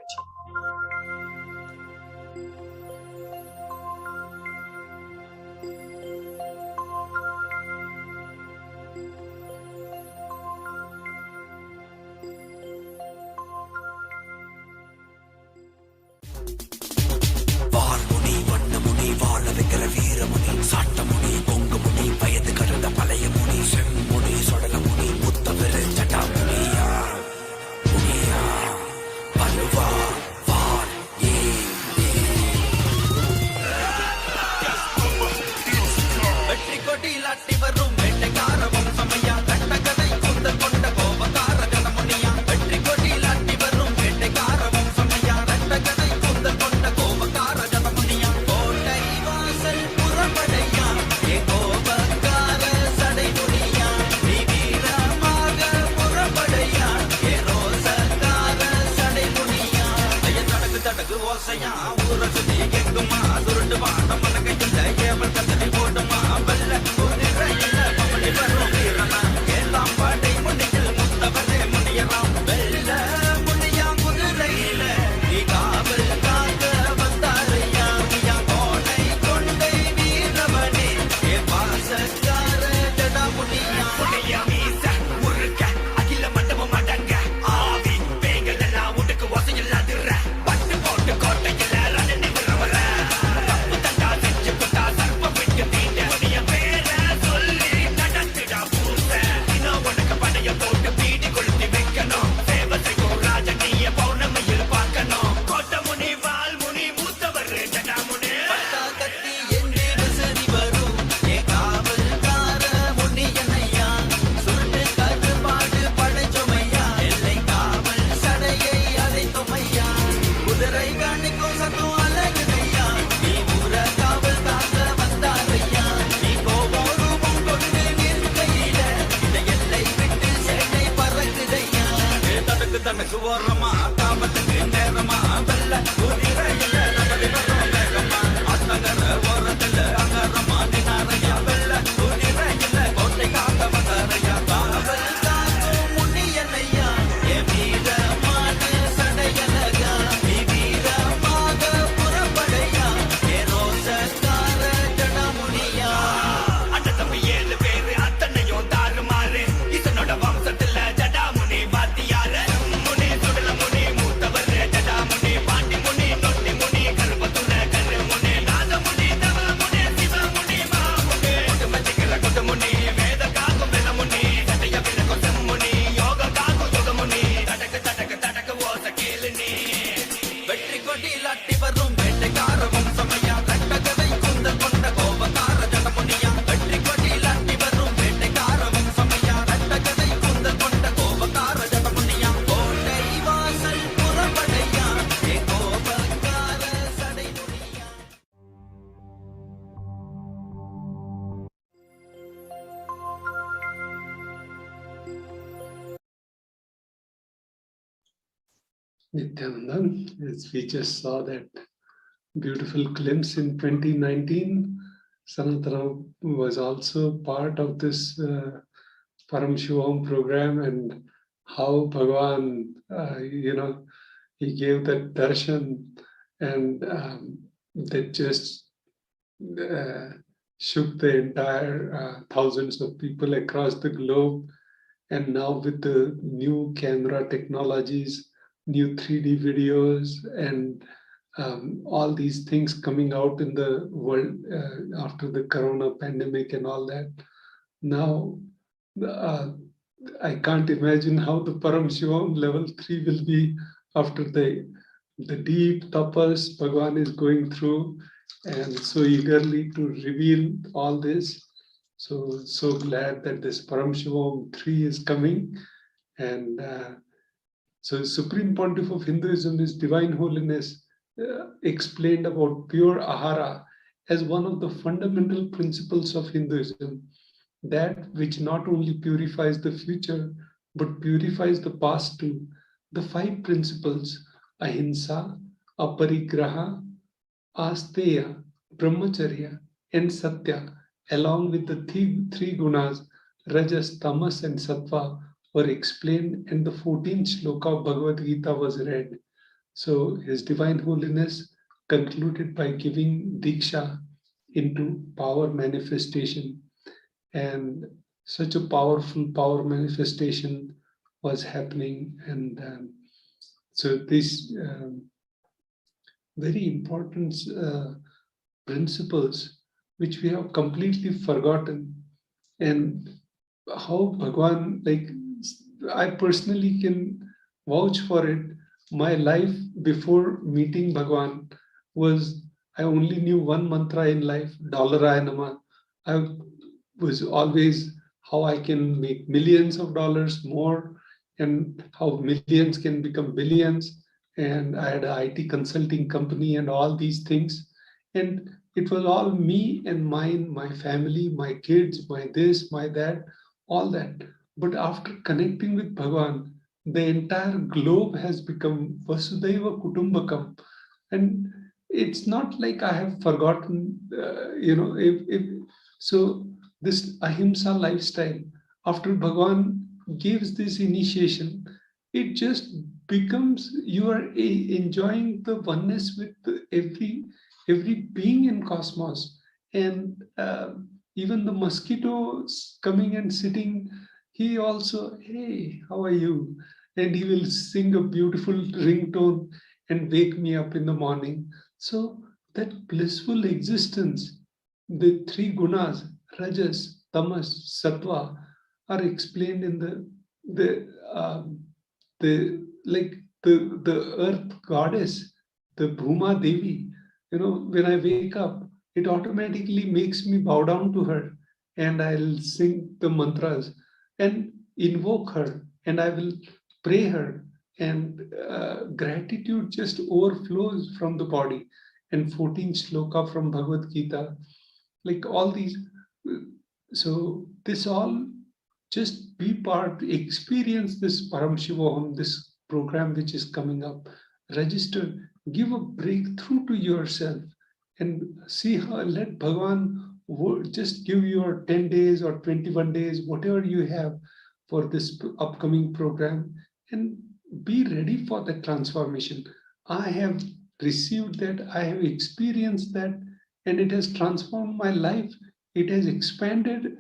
Nithyananda, as we just saw that beautiful glimpse in 2019, Sanatana was also part of this Paramashivoham program, and how Bhagavan, he gave that darshan, and that just shook the entire thousands of people across the globe. And now with the new camera technologies, new 3D videos, and all these things coming out in the world after the corona pandemic and all that, now I can't imagine how the Paramashivoham level 3 will be after the deep tapas Bhagavan is going through, and so eagerly to reveal all this. So glad that this Paramashivoham 3 is coming. And so Supreme Pontiff of Hinduism, His Divine Holiness, explained about pure ahara as one of the fundamental principles of Hinduism, that which not only purifies the future, but purifies the past too. The 5 principles, ahimsa, aparigraha, asteya, brahmacharya, and satya, along with the three gunas, rajas, tamas, and sattva, were explained, and the 14th shloka of Bhagavad Gita was read. So His Divine Holiness concluded by giving diksha into power manifestation, and such a powerful power manifestation was happening. And so these very important principles which we have completely forgotten, and how Bhagwan, like I personally can vouch for it. My life before meeting Bhagwan was, I only knew one mantra in life, Dollaraya Nama. I was always how I can make millions of dollars more, and how millions can become billions. And I had an IT consulting company and all these things. And it was all me and mine, my family, my kids, my this, my that, all that. But after connecting with Bhagavan, the entire globe has become Vasudhaiva Kutumbakam. And it's not like I have forgotten, so this ahimsa lifestyle, after Bhagavan gives this initiation, it just becomes, you are enjoying the oneness with every being in cosmos. And even the mosquitoes coming and sitting, he also, hey, how are you? And he will sing a beautiful ringtone and wake me up in the morning. So that blissful existence, the 3 gunas, rajas, tamas, sattva, are explained in the earth goddess, the Bhuma Devi. When I wake up, it automatically makes me bow down to her, and I'll sing the mantras and invoke her, and I will pray her, and gratitude just overflows from the body. And 14th shloka from Bhagavad Gita, like all these. So this all, just be part, experience this Paramashivoham, this program which is coming up. Register, give a breakthrough to yourself and see how, let Bhagavan just give your 10 days or 21 days, whatever you have for this upcoming program, and be ready for the transformation. I have received that, I have experienced that, and it has transformed my life. It has expanded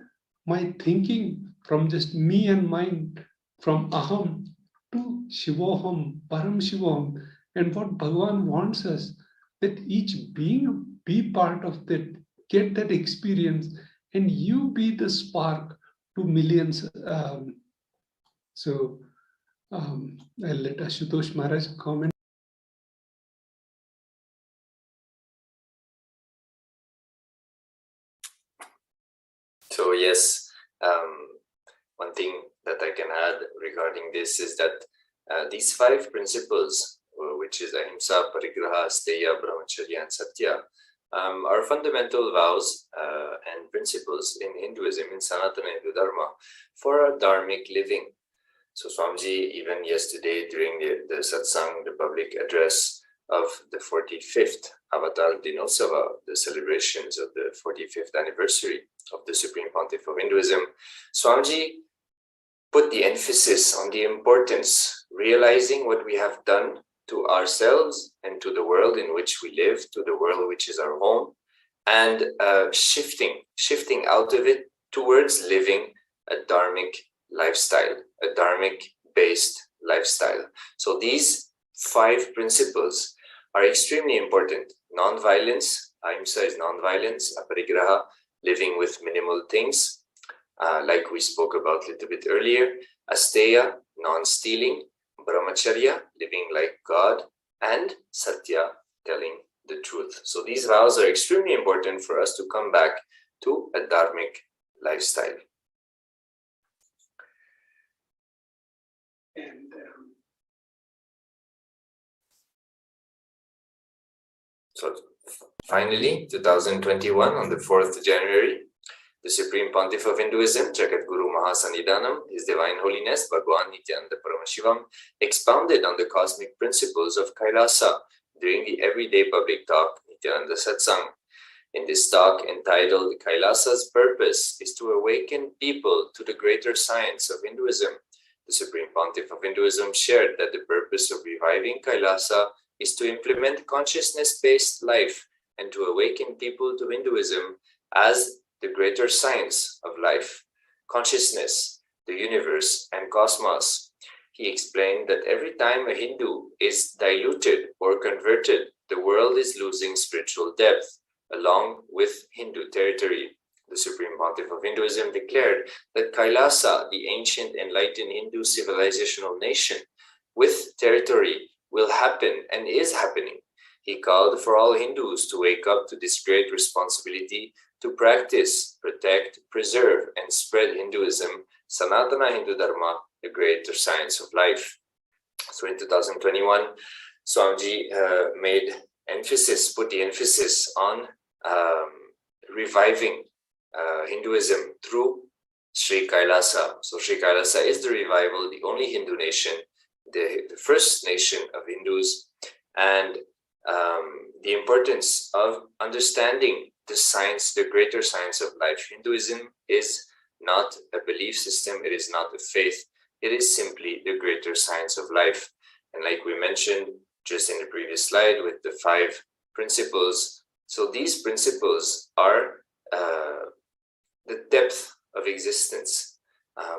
my thinking from just me and mine, from aham to Shivoham, Paramashivoham, and what Bhagavan wants us, that each being be part of that, get that experience, and you be the spark to millions. I'll let Ashutosh Maharaj comment. So yes, one thing that I can add regarding this is that these 5 principles, which is ahimsa, parigraha, asteya, brahmacharya, and satya, are fundamental vows and principles in Hinduism, in Sanatana Hindu Dharma, for our dharmic living. So Swamiji, even yesterday during the Satsang, the public address of the 45th Avatara Dinotsava, the celebrations of the 45th anniversary of the Supreme Pontiff of Hinduism, Swamiji put the emphasis on the importance, realizing what we have done to ourselves and to the world in which we live, to the world which is our home, and shifting out of it towards living a dharmic lifestyle, a dharmic-based lifestyle. So these 5 principles are extremely important. Non-violence, ahimsa is non-violence, aparigraha, living with minimal things, like we spoke about a little bit earlier, asteya, non-stealing, brahmacharya, living like God, and satya, telling the truth. So these vows are extremely important for us to come back to a dharmic lifestyle. And So finally, 2021, on the 4th January, the Supreme Pontiff of Hinduism, Jagadguru Mahasannidhanam, His Divine Holiness, Bhagwan Nithyananda Paramashivam, expounded on the cosmic principles of Kailasa during the everyday public talk, Nithyananda Satsang. In this talk, entitled Kailasa's Purpose is to Awaken People to the Greater Science of Hinduism, the Supreme Pontiff of Hinduism shared that the purpose of reviving Kailasa is to implement consciousness-based life and to awaken people to Hinduism as the greater science of life, consciousness, the universe, and cosmos. He explained that every time a Hindu is diluted or converted, the world is losing spiritual depth, along with Hindu territory. The Supreme Pontiff of Hinduism declared that Kailasa, the ancient enlightened Hindu civilizational nation with territory, will happen and is happening. He called for all Hindus to wake up to this great responsibility to practice, protect, preserve, and spread Hinduism, Sanatana Hindu Dharma, the greater science of life. So in 2021, Swamiji put the emphasis on reviving Hinduism through Sri Kailasa. So Sri Kailasa is the revival, the only Hindu nation, the first nation of Hindus, and the importance of understanding the science, the greater science of life. Hinduism is not a belief system, it is not a faith, it is simply the greater science of life. And like we mentioned just in the previous slide with the 5 principles, so these principles are the depth of existence.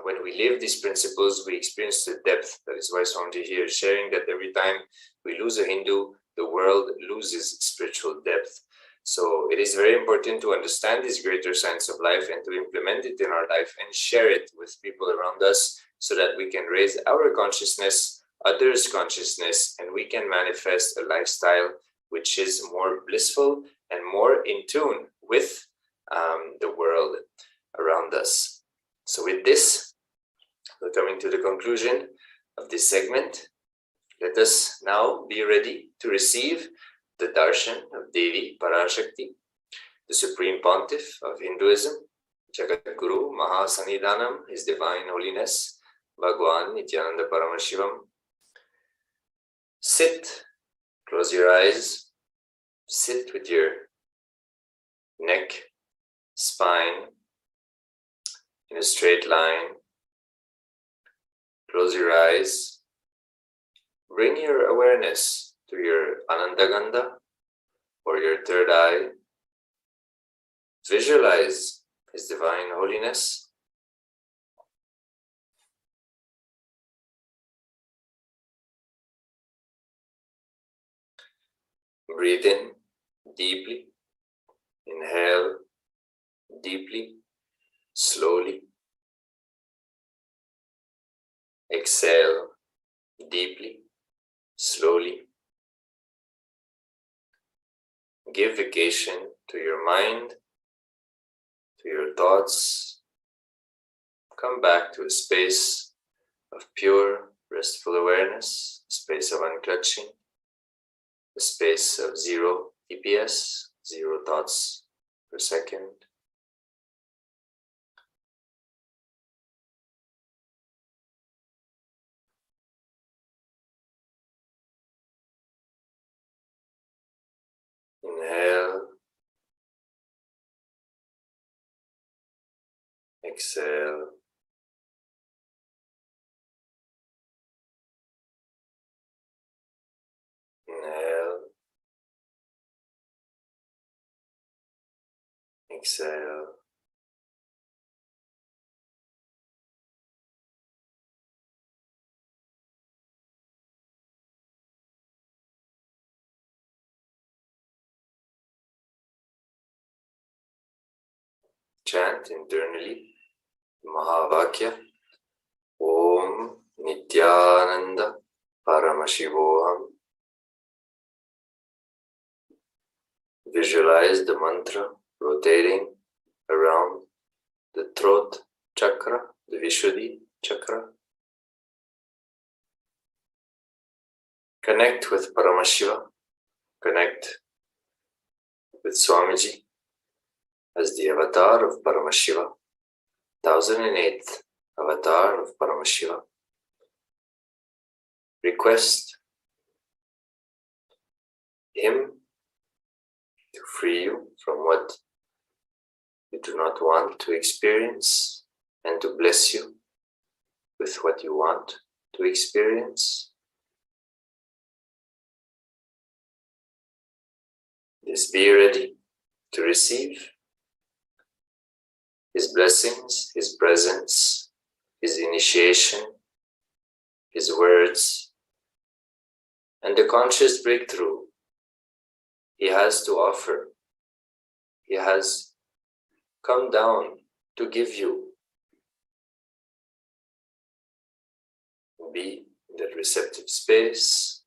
When we live these principles, we experience the depth. That is why Swamiji here is sharing that every time we lose a Hindu, the world loses spiritual depth. So it is very important to understand this greater science of life and to implement it in our life and share it with people around us so that we can raise our consciousness, others' consciousness, and we can manifest a lifestyle which is more blissful and more in tune with the world around us. So with this, we're coming to the conclusion of this segment. Let us now be ready to receive the Darshan of Devi Parashakti, the Supreme Pontiff of Hinduism, Jagadguru Mahasannidhanam, His Divine Holiness, Bhagwan Nithyananda Paramashivam, Sit, close your eyes, sit with your neck, spine in a straight line. Close your eyes, bring your awareness to your Anandagandha or your third eye. Visualize His divine holiness. Breathe in deeply, inhale deeply, slowly. Exhale deeply, slowly. Give vacation to your mind, to your thoughts. Come back to a space of pure, restful awareness, a space of unclutching, a space of zero TPS, 0 thoughts per second. Inhale, exhale, inhale, exhale. Chant internally Mahavakya Om Nithyananda Paramashivoham. Visualize the mantra rotating around the throat chakra, the Vishuddhi chakra. Connect with Paramashiva, connect with Swamiji as the avatar of Paramashiva, 1008th avatar of Paramashiva. Request him to free you from what you do not want to experience and to bless you with what you want to experience. Just be ready to receive His blessings, His presence, His initiation, His words, and the conscious breakthrough He has to offer. He has come down to give you. Be in that receptive space.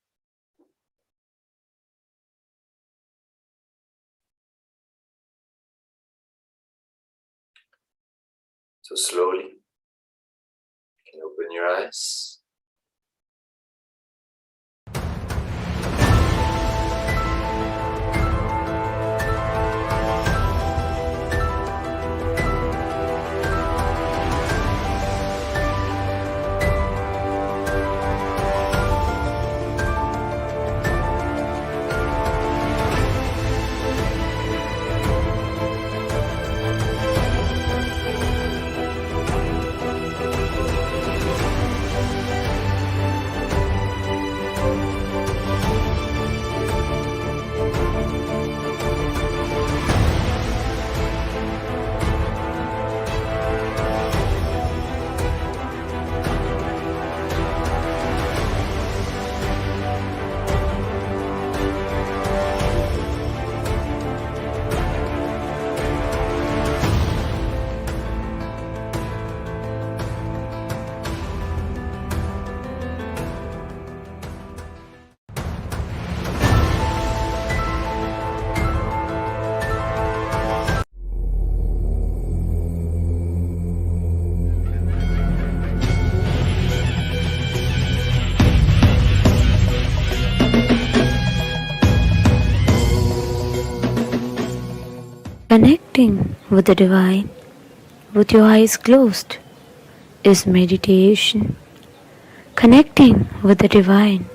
So slowly, you can open your eyes. Connecting with the divine with your eyes closed is meditation. Connecting with the divine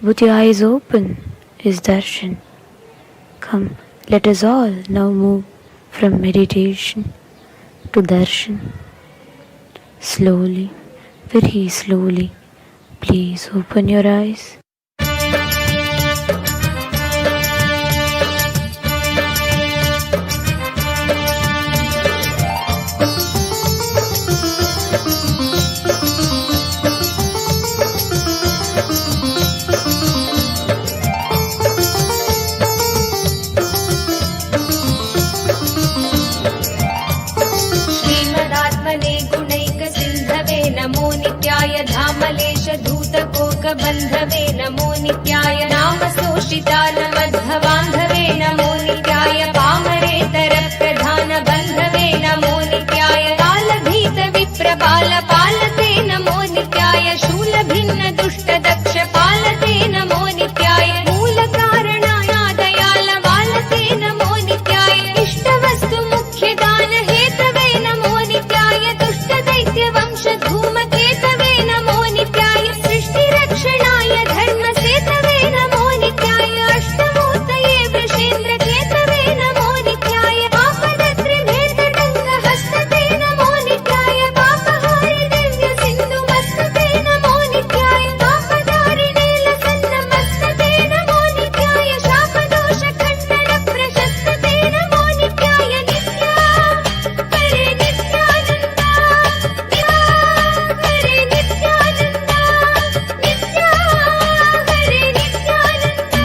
with your eyes open, is Darshan. Come, let us all now move from meditation to Darshan. Slowly, very slowly, please open your eyes. बंधवे नमो नित्याय नाम सोषितान मध्वबांधवे नमो नित्याय पामरेतर प्रधान बंधवे नमो नित्याय कालभीत विप्रबाल पालते नमो नित्याय शूल भिन्न दुष्ट दक्ष पालते नमो नित्याय मूल कारणाय दयाल वालते नमो नित्याय इष्टवस्तु मुख्य दान हेतवे नमो नित्याय दुष्ट दैत्य वंश धूमकेतवे नमो नित्याय सृष्टि रक्षणाय धर्म सेतवे नमो नित्याय अष्टमूर्तये वृषेन्द्र केतवे नमो नित्याय आपदत्रिभेदडङ्क हस्तते नमो नित्याय पापहारि दिव्य सिन्धु मस्तते नमो नित्याय पापधारिणे लसन्न मस्तते नमो नित्याय शापदोष खण्डन प्रशस्तते नमो नित्याय नित्या हरे नित्यानन्दा हरे नित्यानन्दा नित्या हरे नित्यानन्दा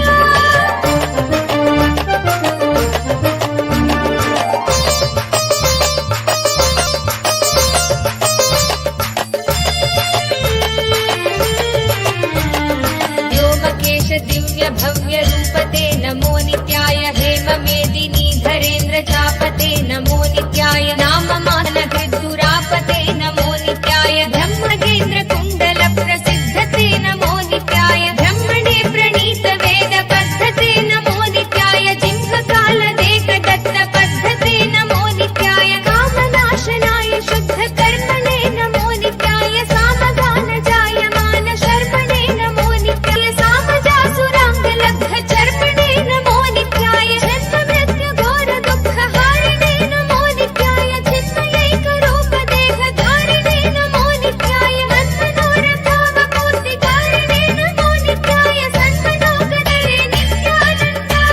व्योमकेश दिव्य भव्य रूपते नमो नित्याय हेम मेदिनी धरेन्द्र चापते नमो नित्याय नाम मान हृद्दुरापते नमो नित्याय ब्रह्मगेन्द्र कुण्डल प्रसिद्धते नमो नित्याय ब्रह्मणे प्रणीत वेद पद्धते नमो नित्याय जिह्व काल देक दत्त पद्धते नमो नित्याय कामनाशनाय शुद्ध कर्मणे नमो नित्याय सामगान जायमान शर्मणे नमो नित्याय सामजासुरांग लब्ध चर्मणे नमो नित्याय जन्म मृत्यु घोर दुःख हारिणे नमो नित्याय चिन्मयैक रूप देह धारिणे नमो नित्याय मन्मनोरथावपूर्तिकारिणे नमो नित्याय सन्मनोगतरे नित्यानन्दा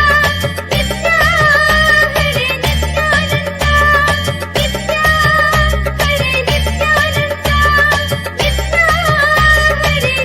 नित्या हरे नित्यानन्दा नित्या हरे नित्यानन्दा नित्या हरे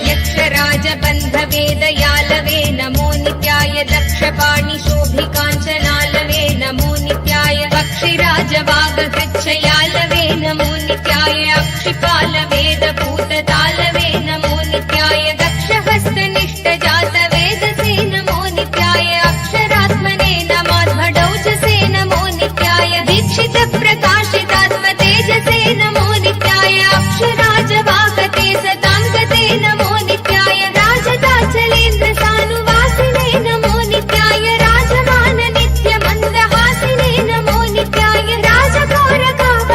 यक्षराज बन्धवे दयालवे नमो नित्याय दक्षपाणि शोभिकाञ्चनालवे नमो नित्याय पक्षिराज वागहृच्छयालवे नमो नित्याय अक्षिपाल वेद भूततालवे नमो नित्याय दक्षहस्तनिष्ठ जात वेदसे नमो नित्याय अक्षरात्मने नमाध्वडौजसे नमो नित्याय दीक्षित प्रकाशितात्म तेजसे नमो नित्याय अक्षराज वाहते सताङ्गते नमो नित्याय राजदाचलेन्द्र सानुवासिने नमो नित्याय राजमान नित्य मन्दहासिने नमो नित्याय राजगौरकाव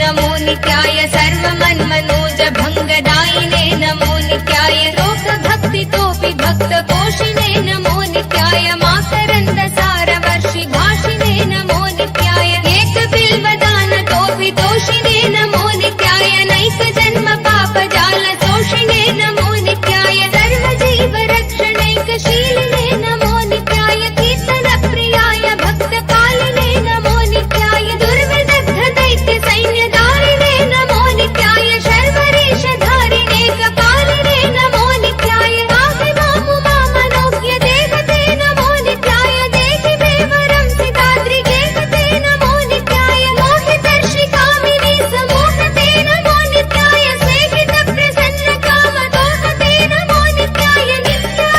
नमो नित्याय सर्वमन्मनोज भङ्गदायिने नमो नित्याय लोकभक्तितोऽपि भक्तपोषिणे नमो नित्याय माकरन्द सारवर्षि भाषिणे नमो नित्याय एकबिल्वदानतोऽपि दोषिणे नमो नित्याय नैकजन्म पापजाल शोषिणे नमो नित्याय सर्वजीवरक्षणैकशीलिने नमो नित्याय कीर्तनप्रियाय भक्तकालिने नमो नित्याय दुर्विदग्ध दैत्य सैन्यधारिणे नमो नित्याय शर्वरीशधारिणे कपालिने नमो नित्याय वामनोज्ञ देवते नमो नित्याय देहि मे वरं सिताद्रिगेहते नमो नित्याय मोहितर्षिकामिनी समोहते नमो नित्याय स्नेहितप्रसन्नकामदोहते नमो नित्याय नित्या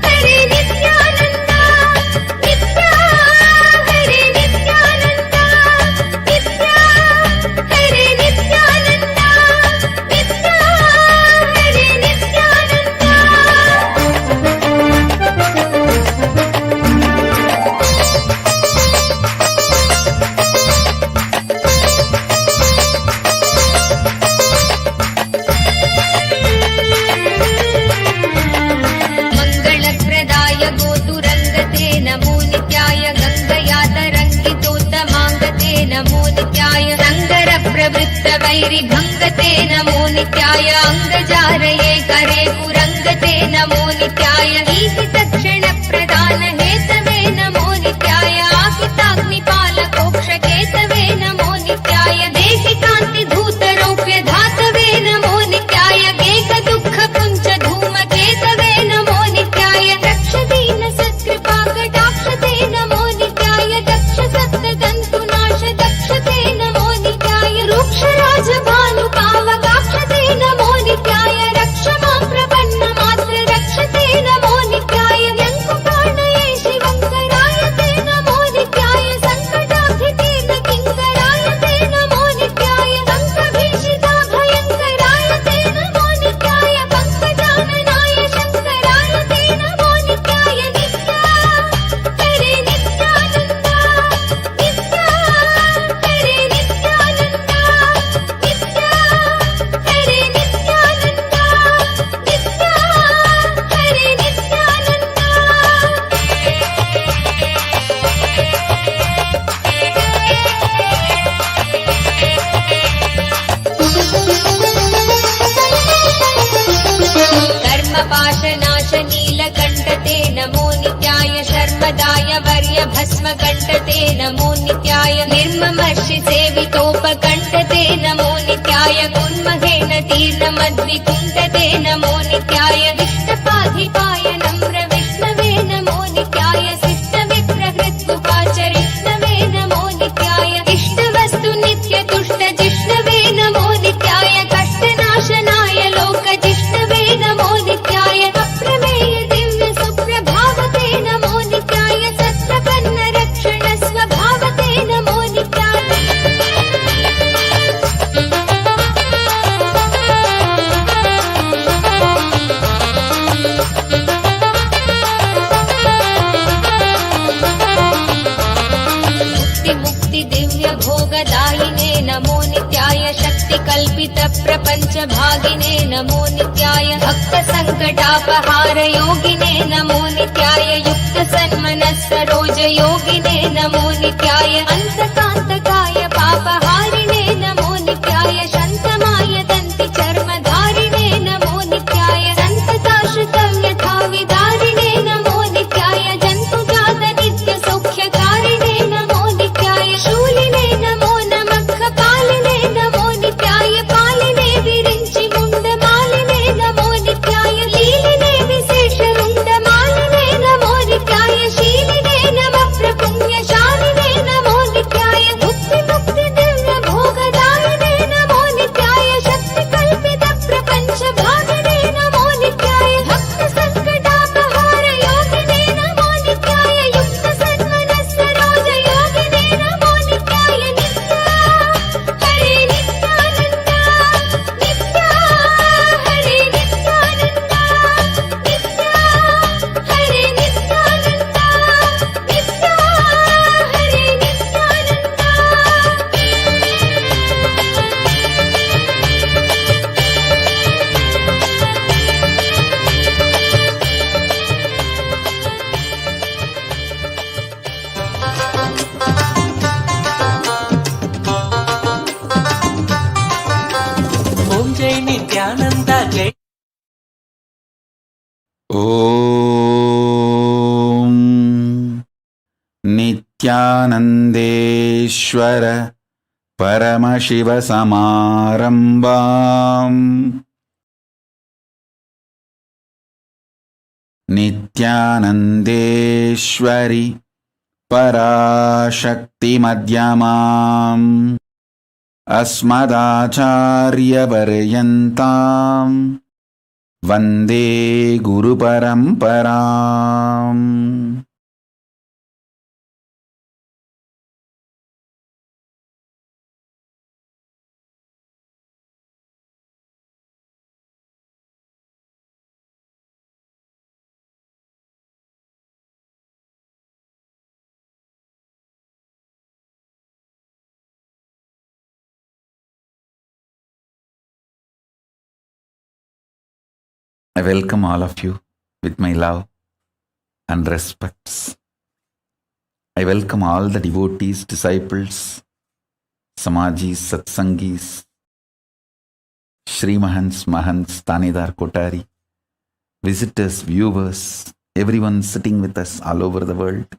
हरे नित्यानन्द नित्या हरे नित्यानन्द नित्या हरे नित्यानन्द नित्या हरे नित्यानन्द मङ्गलप्रदाय गोतुरङ्गते नमो नित्याय गङ्गया तरङ्गितोत्तमाङ्गते नमो नित्याय सङ्गरप्रवृत्तवैरिभङ्गते नमो नित्याय अङ्गजारये करे पुरङ्गते नमो नित्याय ईहितक्षणप्रदान हेतवे नमो नित्याय आहिताग्निपालकोक्षकेतवे नमो नित्याय देहि कान्तिधूतरौप्य धातवे नमो नित्याय गेहदुःखपुञ्ज धूमकेतवे नमो नित्याय रक्षदीन सत्कृपा कटाक्षते नमो नित्याय दक्ष सप्तदन्तुनाश दक्षते नमो नित्याय रूक्षराजभानुकावकाक्षते नमो नित्याय रक्ष मां प्रपन्नमात्र रक्षते नमो नित्याय व्यङ्कुपाणये शिवङ्कराय ते नमो नित्याय सङ्कटाधितीर्न किङ्कराय ते नमो नित्याय अङ्कभीषिता भयङ्कराय ते नमो नित्याय पङ्कजाननाय शङ्कराय ते नमो नित्याय नित्या हरे नित्यानन्द नित्या हरे नित्यानन्द नित्या हरे नित्यानन्द नित्या हरे कर्मपाशनाश नीलकण्ठते नमो नित्याय शर्मदाय वर्य भस्मकण्ठते नमो नित्याय निर्ममर्षि सेवितोपकण्ठते नमो नित्याय कुन्महेन तीर्णमद्विकुण्ठते नमो नित्याय विष्टपाधिपाय नम्र विष्णवे नमो नित्याय शिष्टविप्रहृत्कुपाचरिष्णवे नमो नित्याय इष्टवस्तु नित्यतुष्ट जिष्णवे नमो नित्याय कष्टनाशनाय लोकजिष्णवे नमो नित्याय अप्रमेय दिव्य सुप्रभावते नमो नित्याय सत्प्रपन्न रक्षण स्वभावते नमो नित्याय मुक्ति दिव्य भोगदायिने नमो नित्याय शक्ति कल्पित प्रपंच भागिने नमो नित्याय भक्त संकटापहार योगिने नमो नित्याय युक्त सन्मनः सरोज योगिने नमो नित्याय अंतकांतकाय पापहारिणे नमो नित्याय शन्तमाय दन्ति चर्मधारिणे नमो नित्याय संतताश्रितं यथा विदारिणे नमो नित्याय जन्तुजात नित्य सौख्यकारिणे नमो नित्याय शूलिने नमो नमः कपालिने नमो नित्याय पालिने विरिञ्चि मुण्डमालिने नमो नित्याय लीलिने विशेषरुण्डमालिने नमो नित्याय शीलिने नमः प्रपुण्यशालिने नमो नित्याय मुक्ति दिव्य भो ॐ नित्यानन्देश्वर परमशिवसमारम्भाम् नित्यानन्देश्वरि पराशक्तिमध्यमाम् अस्मदाचार्यपर्यन्ताम् वन्दे गुरुपरम्पराम्. I welcome all of you with my love and respects. I welcome all the devotees, disciples, Samajis, Satsangis, Shri Mahants, Mahants, Tanidar Kotari, visitors, viewers, everyone sitting with us all over the world.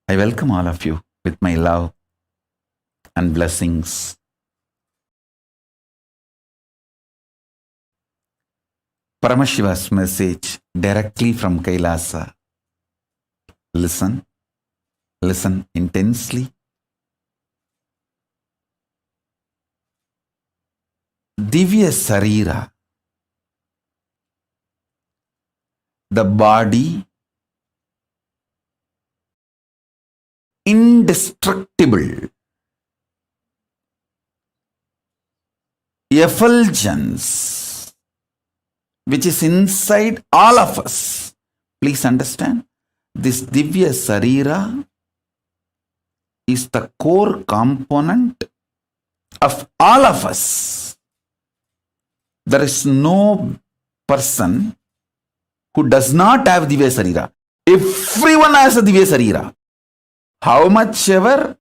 I welcome all of you with my love and blessings. Paramashiva's message directly from Kailasa. Listen intensely. Divya Sarira, the body, indestructible, effulgence, which is inside all of us. Please understand, this Divya Sarira is the core component of all of us. There is no person who does not have Divya Sarira. Everyone has a Divya Sarira. How much ever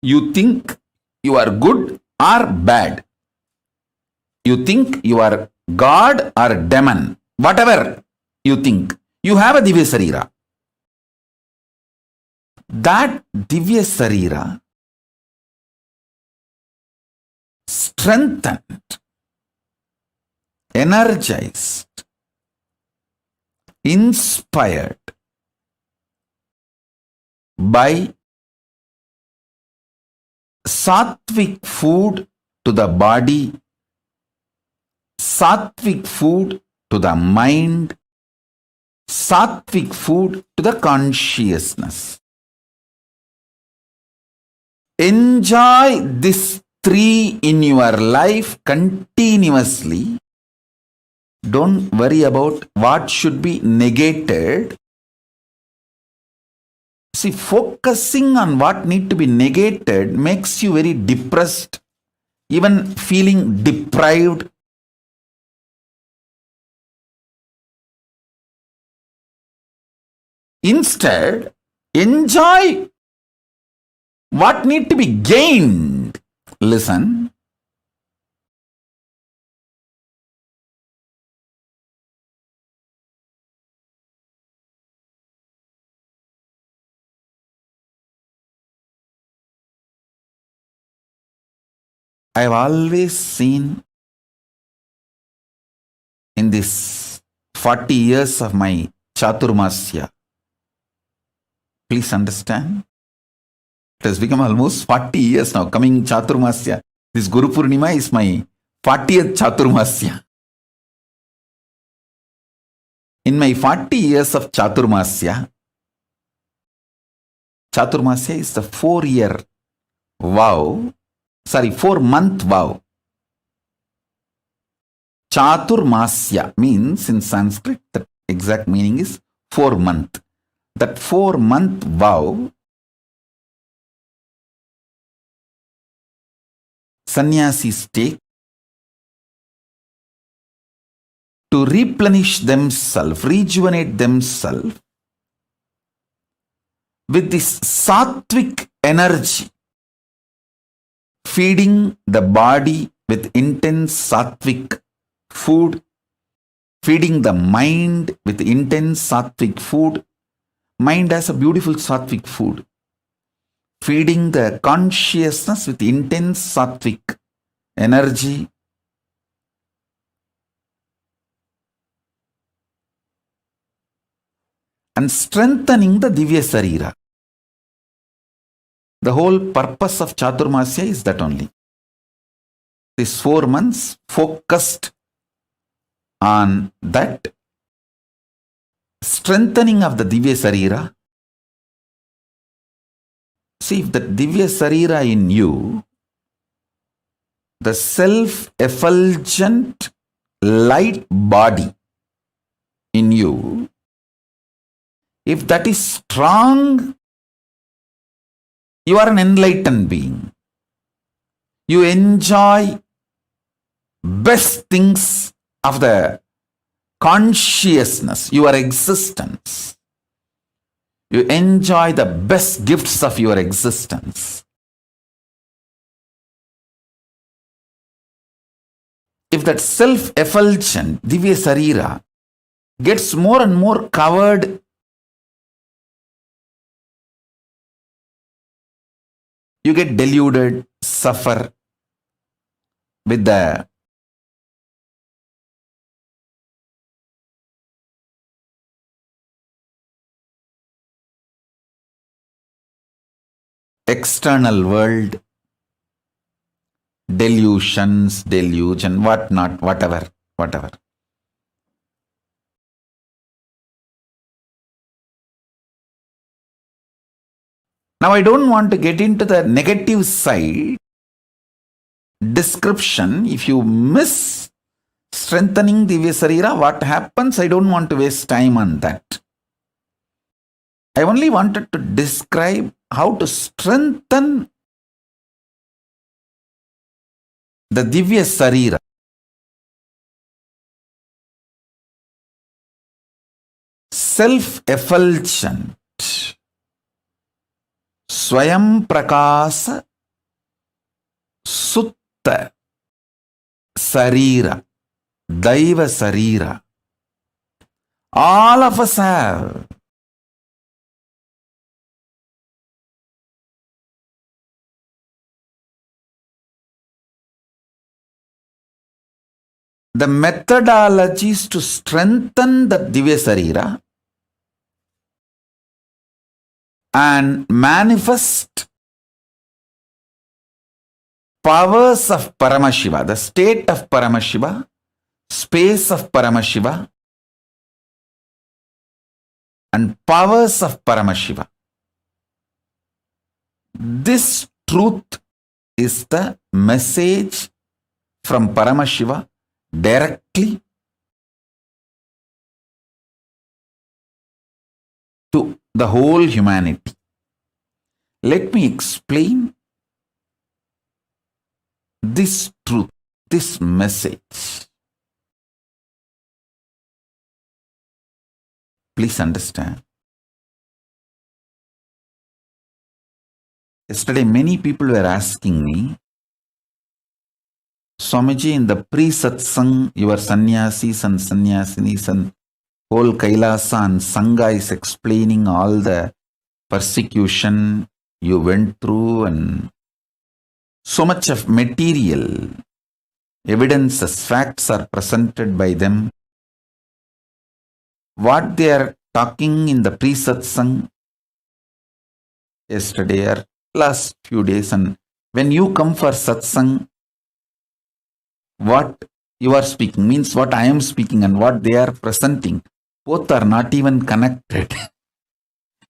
you think you are good or bad, you think you are God or demon, whatever you think, you have a Divya Sarira. That Divya Sarira strengthened, energized, inspired by sattvic food to the body, sattvic food to the mind, sattvic food to the consciousness. Enjoy these three in your life continuously. Don't worry about what should be negated. See, focusing on what need to be negated makes you very depressed, even feeling deprived. Instead, enjoy what need to be gained. Listen. I have always seen in this 40 years of my Chaturmasya, please understand, it has become almost 40 years now, coming Chaturmasya. This Guru Purnima is my 40th Chaturmasya. In my 40 years of Chaturmasya, Chaturmasya is the 4-month vow. Chaturmasya means in Sanskrit, the exact meaning is 4-month. That 4-month vow, sannyasis take to replenish themselves, rejuvenate themselves with this sattvic energy, feeding the body with intense sattvic food feeding the mind with intense sattvic food. Mind has a beautiful sattvic food. Feeding the consciousness with intense sattvic energy. And strengthening the Divya Sarira. The whole purpose of Chaturmasya is that only. These 4 months focused on that strengthening of the Divya Sarira. See, if the Divya Sarira in you, the self-effulgent light body in you, if that is strong, you are an enlightened being. You enjoy best things of the consciousness, your existence. You enjoy the best gifts of your existence. If that self-effulgent Divya Sarira gets more and more covered, you get deluded, suffer with the external world, delusions, delusion, whatnot, whatever. Now I don't want to get into the negative side description. If you miss strengthening Divya Sarira, what happens? I don't want to waste time on that. I only wanted to describe how to strengthen the Divya Sarira. Self-effulgent, Swayam Prakasa, Sutta Sarira, Daiva Sarira. All of us have. The methodologies to strengthen the Divya Sarira and manifest powers of Paramashiva, the state of Paramashiva, space of Paramashiva, and powers of Paramashiva. This truth is the message from Paramashiva directly to the whole humanity. Let me explain this truth, this message. Please understand. Yesterday, many people were asking me, Swamiji, in the pre-Satsang, your sannyasis and sannyasinis and whole Kailasa and Sangha is explaining all the persecution you went through and so much of material evidences, facts are presented by them. What they are talking in the pre-Satsang yesterday or last few days, and when you come for Satsang, what you are speaking means what I am speaking and what they are presenting, both are not even connected.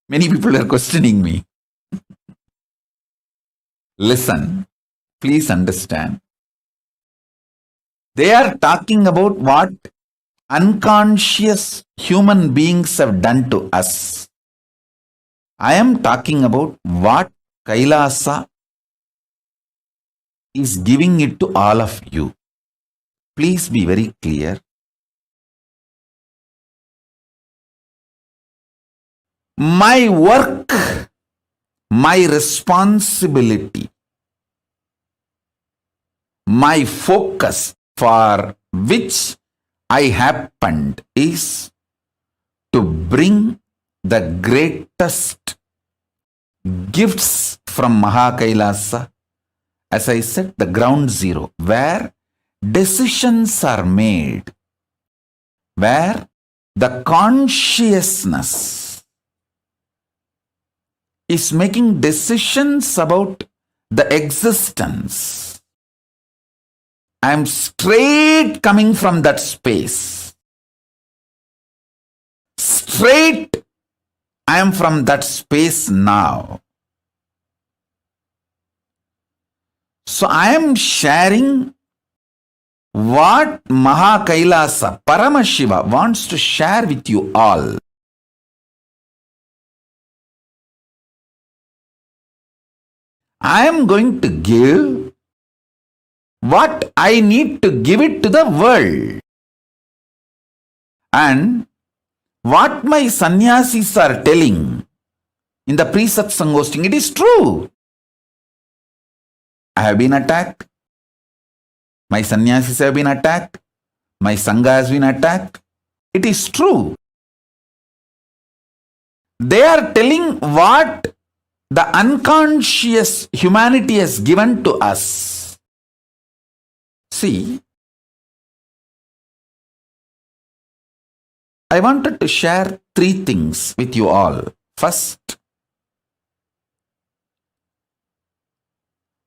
Many people are questioning me. Listen, please understand. They are talking about what unconscious human beings have done to us. I am talking about what Kailasa is giving it to all of you. Please be very clear. My work, my responsibility, my focus for which I happened is to bring the greatest gifts from Kailasa. As I said, the ground zero, where decisions are made, where the consciousness is making decisions about the existence. I am straight coming from that space. Straight I am from that space now. So I am sharing what Kailasa, Paramashiva wants to share with you all. I am going to give what I need to give it to the world. And what my sannyasis are telling in the pre-satsang hosting, it is true. I have been attacked. My sannyasis have been attacked. My sangha has been attacked. It is true. They are telling what the unconscious humanity has given to us. See, I wanted to share 3 things with you all. First,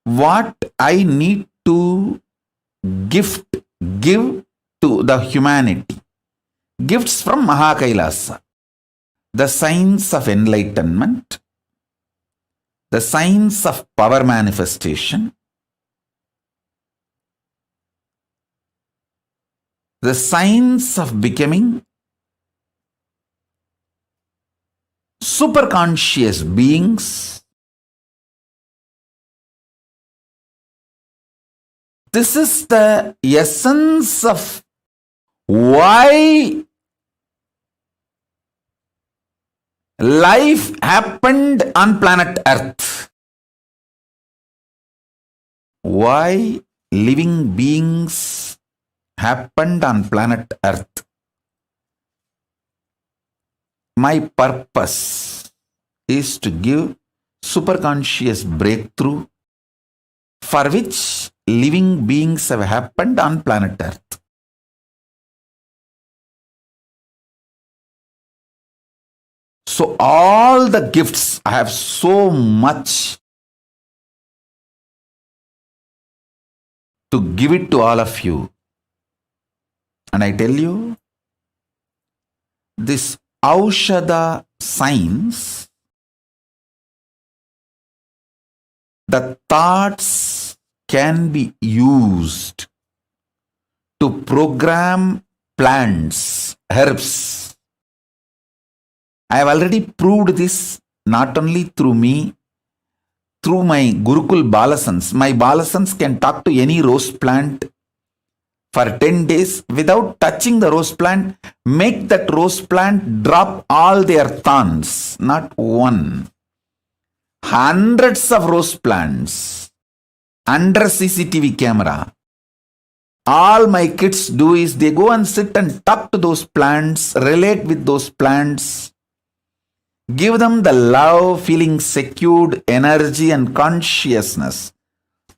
what I need to give to the humanity. Gifts from Kailasa. The science of enlightenment, the science of power manifestation, the science of becoming superconscious beings. This is the essence of why life happened on planet Earth. Why living beings happened on planet Earth. My purpose is to give superconscious breakthrough for which living beings have happened on planet Earth. So all the gifts, I have so much to give it to all of you. And I tell you, this Aushadha science, the thoughts can be used to program plants, herbs. I have already proved this not only through me, through my Gurukul Balasans. My Balasans can talk to any rose plant for 10 days without touching the rose plant, make that rose plant drop all their thorns, not one. Hundreds of rose plants under CCTV camera. All my kids do is they go and sit and talk to those plants, relate with those plants, give them the love, feeling secured, energy and consciousness.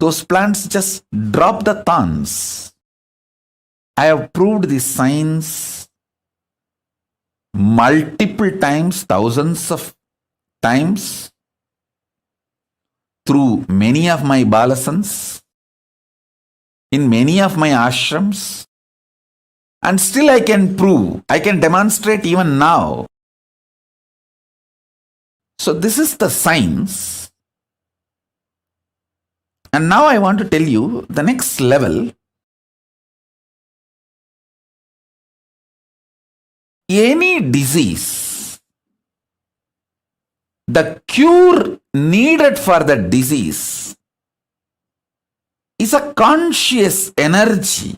Those plants just drop the thorns. I have proved this science multiple times, thousands of times, through many of my balasans, in many of my ashrams, and still I can prove, I can demonstrate even now. So this is the science. And now I want to tell you the next level. Any disease, the cure needed for the disease is a conscious energy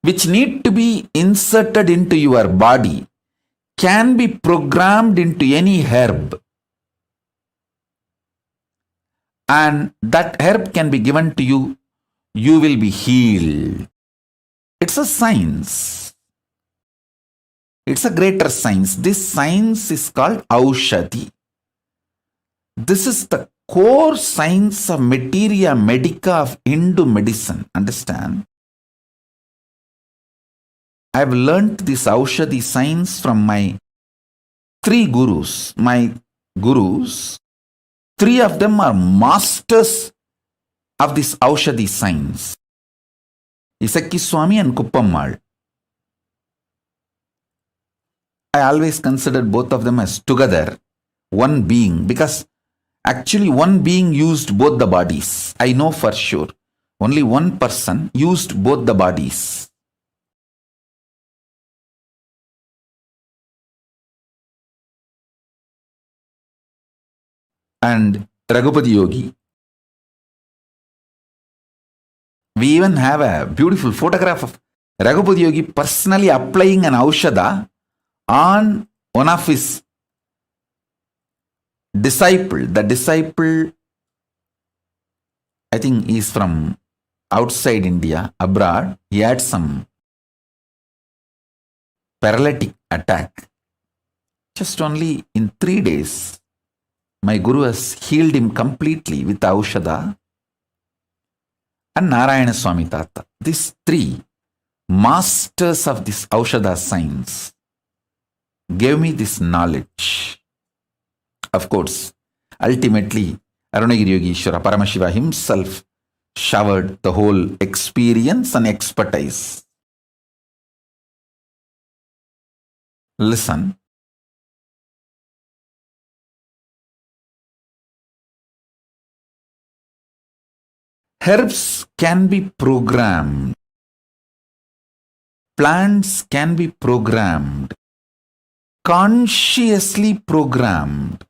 which need to be inserted into your body, can be programmed into any herb, and that herb can be given to you, you will be healed. It's a science. It's a greater science. This science is called Aushadhi. This is the core science of materia medica of Hindu medicine. Understand? I have learnt this Aushadhi science from my three gurus. My gurus, three of them are masters of this Aushadhi science. Isakki Swami and Kuppammal. I always considered both of them as together, one being, because actually one being used both the bodies. I know for sure. Only one person used both the bodies. And Raghupati Yogi. We even have a beautiful photograph of Raghupati Yogi personally applying an Aushadha on one of his disciple. The disciple, I think, is from outside India, abroad. He had some paralytic attack. Just only in 3 days, my Guru has healed him completely with Aushadha and Narayana Swami Tata. These three masters of this Aushadha science gave me this knowledge. Of course, ultimately, Arunagiri Yogeshwara Paramashiva himself showered the whole experience and expertise. Listen. Herbs can be programmed. Plants can be programmed. Consciously programmed.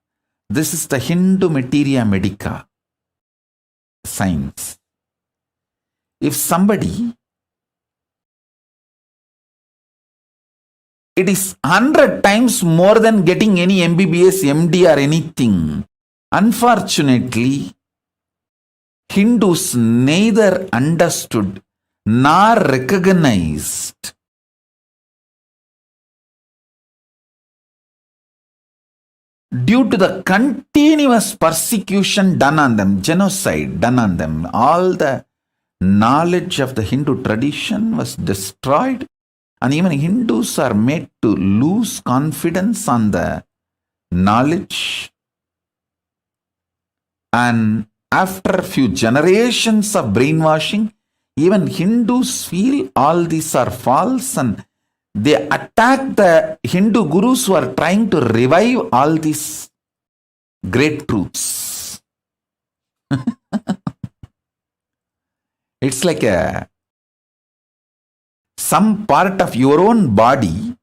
This is the Hindu materia medica science. If somebody, it is 100 times more than getting any MBBS, MD or anything. Unfortunately, Hindus neither understood nor recognized due to the continuous persecution done on them, genocide done on them. All the knowledge of the Hindu tradition was destroyed, and even Hindus are made to lose confidence on the knowledge. And after a few generations of brainwashing, even Hindus feel all these are false, and they attack the Hindu gurus who are trying to revive all these great truths. It's like some part of your own body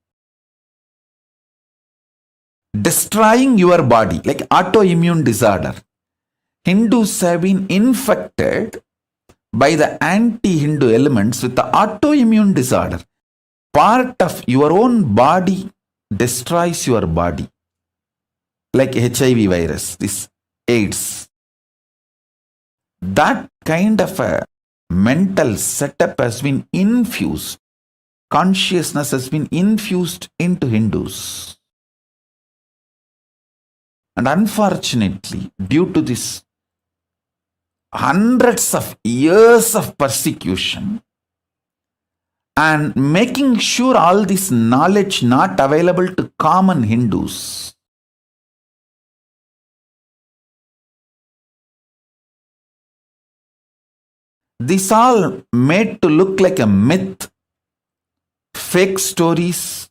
destroying your body, like autoimmune disorder. Hindus have been infected by the anti-Hindu elements with the autoimmune disorder. Part of your own body destroys your body, like HIV virus, this AIDS. That kind of a mental setup has been infused. Consciousness has been infused into Hindus. And unfortunately, due to this hundreds of years of persecution and making sure all this knowledge not available to common Hindus, this all made to look like a myth, fake stories,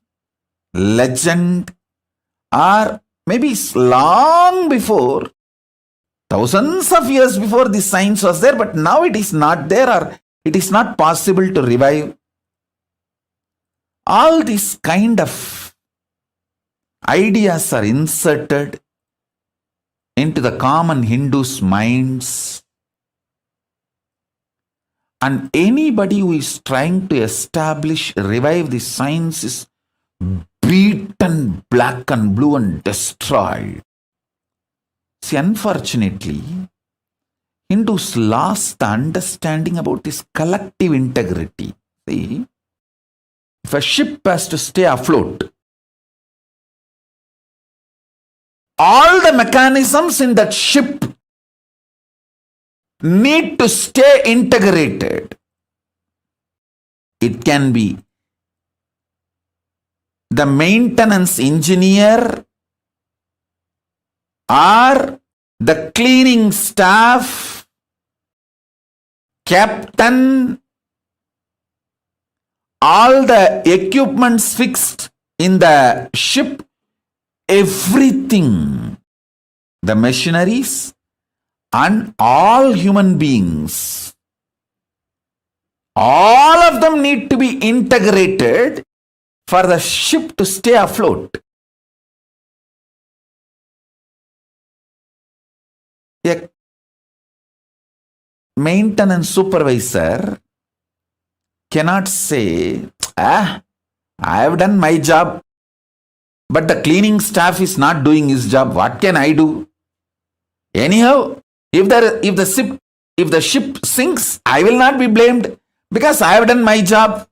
legend, or maybe long before, thousands of years before this science was there, but now it is not there, or it is not possible to revive. All these kind of ideas are inserted into the common Hindus' minds. And anybody who is trying to establish, revive this science is beaten black and blue and destroyed. See, unfortunately, Hindus lost the understanding about this collective integrity. See, if a ship has to stay afloat, all the mechanisms in that ship need to stay integrated. It can be the maintenance engineer or the cleaning staff, captain, all the equipments fixed in the ship, everything, the machineries and all human beings, all of them need to be integrated for the ship to stay afloat. A maintenance supervisor cannot say, I have done my job, but the cleaning staff is not doing his job. What can I do? Anyhow, if the ship sinks, I will not be blamed because I have done my job.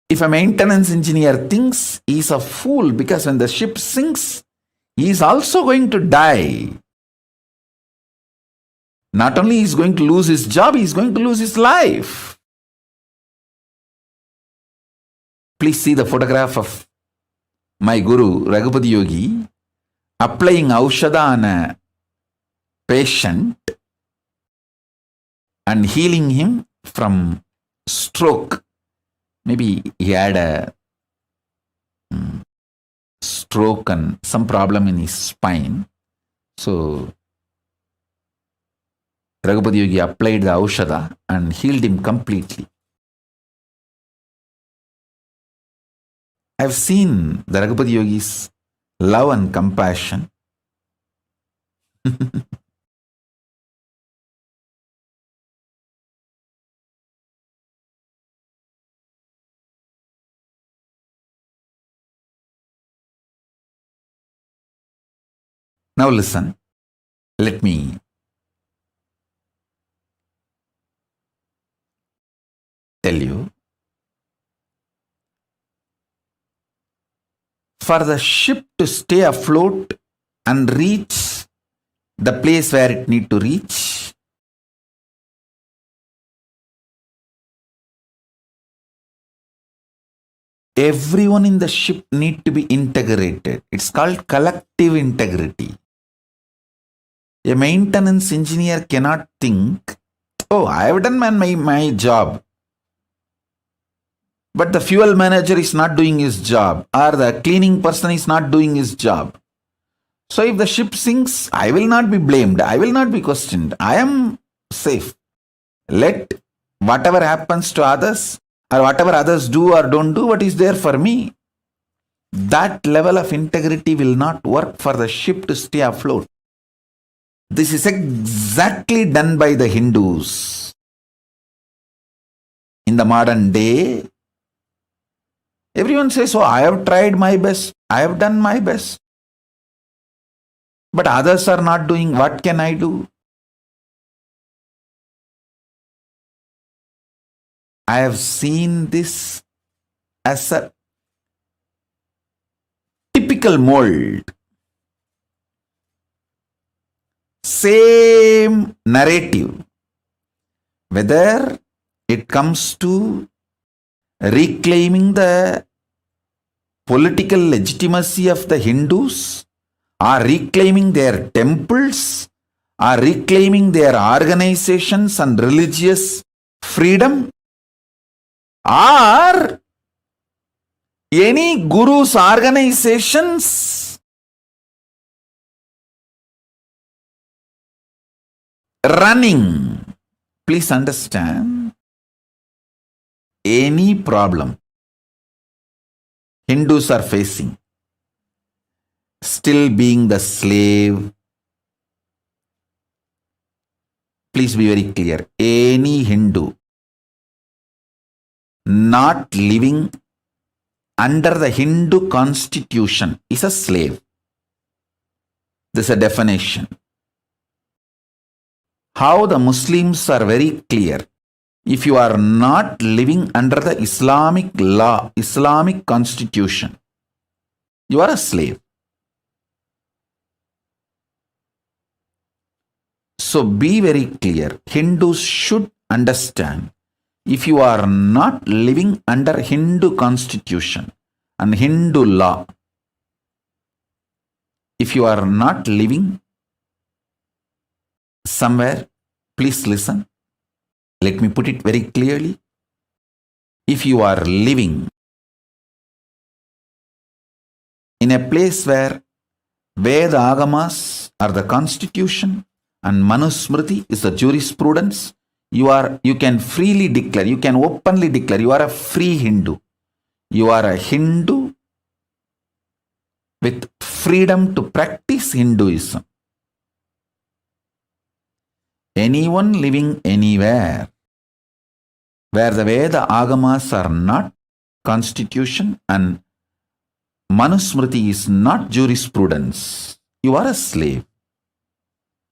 If a maintenance engineer thinks he is a fool because when the ship sinks, he is also going to die. Not only he is going to lose his job, he is going to lose his life. Please see the photograph of my Guru, Raghupati Yogi, applying Aushadha on a patient and healing him from stroke. Maybe he had a stroke and some problem in his spine. So Raghupati Yogi applied the Aushadha and healed him completely. I've seen the Raghupati Yogi's love and compassion. Now listen, let me tell you. For the ship to stay afloat and reach the place where it need to reach, everyone in the ship need to be integrated. It's called collective integrity. A maintenance engineer cannot think, oh, I have done my job, but the fuel manager is not doing his job, or the cleaning person is not doing his job. So if the ship sinks, I will not be blamed. I will not be questioned. I am safe. Let whatever happens to others, or whatever others do or don't do, what is there for me. That level of integrity will not work for the ship to stay afloat. This is exactly done by the Hindus. In the modern day, everyone says, oh, I have tried my best. I have done my best. But others are not doing. What can I do? I have seen this as a typical mold. Same narrative. Whether it comes to reclaiming the political legitimacy of the Hindus, or reclaiming their temples, or reclaiming their organizations and religious freedom, or any guru's organizations running. Please understand, any problem Hindus are facing, still being the slave. Please be very clear. Any Hindu not living under the Hindu constitution is a slave. This is a definition. How the Muslims are very clear. If you are not living under the Islamic law, Islamic constitution, you are a slave. So be very clear. Hindus should understand, if you are not living under Hindu constitution and Hindu law, if you are not living somewhere, please listen. Let me put it very clearly. If you are living in a place where Veda Agamas are the constitution and Manusmriti is the jurisprudence, you can freely declare, you can openly declare, you are a free Hindu. You are a Hindu with freedom to practice Hinduism. Anyone living anywhere where the Veda Agamas are not constitution and Manusmriti is not jurisprudence, you are a slave.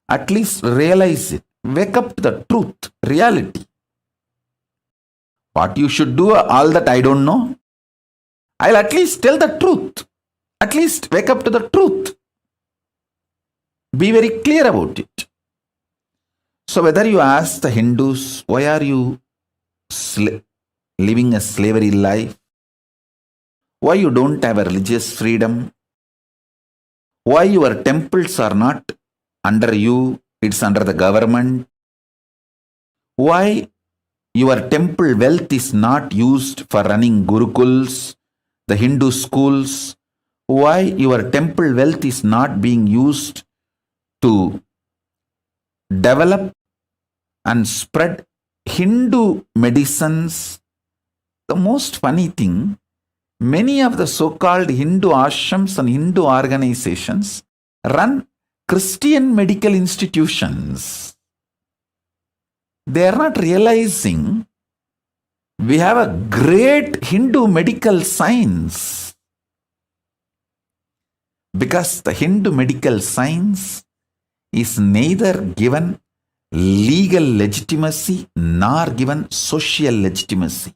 At least realize it. Wake up to the truth, reality. What you should do, all that I don't know. I'll at least tell the truth. At least wake up to the truth. Be very clear about it. So whether you ask the Hindus, why are you living a slavery life? Why you don't have a religious freedom? Why your temples are not under you, it's under the government? Why your temple wealth is not used for running gurukuls, the Hindu schools? Why your temple wealth is not being used to develop and spread Hindu medicines? The most funny thing, many of the so-called Hindu ashrams and Hindu organizations run Christian medical institutions. They are not realizing we have a great Hindu medical science. Because the Hindu medical science is neither given legal legitimacy nor given social legitimacy.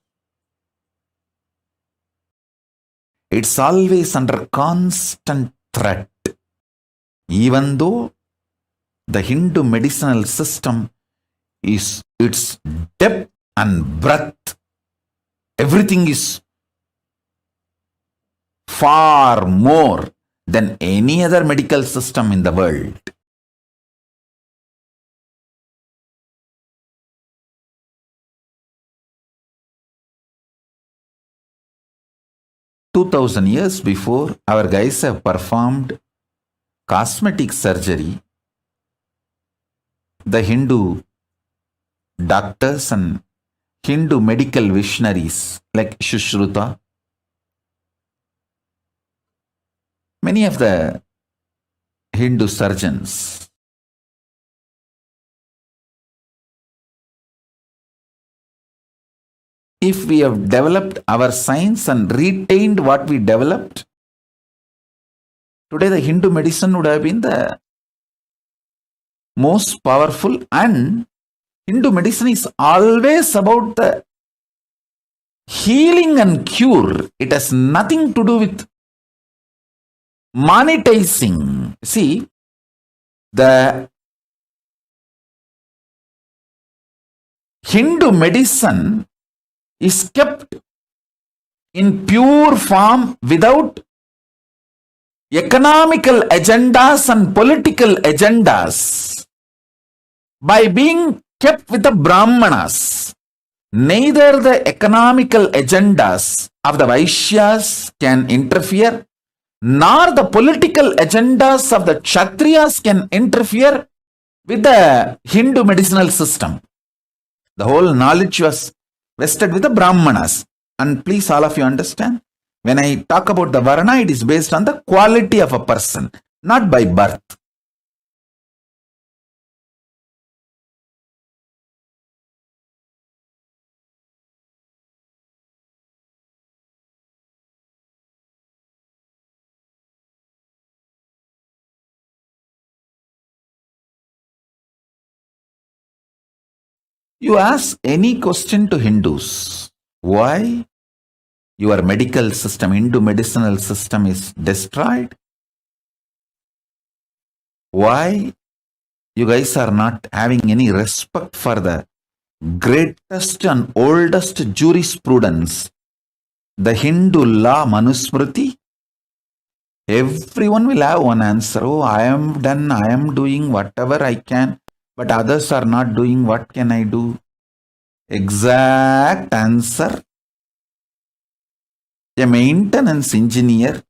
It's always under constant threat. Even though the Hindu medicinal system is its depth and breadth, everything is far more than any other medical system in the world. "2,000 years before, our guys have performed cosmetic surgery. The Hindu doctors and Hindu medical visionaries like Shushruta, many of the Hindu surgeons, if we have developed our science and retained what we developed, today the Hindu medicine would have been the most powerful, and Hindu medicine is always about the healing and cure. It has nothing to do with monetizing. See, the Hindu medicine is kept in pure form without economical agendas and political agendas. By being kept with the Brahmanas, neither the economical agendas of the Vaishyas can interfere, nor the political agendas of the Kshatriyas can interfere with the Hindu medicinal system. The whole knowledge was vested with the Brahmanas. And please, all of you understand, when I talk about the Varna, it is based on the quality of a person, not by birth. You ask any question to Hindus, why your medical system, Hindu medicinal system is destroyed? Why You guys are not having any respect for the greatest and oldest jurisprudence, the Hindu law Manusmriti. Everyone will have one answer. Oh, I am done, I am doing whatever I can, but others are not doing. What can I do? Exact answer. A maintenance engineer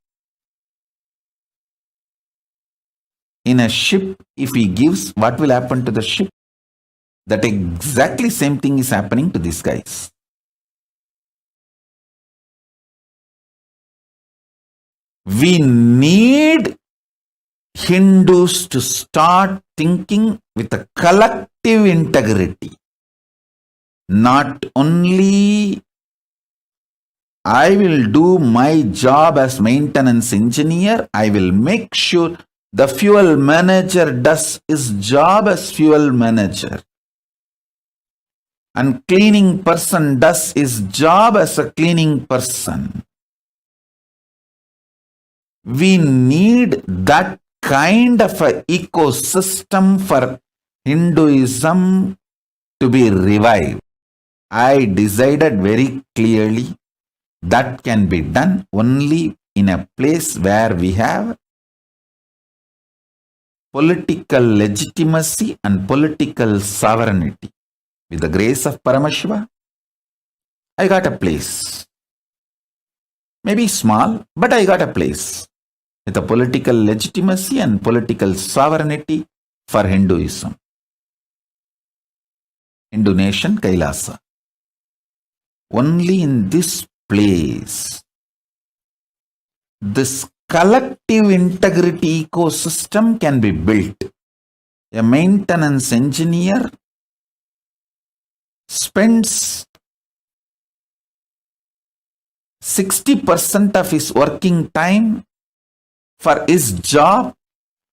in a ship, if he gives, what will happen to the ship? That exactly same thing is happening to these guys. We need Hindus to start thinking with a collective integrity. Not only I will do my job as maintenance engineer, I will make sure the fuel manager does his job as fuel manager. And cleaning person does his job as a cleaning person. We need that kind of an ecosystem for Hinduism to be revived. I decided very clearly that can be done only in a place where we have political legitimacy and political sovereignty. With the grace of Paramashiva, I got a place. Maybe small, but I got a place with a political legitimacy and political sovereignty for Hinduism. Hindu nation, Kailasa. Only in this place, this collective integrity ecosystem can be built. A maintenance engineer spends 60% of his working time for his job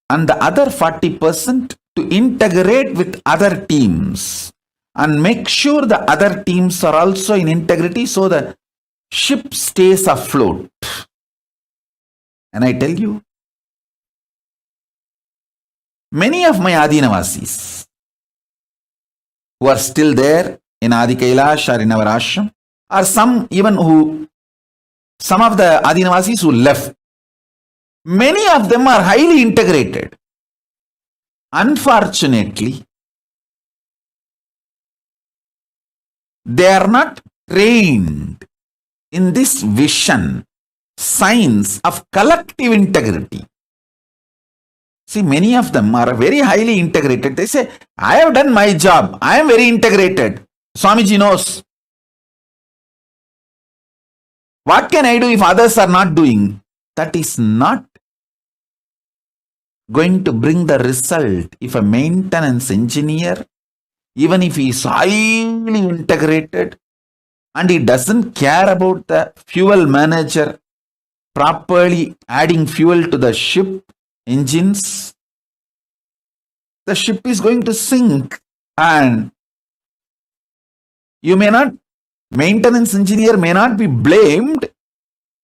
and the other 40% to integrate with other teams and make sure the other teams are also in integrity so the ship stays afloat. And I tell you, many of my Adinavasis who are still there in Adi Kailasa or in our ashram, or some of the Adinavasis who left, many of them are highly integrated. Unfortunately, they are not trained in this vision, science of collective integrity. See, many of them are very highly integrated. They say, I have done my job. I am very integrated. Swamiji knows. What can I do if others are not doing? That is not going to bring the result. If a maintenance engineer, even if he is highly integrated and he doesn't care about the fuel manager properly adding fuel to the ship engines, the ship is going to sink. And maintenance engineer may not be blamed,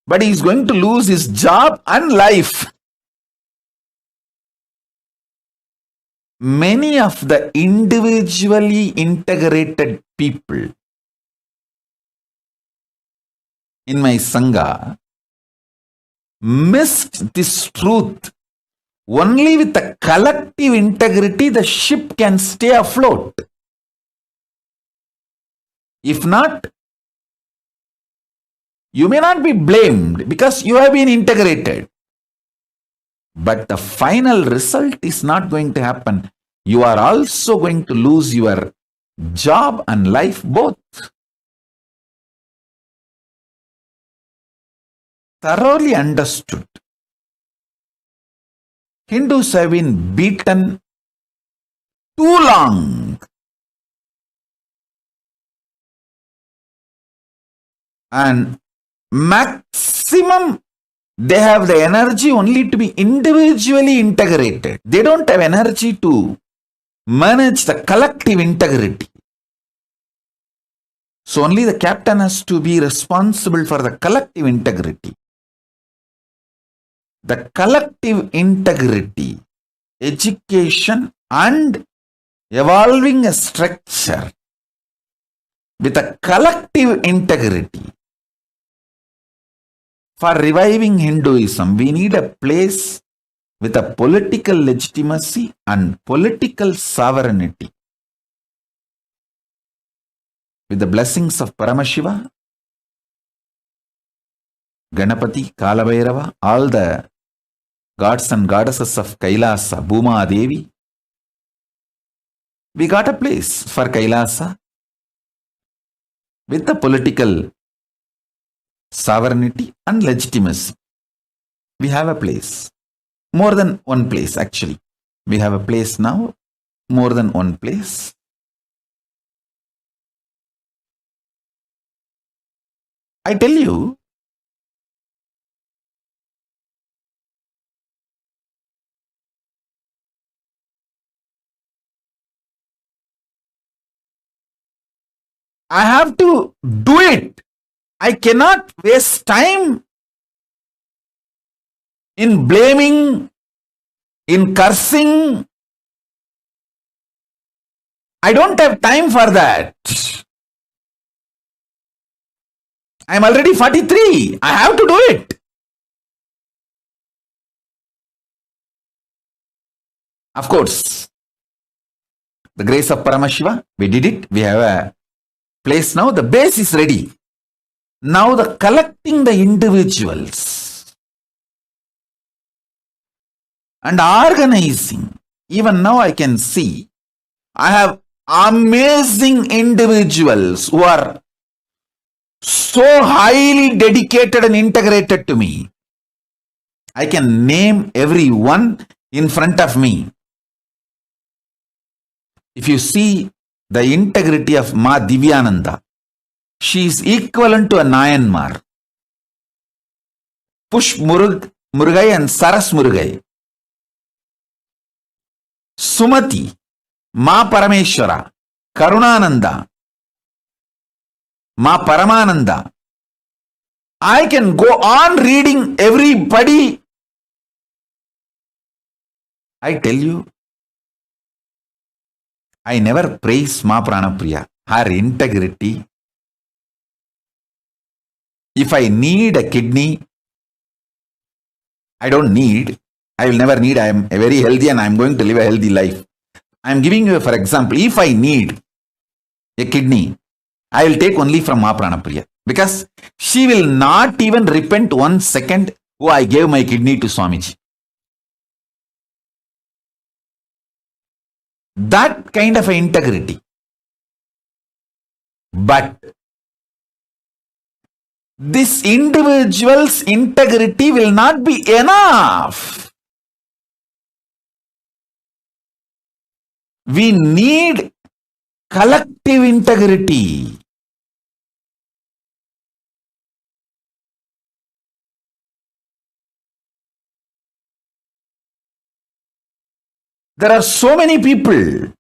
but he is going to lose his job and life. Many of the individually integrated people in my Sangha missed this truth. Only with the collective integrity, the ship can stay afloat. If not, you may not be blamed because you have been integrated. But the final result is not going to happen. You are also going to lose your job and life both. Thoroughly understood. Hindus have been beaten too long. And maximum they have the energy only to be individually integrated. They don't have energy to manage the collective integrity. So only the captain has to be responsible for the collective integrity. The collective integrity, education and evolving a structure with a collective integrity. For reviving Hinduism, we need a place with a political legitimacy and political sovereignty. With the blessings of Paramashiva, Ganapati, Kalabhairava, all the gods and goddesses of Kailasa, Bhuma Devi, we got a place for Kailasa with the political sovereignty and legitimacy. We have a place. More than one place, actually. We have a place now, more than one place. I tell you, I have to do it. I cannot waste time in blaming, in cursing. I don't have time for that. I am already 43. I have to do it. Of course, the grace of Paramashiva, we did it. We have a place now. The base is ready. Now the collecting the individuals and organizing. Even now I can see I have amazing individuals who are so highly dedicated and integrated to me. I can name every one in front of me. If you see the integrity of Ma Divyananda, she is equivalent to a Nayanmar. Push Murugai and Saras Murugai. Sumati, Ma Parameshwara, Karunananda, Ma Paramananda. I can go on reading everybody. I tell you, I never praise Ma Pranapriya, her integrity. If I need a kidney, I don't need, I will never need, I am very healthy and I am going to live a healthy life. I am giving you, for example, if I need a kidney, I will take only from Ma Pranapriya, because she will not even repent 1 second, oh, I gave my kidney to Swamiji. That kind of integrity. But this individual's integrity will not be enough. We need collective integrity. There are so many people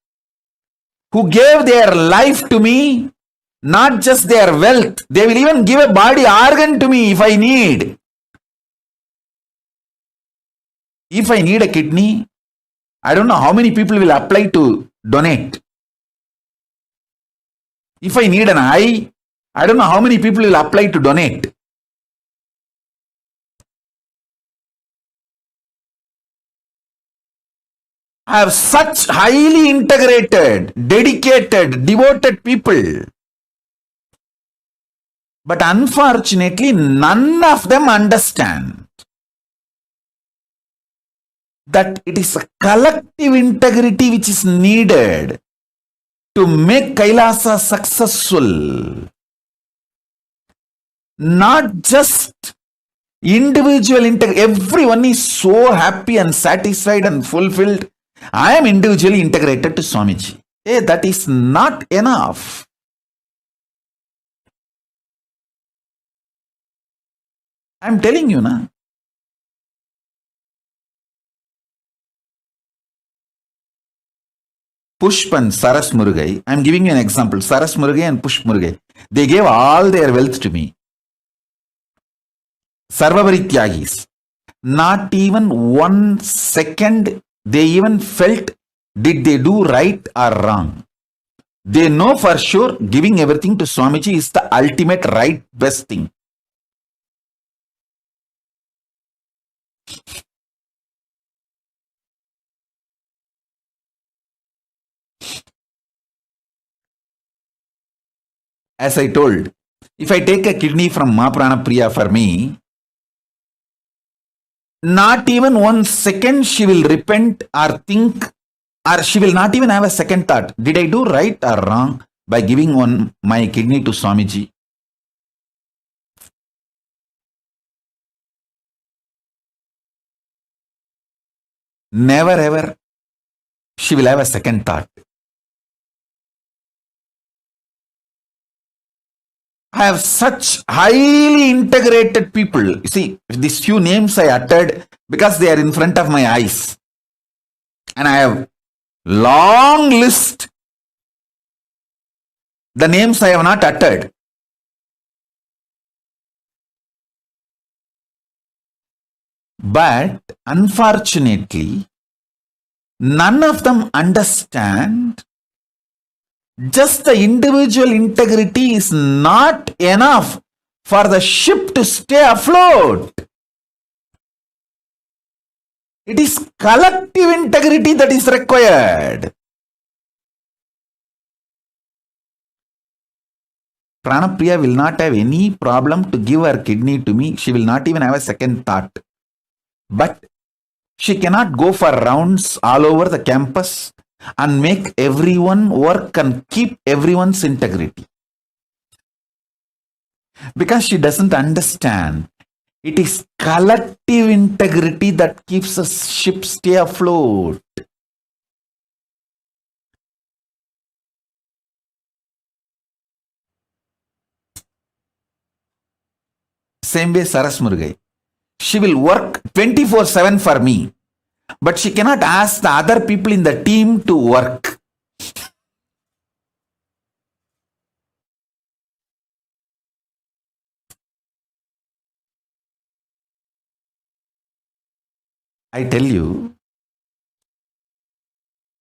who gave their life to me, not just their wealth. They will even give a body organ to me if I need. If I need a kidney, I don't know how many people will apply to donate. If I need an eye, I don't know how many people will apply to donate. I have such highly integrated, dedicated, devoted people. But unfortunately, none of them understand that it is a collective integrity which is needed to make Kailasa successful. Not just individual integrity. Everyone is so happy and satisfied and fulfilled. I am individually integrated to Swamiji. Hey, that is not enough. I am telling you, na. Pushp and Saras Murugai, I am giving you an example. Saras Murugai and Pushp Murugai, they gave all their wealth to me. Sarvavari Tyagis, not even 1 second they even felt did they do right or wrong? They know for sure giving everything to Swamiji is the ultimate right best thing. As I told, if I take a kidney from Ma Prana Priya for me, not even 1 second she will repent or think, or she will not even have a second thought. Did I do right or wrong by giving my kidney to Swamiji? Never ever she will have a second thought. I have such highly integrated people. You see, these few names I uttered because they are in front of my eyes. And I have long list the names I have not uttered. But unfortunately, none of them understand just the individual integrity is not enough for the ship to stay afloat. It is collective integrity that is required. Pranapriya will not have any problem to give her kidney to me. She will not even have a second thought. But she cannot go for rounds all over the campus and make everyone work and keep everyone's integrity. Because she doesn't understand. It is collective integrity that keeps a ship stay afloat. Same way Saras Murugai. She will work 24/7 for me. But she cannot ask the other people in the team to work. I tell you,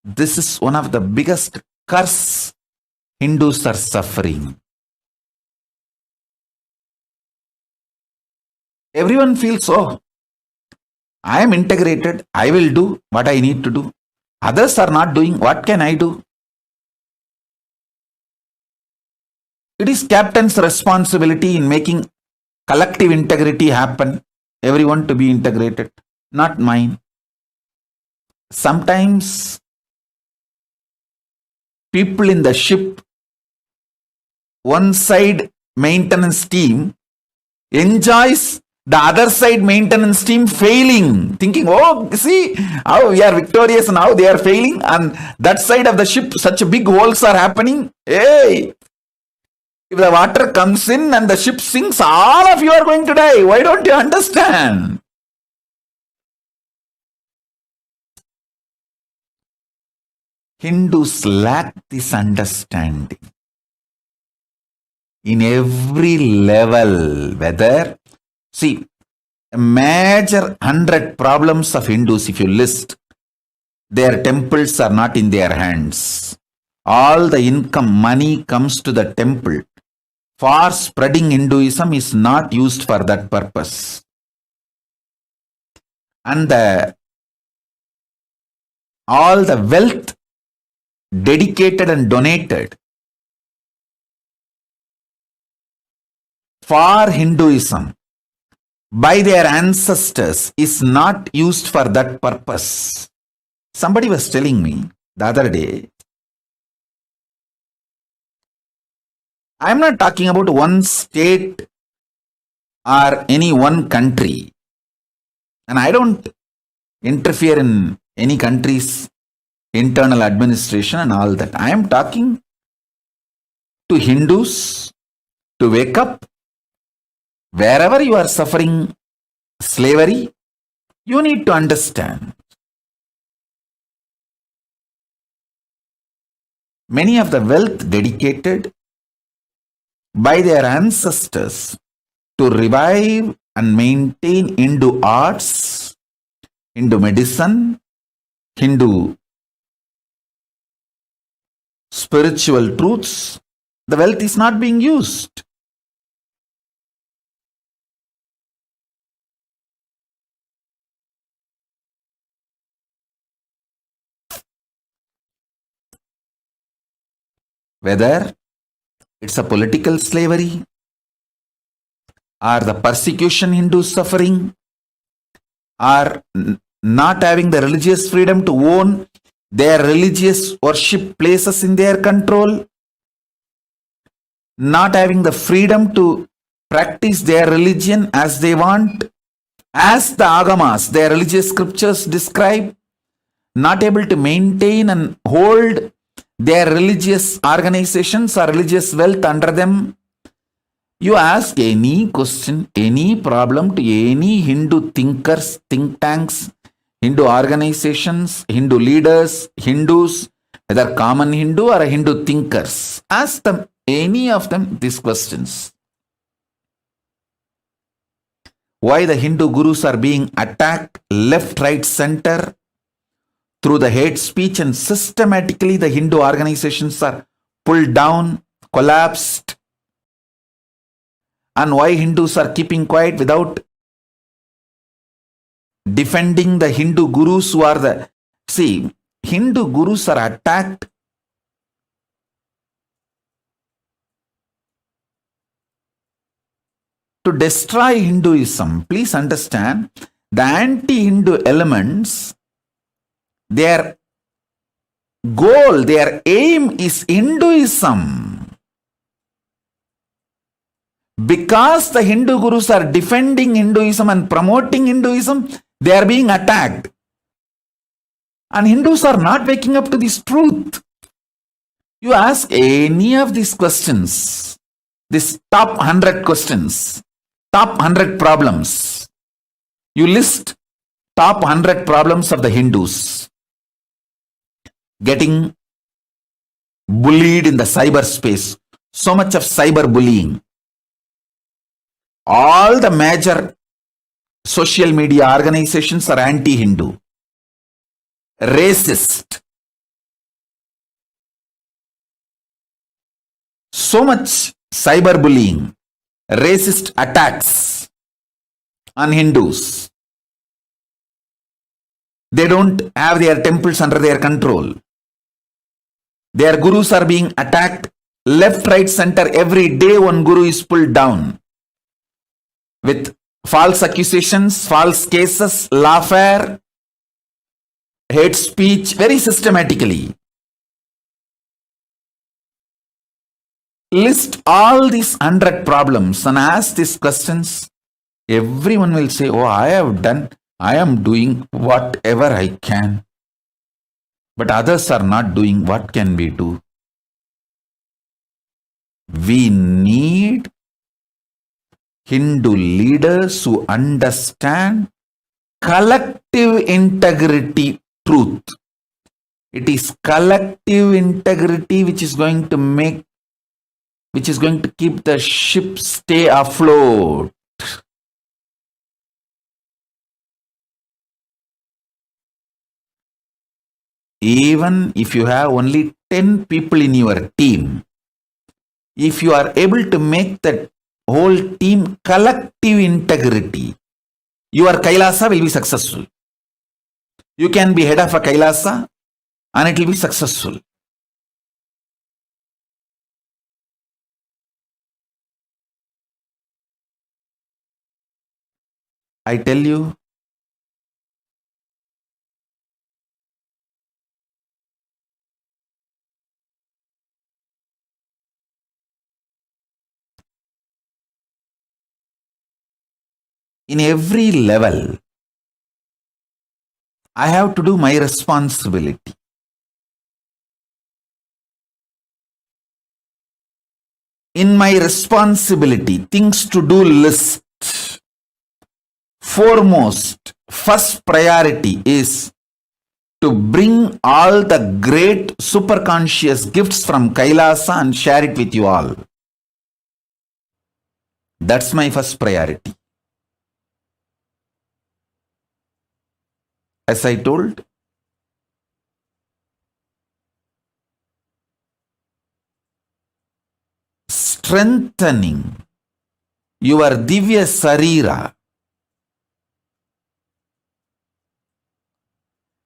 this is one of the biggest curse Hindus are suffering. Everyone feels, oh, I am integrated, I will do what I need to do. Others are not doing, what can I do? It is captain's responsibility in making collective integrity happen, everyone to be integrated, not mine. Sometimes people in the ship, one side maintenance team enjoys the other side maintenance team failing, thinking, oh, see how we are victorious now, they are failing, and that side of the ship, such big holes are happening. Hey, if the water comes in and the ship sinks, all of you are going to die. Why don't you understand? Hindus lack this understanding. In every level, whether, see, a major 100 problems of Hindus, if you list, their temples are not in their hands. All the income, money comes to the temple. For spreading Hinduism is not used for that purpose. And all the wealth dedicated and donated for Hinduism by their ancestors is not used for that purpose. Somebody was telling me the other day, I am not talking about one state or any one country, and I don't interfere in any country's internal administration and all that. I am talking to Hindus to wake up. Wherever you are suffering slavery, you need to understand. Many of the wealth dedicated by their ancestors to revive and maintain Hindu arts, Hindu medicine, Hindu spiritual truths, the wealth is not being used. Whether it's a political slavery or the persecution Hindus suffering or not having the religious freedom to own their religious worship places in their control, not having the freedom to practice their religion as they want, as the agamas, their religious scriptures describe, not able to maintain and hold their religious organizations or religious wealth under them. You ask any question, any problem to any Hindu thinkers, think tanks, Hindu organizations, Hindu leaders, Hindus, whether common Hindu or Hindu thinkers, ask them, any of them, these questions. Why the Hindu gurus are being attacked left, right, center through the hate speech, and systematically the Hindu organizations are pulled down, collapsed, and why Hindus are keeping quiet without defending the Hindu gurus who are the... See, Hindu gurus are attacked to destroy Hinduism. Please understand, the anti-Hindu elements, their goal, their aim is Hinduism. Because the Hindu gurus are defending Hinduism and promoting Hinduism, they are being attacked. And Hindus are not waking up to this truth. You ask any of these questions, this top 100 questions, top 100 problems. You list top 100 problems of the Hindus. Getting bullied in the cyberspace. So much of cyber bullying. All the major social media organizations are anti-Hindu, racist. So much cyberbullying, racist attacks on Hindus. They don't have their temples under their control. Their gurus are being attacked left, right, center. Every day one guru is pulled down with false accusations, false cases, lawfare, hate speech, very systematically. List all these 100 problems and ask these questions. Everyone will say, oh, I am doing whatever I can. But others are not doing. What can we do? We need Hindu leaders who understand collective integrity truth. It is collective integrity which is going to keep the ship stay afloat. Even if you have only 10 people in your team, if you are able to make that whole team collective integrity, your Kailasa will be successful. You can be head of a Kailasa and it will be successful. I tell you, in every level, I have to do my responsibility. In my responsibility, things to do list, foremost, first priority is to bring all the great superconscious gifts from Kailasa and share it with you all. That's my first priority. As I told, strengthening your Divya Sarira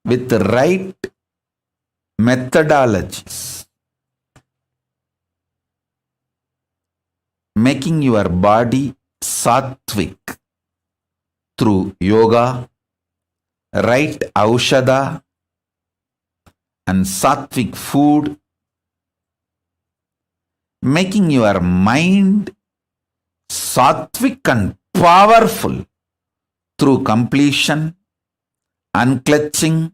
with the right methodologies, making your body sattvic through yoga, right aushadha, and sattvic food, making your mind sattvic and powerful through completion, unclutching,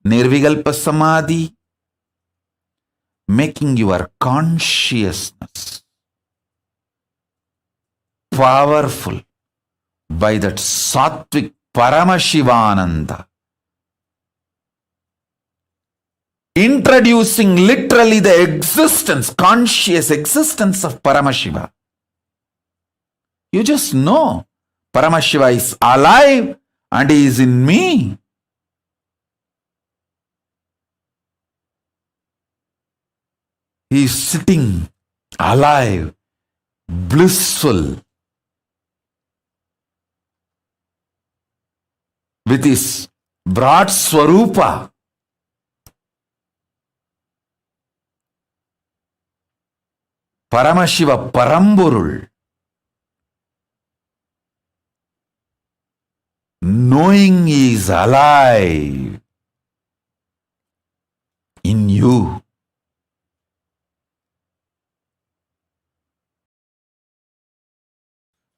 nirvikalpa samadhi, making your consciousness powerful by that sattvic Paramashivananda, introducing literally the existence, conscious existence of Paramashiva. You just know Paramashiva is alive and he is in me. He is sitting alive, blissful, with his broad swarupa. Paramashiva Paramburul, knowing he is alive in you.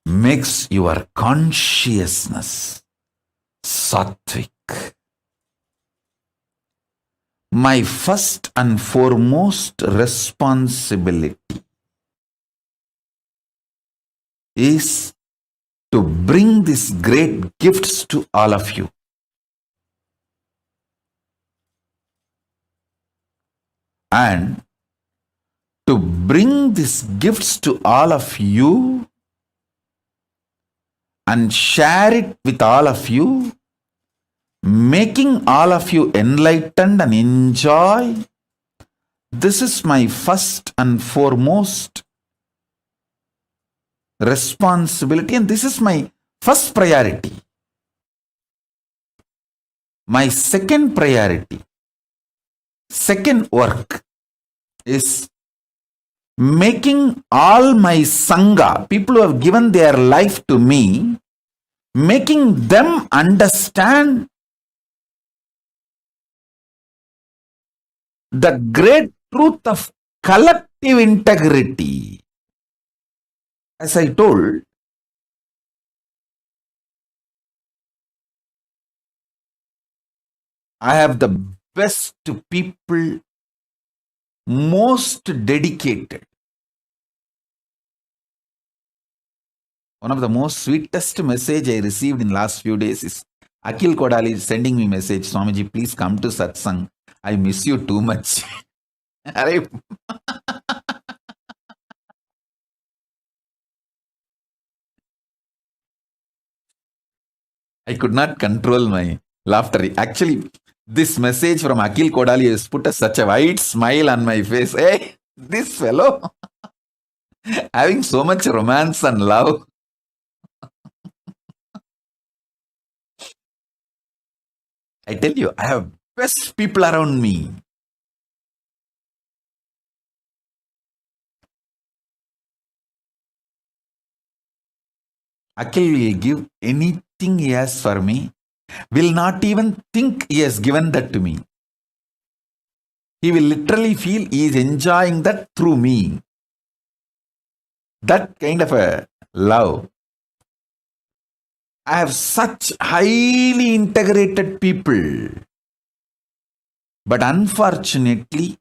Makes your consciousness sattvic. My first and foremost responsibility is to bring these great gifts to all of you. And to bring these gifts to all of you and share it with all of you, making all of you enlightened and enjoy. This is my first and foremost responsibility, and this is my first priority. My second priority, second work is making all my Sangha, people who have given their life to me, making them understand the great truth of collective integrity. As I told, I have the best people, most dedicated. One of the most sweetest message I received in last few days is Akhil Kodali sending me message, Swamiji, please come to Satsang. I miss you too much. I could not control my laughter. Actually, this message from Akhil Kodali has put such a wide smile on my face. Hey, this fellow having so much romance and love. I tell you, I have best people around me. Akhil will give anything he has for me, will not even think he has given that to me. He will literally feel he is enjoying that through me. That kind of a love. I have such highly integrated people. But unfortunately,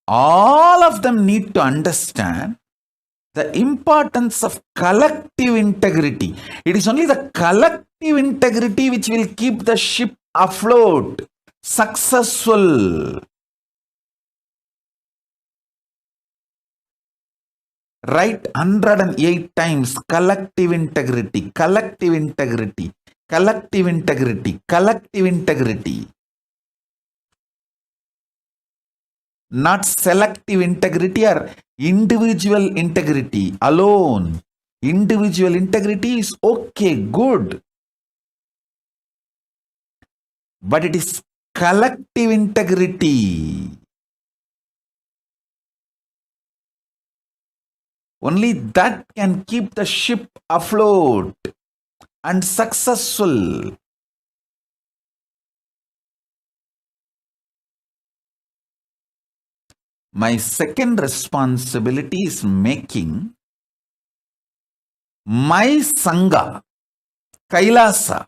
all of them need to understand the importance of collective integrity. It is only the collective integrity which will keep the ship afloat, successful. Write 108 times collective integrity, collective integrity, collective integrity, collective integrity. Not selective integrity or Individual integrity alone. Individual integrity is okay, good. But it is collective integrity. Only that can keep the ship afloat and successful. My second responsibility is making my Sangha, Kailasa,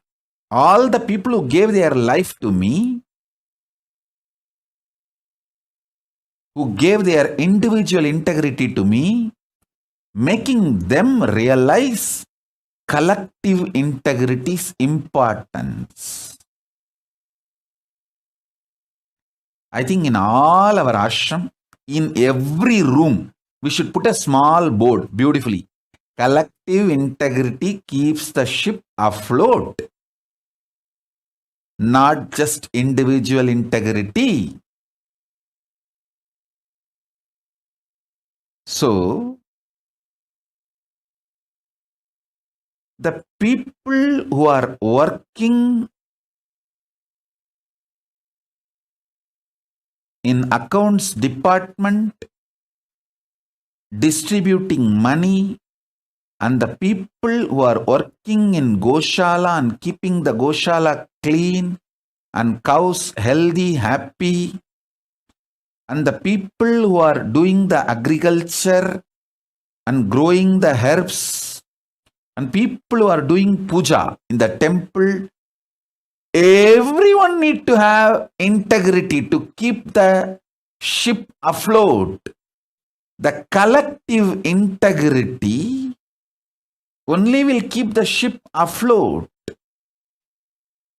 all the people who gave their life to me, who gave their individual integrity to me, making them realize collective integrity's importance. I think in all our ashram, in every room, we should put a small board beautifully. Collective integrity keeps the ship afloat, not just individual integrity. So, the people who are working in accounts department, distributing money, and the people who are working in Goshala and keeping the Goshala clean and cows healthy, happy, and the people who are doing the agriculture and growing the herbs, and people who are doing puja in the temple, everyone need to have integrity to keep the ship afloat. The collective integrity only will keep the ship afloat,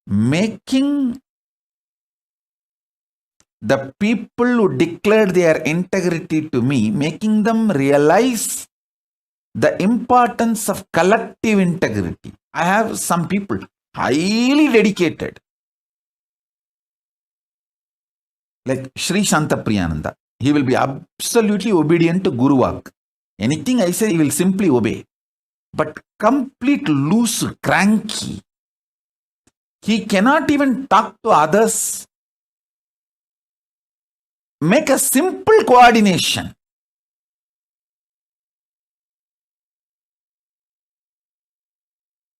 making the people who declared their integrity to me, making them realize the importance of collective integrity. I have some people highly dedicated, like Sri Shantapriyananda. He will be absolutely obedient to Guru Vak. Anything I say, he will simply obey. But complete loose, cranky. He cannot even talk to others. Make a simple coordination.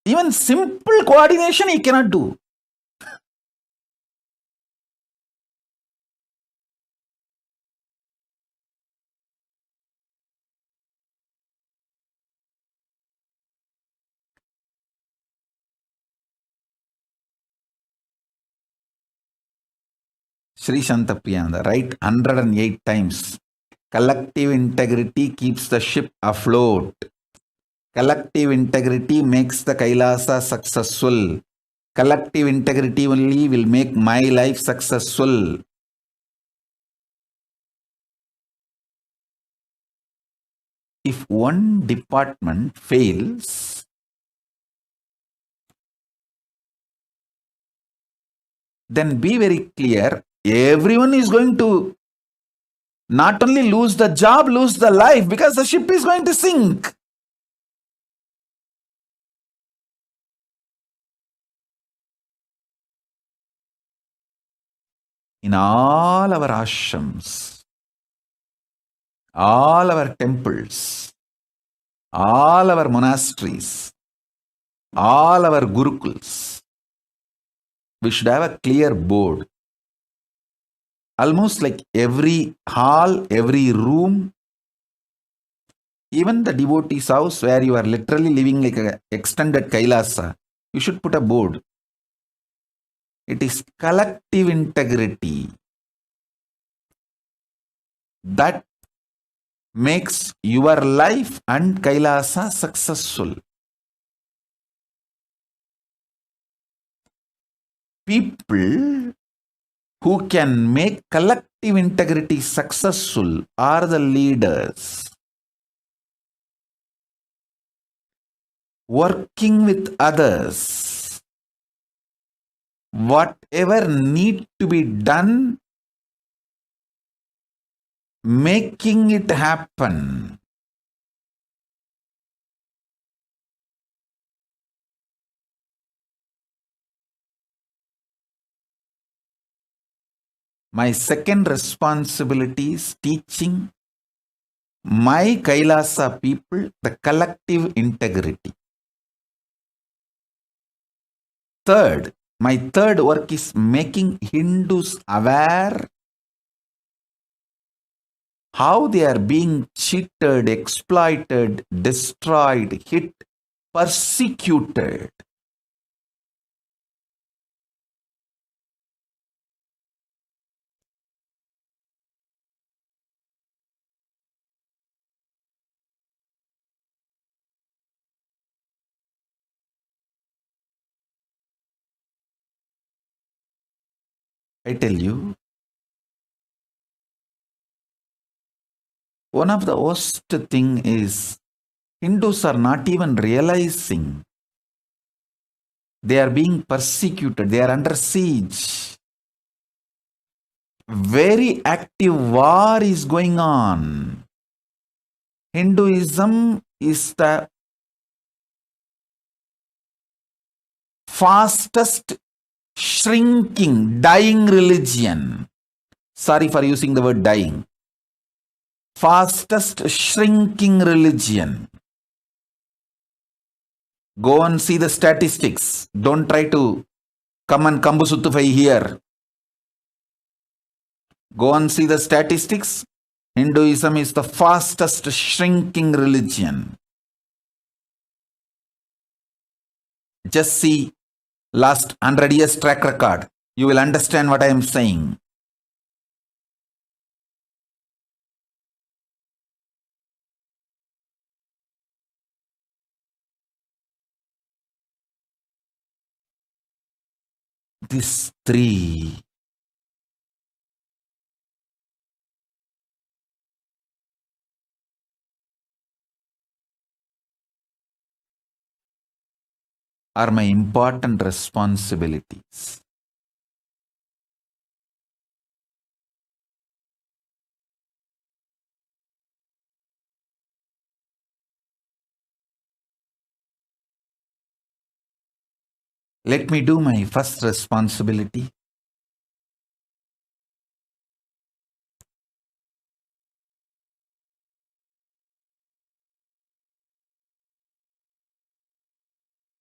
Even simple coordination he cannot do. Sri Shantapriyananda, write 108 times. Collective integrity keeps the ship afloat. Collective integrity makes the Kailasa successful. Collective integrity only will make my life successful. If one department fails, then be very clear, everyone is going to not only lose the job, lose the life, because the ship is going to sink. In all our ashrams, all our temples, all our monasteries, all our gurukuls, we should have a clear board. Almost like every hall, every room, even the devotee's house where you are literally living like an extended Kailasa, you should put a board. It is collective integrity that makes your life and Kailasa successful. People who can make collective integrity successful are the leaders. Working with others, whatever need to be done making it happen. My second responsibility is teaching my Kailasa people the collective integrity. Third, my third work is making Hindus aware how they are being cheated, exploited, destroyed, hit, persecuted. I tell you, one of the worst thing is Hindus are not even realizing they are being persecuted, they are under siege. Very active war is going on. Hinduism is the fastest shrinking, dying religion. Sorry for using the word dying. Fastest shrinking religion. Go and see the statistics. Don't try to come and kambusutufai here. Go and see the statistics. Hinduism is the fastest shrinking religion. Just see last 100 years track record. You will understand what I am saying. These three are my important responsibilities. Let me do my first responsibility.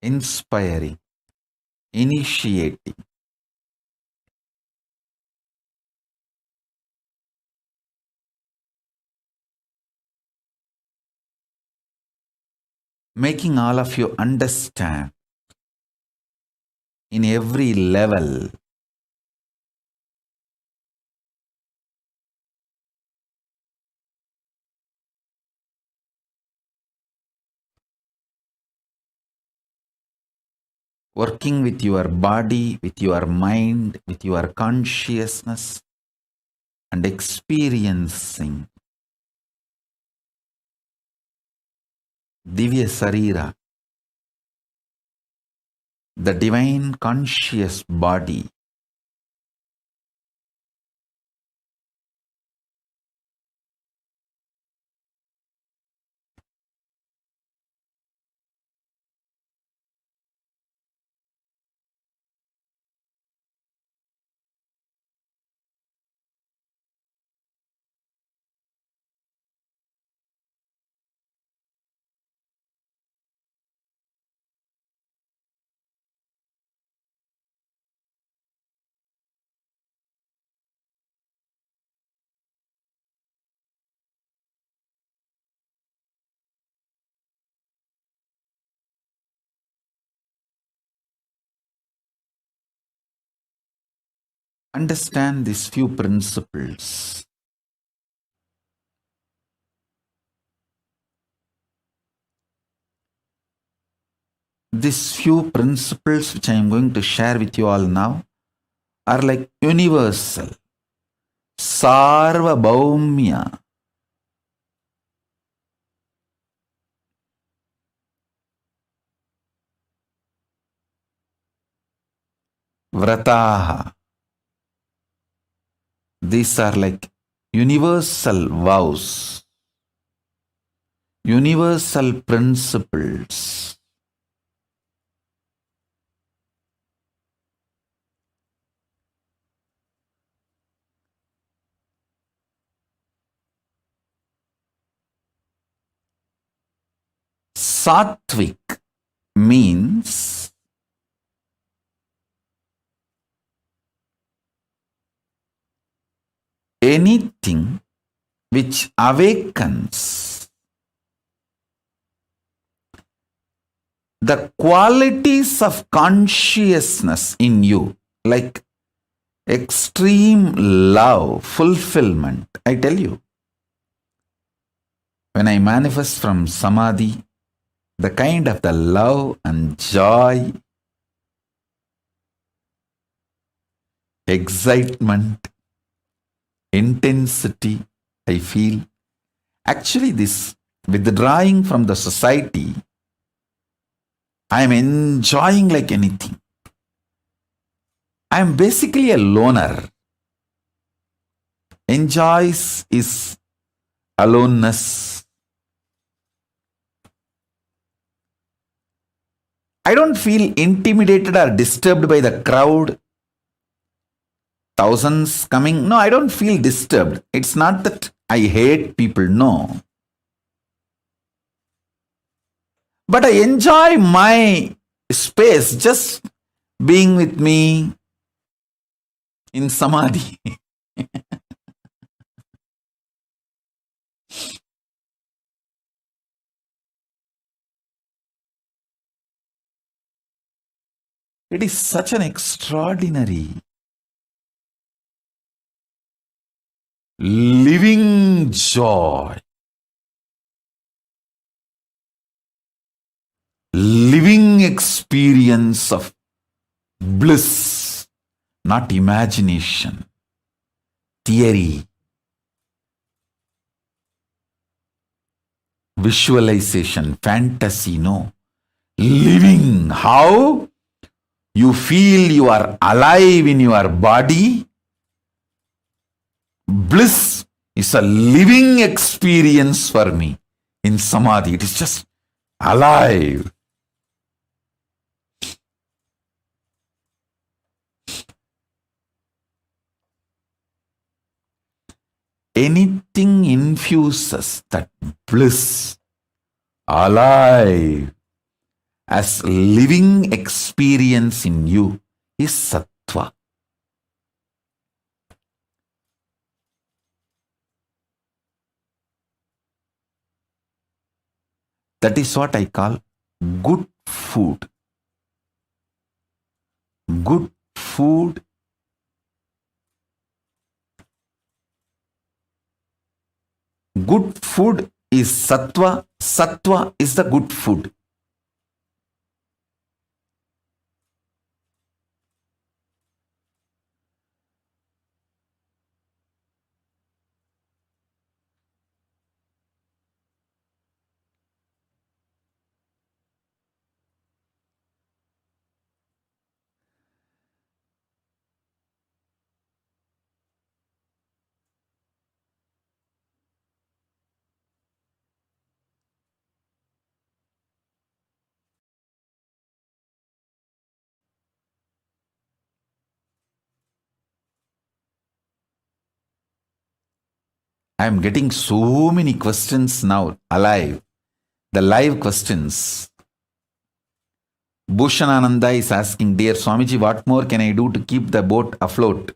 Inspiring, initiating, making all of you understand in every level working with your body, with your mind, with your consciousness, and experiencing Divya Sarira, the divine conscious body. Understand these few principles. These few principles which I am going to share with you all now are like universal. Sarvabhaumya. Vrataha. These are like universal vows, universal principles. Sattvic means anything which awakens the qualities of consciousness in you, like extreme love, fulfillment. I tell you, when I manifest from samadhi, the kind of the love and joy, excitement, intensity I feel, actually this withdrawing from the society, I am enjoying like anything. I am basically a loner. Enjoys is aloneness. I don't feel intimidated or disturbed by the crowd. Thousands coming. No, I don't feel disturbed. It's not that I hate people, no. But I enjoy my space, just being with me in samadhi. It is such an extraordinary living joy, living experience of bliss, not imagination, theory, visualization, fantasy, no. Living, how? You feel you are alive in your body. Bliss is a living experience for me in samadhi. It is just alive. Anything infuses that bliss, alive, as living experience in you is sattva. That is what I call good food. Good food is sattva. Sattva is the good food. I am getting so many questions now, alive. The live questions. Bhushanananda is asking, dear Swamiji, what more can I do to keep the boat afloat?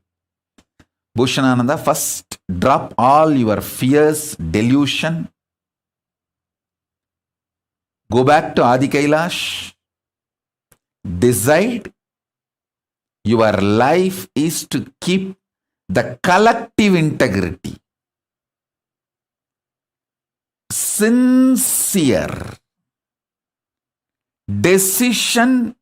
Bhushanananda, first drop all your fears, delusion. Go back to Adi Kailash. Decide your life is to keep the collective integrity. Sincere decision,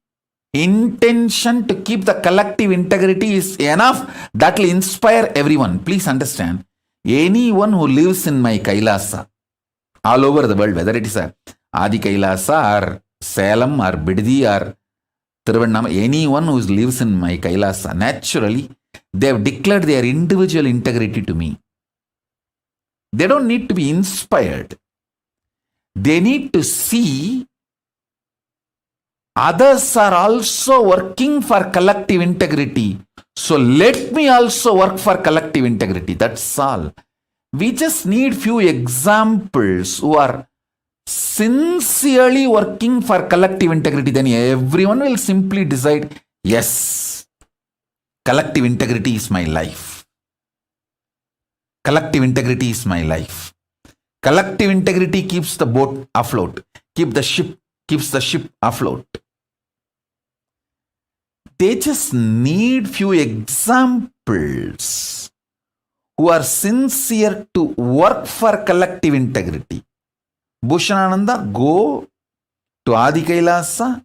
intention to keep the collective integrity is enough. That will inspire everyone. Please understand, anyone who lives in my Kailasa, all over the world, whether it is a Adi Kailasa or Salem or Biddi or Tiruvannama, anyone who lives in my Kailasa, naturally, they have declared their individual integrity to me. They don't need to be inspired. They need to see others are also working for collective integrity. So let me also work for collective integrity. That's all. We just need few examples who are sincerely working for collective integrity. Then everyone will simply decide, yes, collective integrity is my life. Collective integrity is my life. Collective integrity keeps the boat afloat, keeps the ship afloat. They just need few examples who are sincere to work for collective integrity. Bhushanananda, go to Adi Kailasa,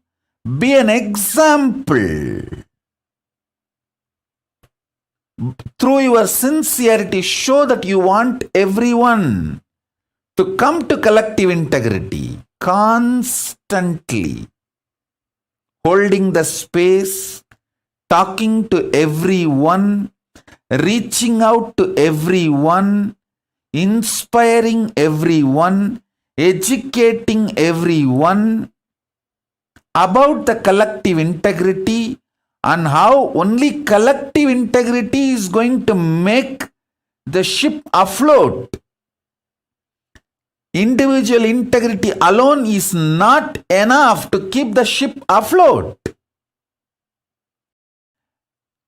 be an example. Through your sincerity, show that you want everyone to come to collective integrity constantly, holding the space, talking to everyone, reaching out to everyone, inspiring everyone, educating everyone about the collective integrity and how only collective integrity is going to make the ship afloat. Individual integrity alone is not enough to keep the ship afloat.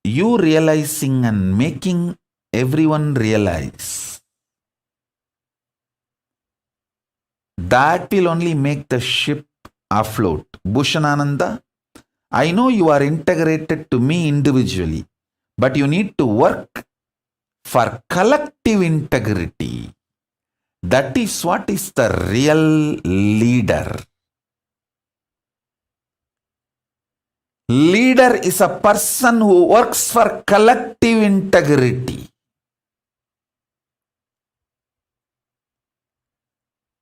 You realizing and making everyone realize, that will only make the ship afloat. Bhushanananda, I know you are integrated to me individually, but you need to work for collective integrity. That is what is the real leader. Leader is a person who works for collective integrity.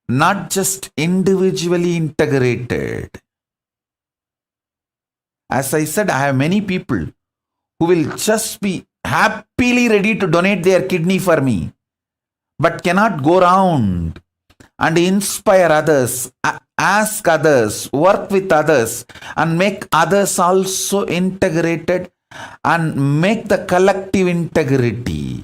Not just individually integrated. As I said, I have many people who will just be happily ready to donate their kidney for me, but cannot go around and inspire others, ask others, work with others, and make others also integrated and make the collective integrity.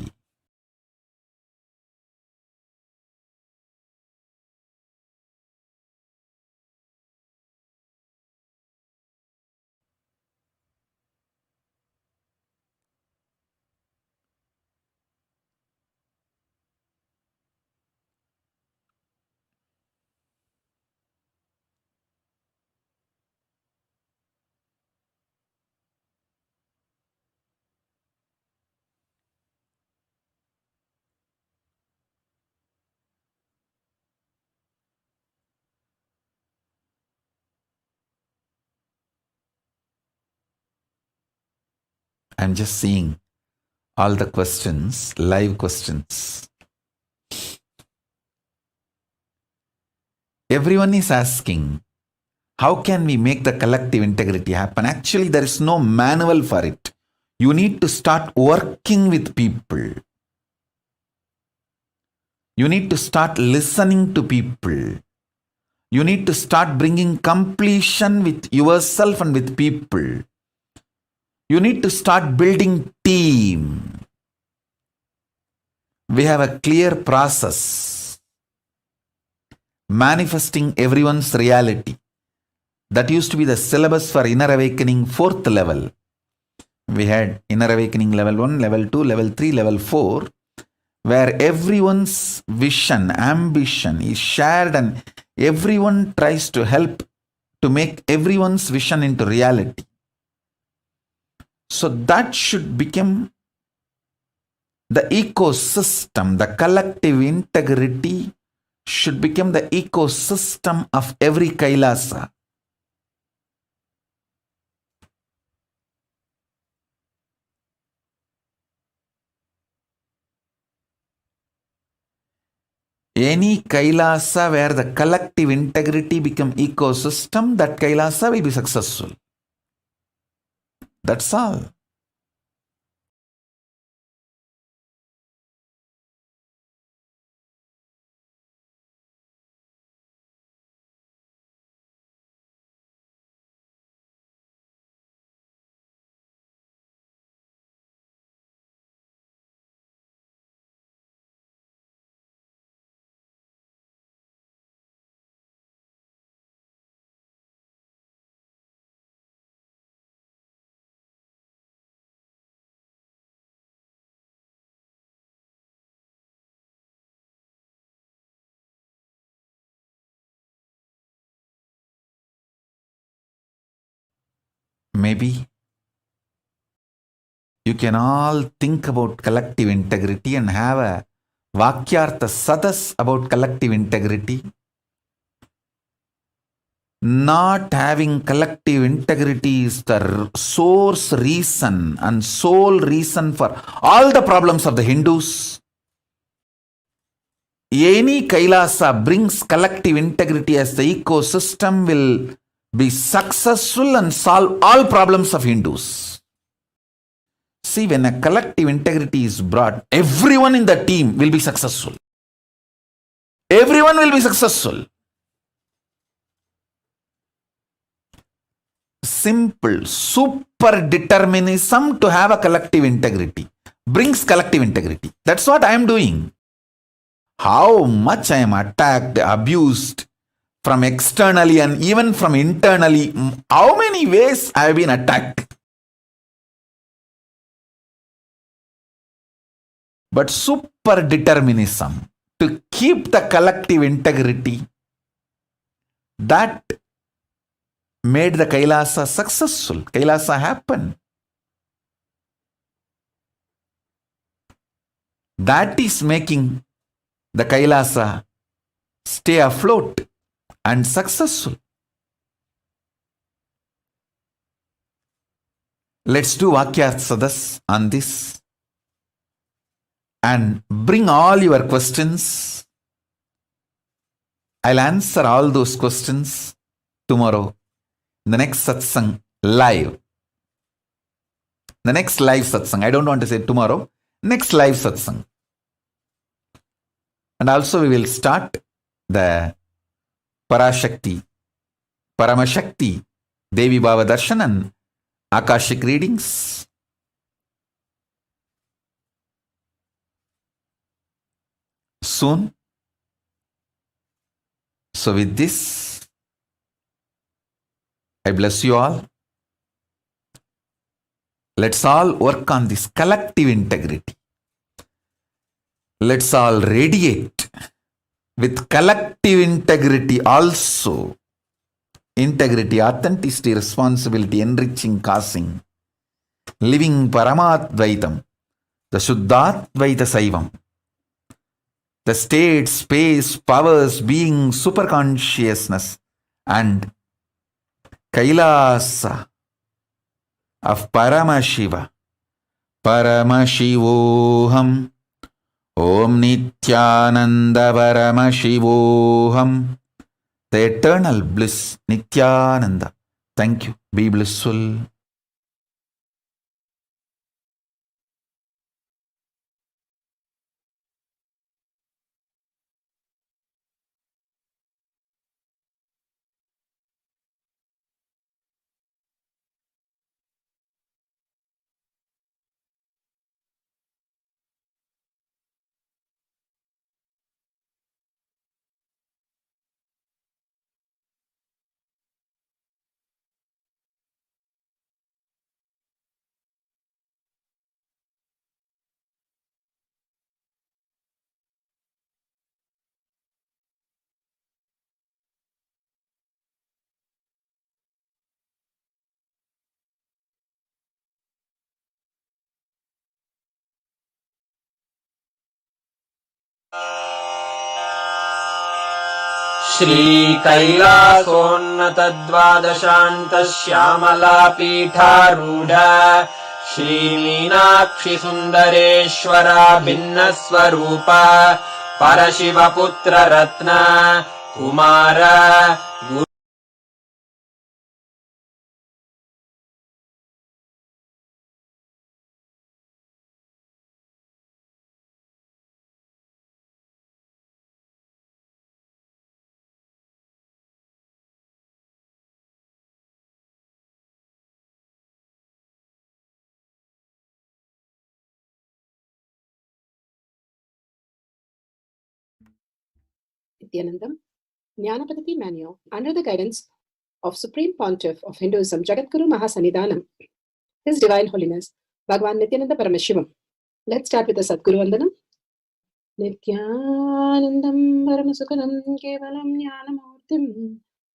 I'm just seeing all the questions, live questions. Everyone is asking, how can we make the collective integrity happen? Actually, there is no manual for it. You need to start working with people. You need to start listening to people. You need to start bringing completion with yourself and with people. You need to start building team. We have a clear process. Manifesting everyone's reality. That used to be the syllabus for Inner Awakening 4th level. We had Inner Awakening level 1, level 2, level 3, level 4, where everyone's vision, ambition is shared and everyone tries to help to make everyone's vision into reality. So that should become the ecosystem, the collective integrity should become the ecosystem of every Kailasa. Any Kailasa where the collective integrity become ecosystem, that Kailasa will be successful. That's all. maybe you can all think about collective integrity and have a Vakyartha Sadas about collective integrity. Not having collective integrity is the source reason and sole reason for all the problems of the Hindus. Any Kailasa brings collective integrity as the ecosystem will be successful and solve all problems of Hindus. See, when a collective integrity is brought, everyone in the team will be successful. Everyone will be successful. Simple, super determinism to have a collective integrity brings collective integrity. That's what I am doing. How much I am attacked, abused from externally and even from internally, how many ways I have been attacked. But super determinism to keep the collective integrity, that made the Kailasa successful. Kailasa happened. That is making the Kailasa stay afloat and successful. Let's do Vakyartha Sadas on this and bring all your questions. I'll answer all those questions tomorrow. The next satsang live. The next live satsang. I don't want to say tomorrow. Next live satsang. And also we will start the Parashakti, Paramashakti, Devi Bhava Darshan and Akashic readings. Soon. So with this, I bless you all. Let's all work on this collective integrity. Let's all radiate with collective integrity also. Integrity, authenticity, responsibility, enriching, causing, living Paramadvaitam, the Shuddhadvaita Saivam, the state, space, powers, being, superconsciousness, and Kailasa of Paramashiva, Paramashivoham, Om Nithyananda Paramashivoham, the eternal bliss, Nithyananda. Thank you. Be blissful. श्रीकैलासोन्नतद्वादशान्तश्यामलापीठारूढ श्रीमीनाक्षिसुन्दरेश्वरा भिन्नस्वरूप परशिवपुत्ररत्न Kumar Nithyanandam, Jnanapadati Manual, under the guidance of Supreme Pontiff of Hinduism, Jagadguru Mahasannidhanam, His Divine Holiness, Bhagavan Nithyananda Paramashivam. Let's start with the Sadguru Vandanam. Nithyanandam Paramasukhanam Kevalam Jnanamurtim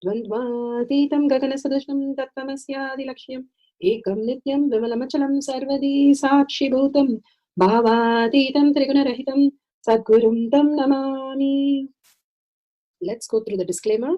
Dvandvatitam Gagana Sadushnam Tattvamasya Laksham ekam nityam vimalamachalam sarvadi sakshibhutam bhavaditam trigunarahitam sadgurum tam namami. Let's go through the disclaimer.